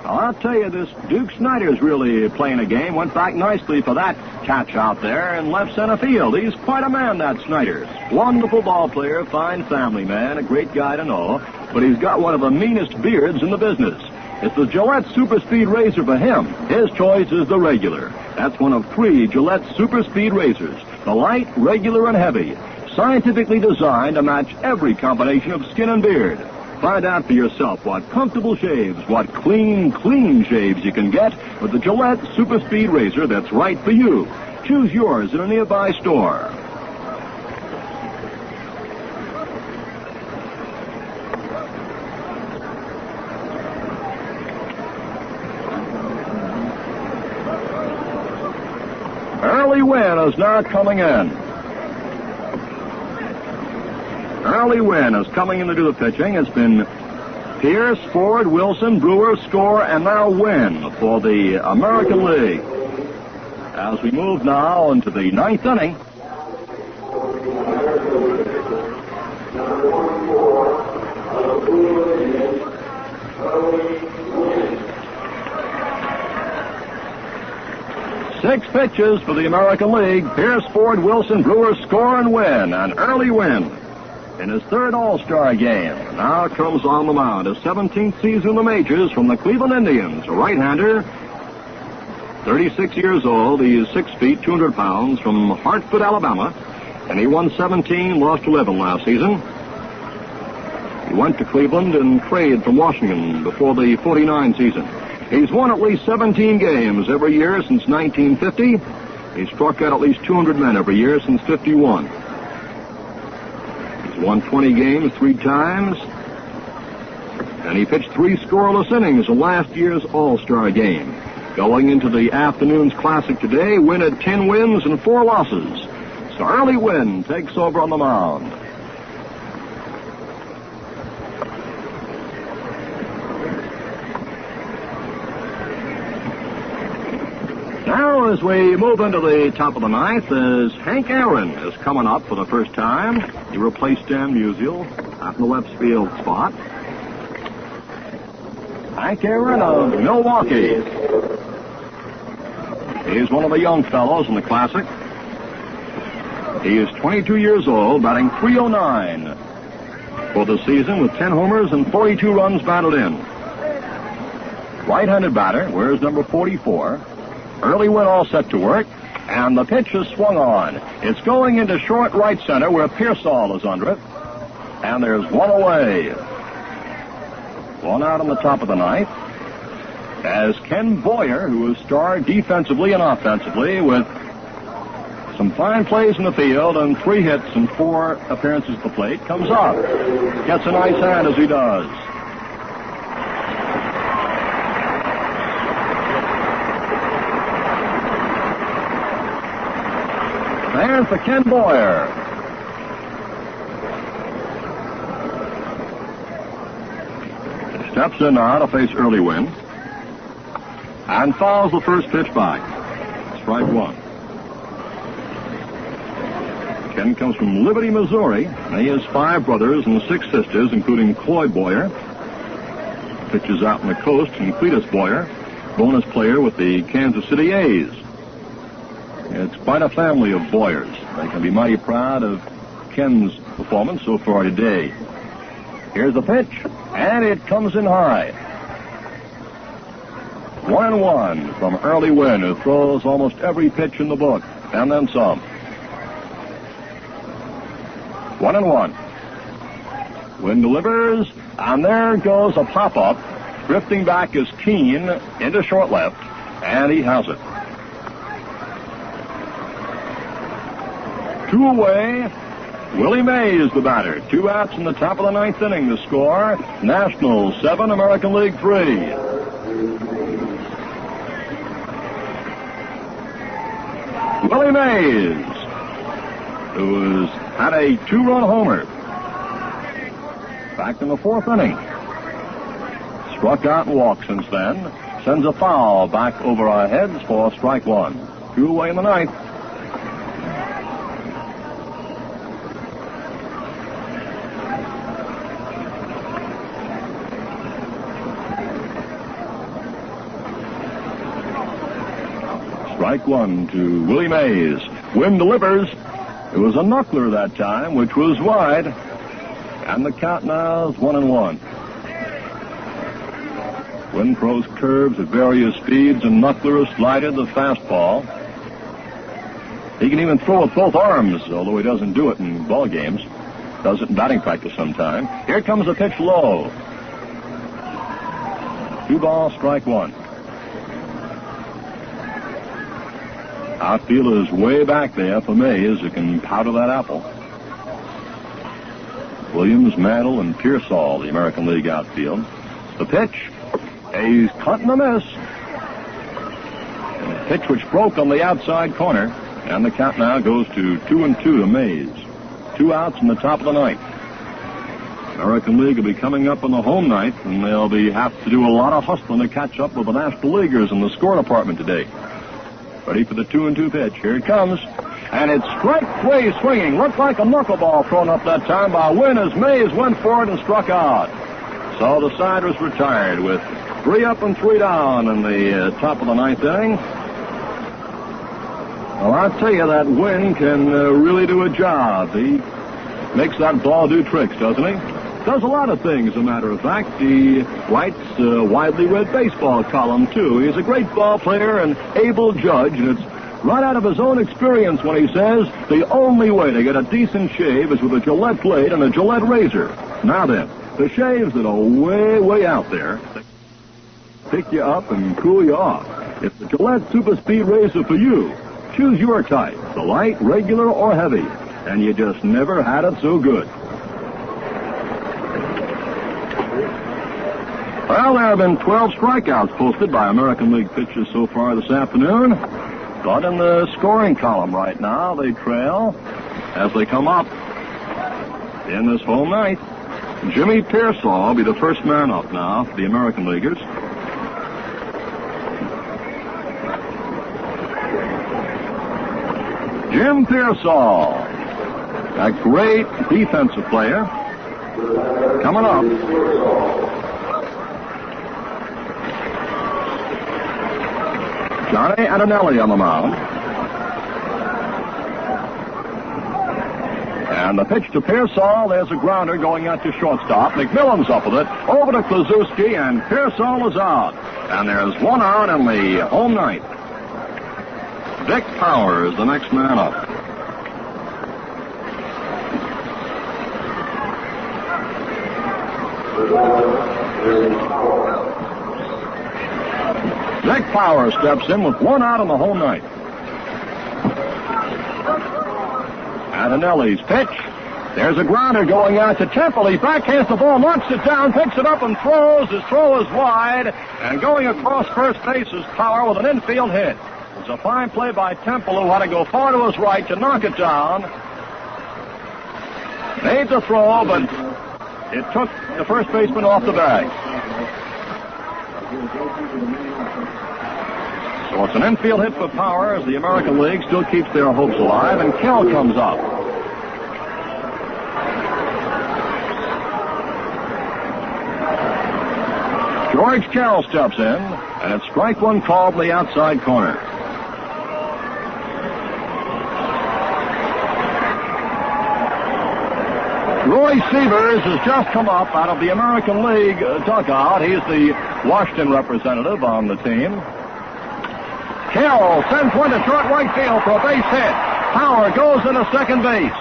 Well, I'll tell you, this Duke Snyder's really playing a game. Went back nicely for that catch out there in left center field. He's quite a man, that Snyder. Wonderful ball player, fine family man, a great guy to know. But he's got one of the meanest beards in the business. It's the Gillette Super Speed Razor for him. His choice is the regular. That's one of 3 Gillette Super Speed Razors. The light, regular, and heavy. Scientifically designed to match every combination of skin and beard. Find out for yourself what comfortable shaves, what clean shaves you can get with the Gillette Super Speed Razor that's right for you. Choose yours in a nearby store. Early Wynn is now coming in. Early Wynn is coming in to do the pitching. It's been Pierce, Ford, Wilson, Brewer, Score, and now Wynn for the American League. As we move now into the ninth inning. Six pitches for the American League. Pierce, Ford, Wilson, Brewer, Score, and Wynn. And Early Wynn in his third All-Star game. Now comes on the mound. His 17th season in the majors from the Cleveland Indians. A right-hander, 36 years old. He is 6 feet, 200 pounds, from Hartford, Alabama. And he won 17, lost 11 last season. He went to Cleveland and traded from Washington before the 49 season. He's won at least 17 games every year since 1950. He's struck out at least 200 men every year since 51. He's won 20 games 3 times. And he pitched 3 scoreless innings in last year's All-Star game. Going into the afternoon's classic today, Wynn had 10 wins and 4 losses. So Early Wynn takes over on the mound. Now, as we move into the top of the ninth, as Hank Aaron is coming up for the first time. He replaced Dan Musial out in the left field spot. Hank Aaron of Milwaukee. He's one of the young fellows in the Classic. He is 22 years old, batting .309 for the season with 10 homers and 42 runs batted in. Right-handed batter, wears number 44. Early Wynn all set to work, and the pitch is swung on. It's going into short right center where Pearsall is under it, and there's one away. One out on the top of the ninth, as Ken Boyer, who has starred defensively and offensively with some fine plays in the field and 3 hits and 4 appearances at the plate, comes up. Gets a nice hand as he does. And for Ken Boyer. He steps in now to face Early Wynn and fouls the first pitch back. Strike 1. Ken comes from Liberty, Missouri. He has 5 brothers and 6 sisters, including Cloyd Boyer. Pitches out on the coast, and Cletus Boyer, bonus player with the Kansas City A's. It's quite a family of Boyers. They can be mighty proud of Ken's performance so far today. Here's the pitch, and it comes in high. 1-1 from Early Wynn, who throws almost every pitch in the book, and then some. 1-1. Wynn delivers, and there goes a pop-up. Drifting back is Keene into short left, and he has it. 2 away. Willie Mays, the batter. 2 outs in the top of the ninth inning. The score, Nationals 7, American League 3. Willie Mays, who has had a 2-run homer. Back in the 4th inning. Struck out and walked since then. Sends a foul back over our heads for strike 1. 2 away in the ninth. Strike 1 to Willie Mays. Wynn delivers. It was a knuckler that time, which was wide. And the count now is 1-1. Wynn throws curves at various speeds, and knuckler is slided the fastball. He can even throw with both arms, although he doesn't do it in ball games. Does it in batting practice sometime. Here comes a pitch low. 2 balls, strike 1. Outfield is way back there for Mays, who can powder that apple. Williams, Mantle, and Pearsall, the American League outfield. The pitch. He's cutting a miss. And a pitch which broke on the outside corner. And the count now goes to 2-2 to Mays. 2 outs in the top of the 9th. American League will be coming up on the home night, and they'll have to do a lot of hustling to catch up with the National Leaguers in the score department today. Ready for the 2-2 pitch. Here it comes. And it's strike 3 swinging. Looked like a knuckleball thrown up that time by Wynn as Mays went for it and struck out. So the side was retired with 3 up and 3 down in the top of the 9th inning. Well, I'll tell you that Wynn can really do a job. He makes that ball do tricks, doesn't he? Does a lot of things, as a matter of fact. He writes a widely read baseball column, too. He's a great ball player and able judge, and it's right out of his own experience when he says the only way to get a decent shave is with a Gillette blade and a Gillette razor. Now then, the shaves that are way, way out there pick you up and cool you off. It's the Gillette Super Speed Razor for you. Choose your type, the light, regular, or heavy, and you just never had it so good. Well, there have been 12 strikeouts posted by American League pitchers so far this afternoon. But in the scoring column right now, they trail as they come up in this home night. Jimmy Pearsall will be the first man up now for the American Leaguers. Jim Pearsall, a great defensive player, coming up. Johnny Antonelli on the mound. And the pitch to Pearsall. There's a grounder going out to shortstop. McMillan's up with it. Over to Kluszewski, and Pearsall is out. And there's 1 out in the home ninth. Dick Powers, the next man up. Dick Powers steps in with 1 out in the home ninth. Antonelli's pitch. There's a grounder going out to Temple. He backhands the ball, knocks it down, picks it up and throws. His throw is wide. And going across first base is Power with an infield hit. It's a fine play by Temple, who had to go far to his right to knock it down. Made the throw, but it took the first baseman off the bag. So it's an infield hit for Power as the American League still keeps their hopes alive, and Kell comes up. George Kell steps in, and it's strike 1 called in the outside corner. Roy Sievers has just come up out of the American League dugout. He's the Washington representative on the team. Kell sends one to short right field for a base hit. Power goes into second base.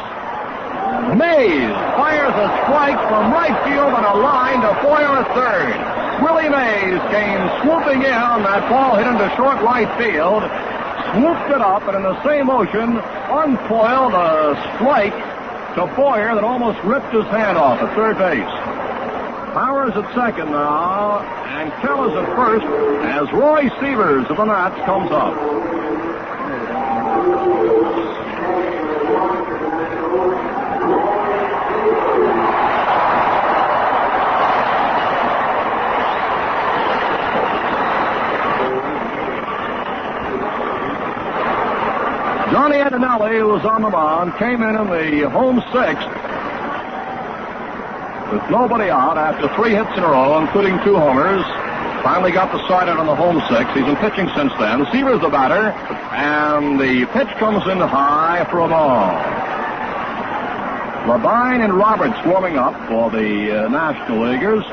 Mays fires a strike from right field on a line to Boyer at third. Willie Mays came swooping in on that ball hit into short right field, swooped it up, and in the same motion uncoiled a strike to Boyer that almost ripped his hand off at third base. Powers at second now, and Kell is at first as Roy Sievers of the Nats comes up. Johnny Antonelli, who was on the mound, came in the home sixth with nobody out after 3 hits in a row, including 2 homers. Finally got the side out on the home sixth. He's been pitching since then. Sievers the batter, and the pitch comes in high for a ball. Labine and Roberts warming up for the National Leaguers.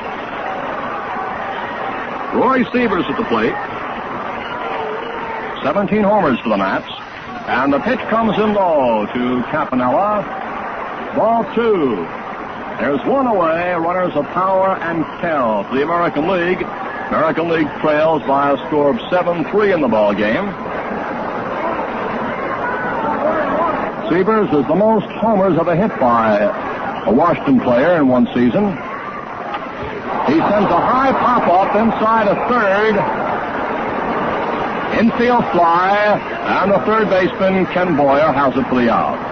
Roy Sievers at the plate. 17 homers for the Nats. And the pitch comes in low to Campanella. Ball 2. There's one away. Runners of Power and Kell for the American League. American League trails by a score of 7-3 in the ball game. Sievers is the most homers ever hit by a Washington player in one season. He sends a high pop-up inside a third. Infield fly, and the third baseman, Ken Boyer, has it for the out.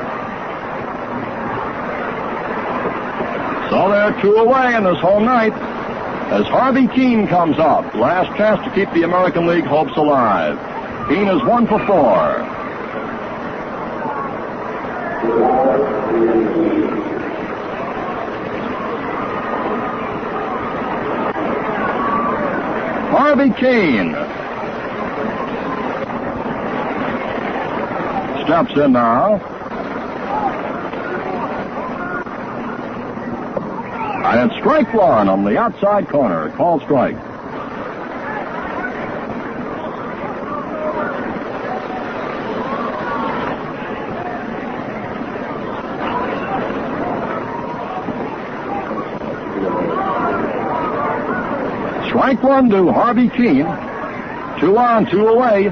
So they're 2 away in this home night as Harvey Keene comes up. Last chance to keep the American League hopes alive. Keene is 1 for 4. Harvey Keene steps in now. And it's strike one on the outside corner. Called strike. Strike one to Harvey Keene. 2 on, 2 away.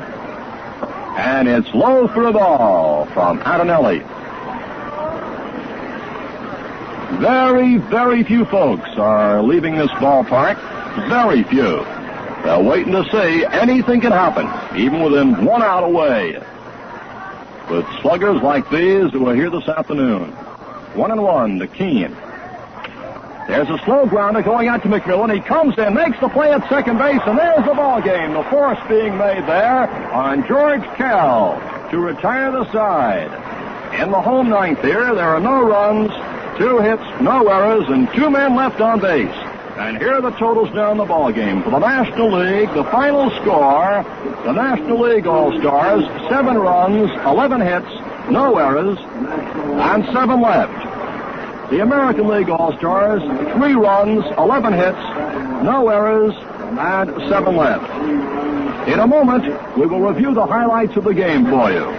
And it's low for the ball from Antonelli. Very, very few folks are leaving this ballpark. Very few. They're waiting to see anything can happen, even within 1 out away. With sluggers like these who are here this afternoon. 1-1 to Keene. There's a slow grounder going out to McMillan. He comes in, makes the play at second base, and there's the ball game. The force being made there on George Kell to retire the side. In the home ninth here, there are no runs, 2 hits, no errors, and 2 men left on base. And here are the totals down the ball game. For the National League, the final score, the National League All-Stars, 7 runs, 11 hits, no errors, and 7 left. The American League All-Stars, 3 runs, 11 hits, no errors, and 7 left. In a moment, we will review the highlights of the game for you.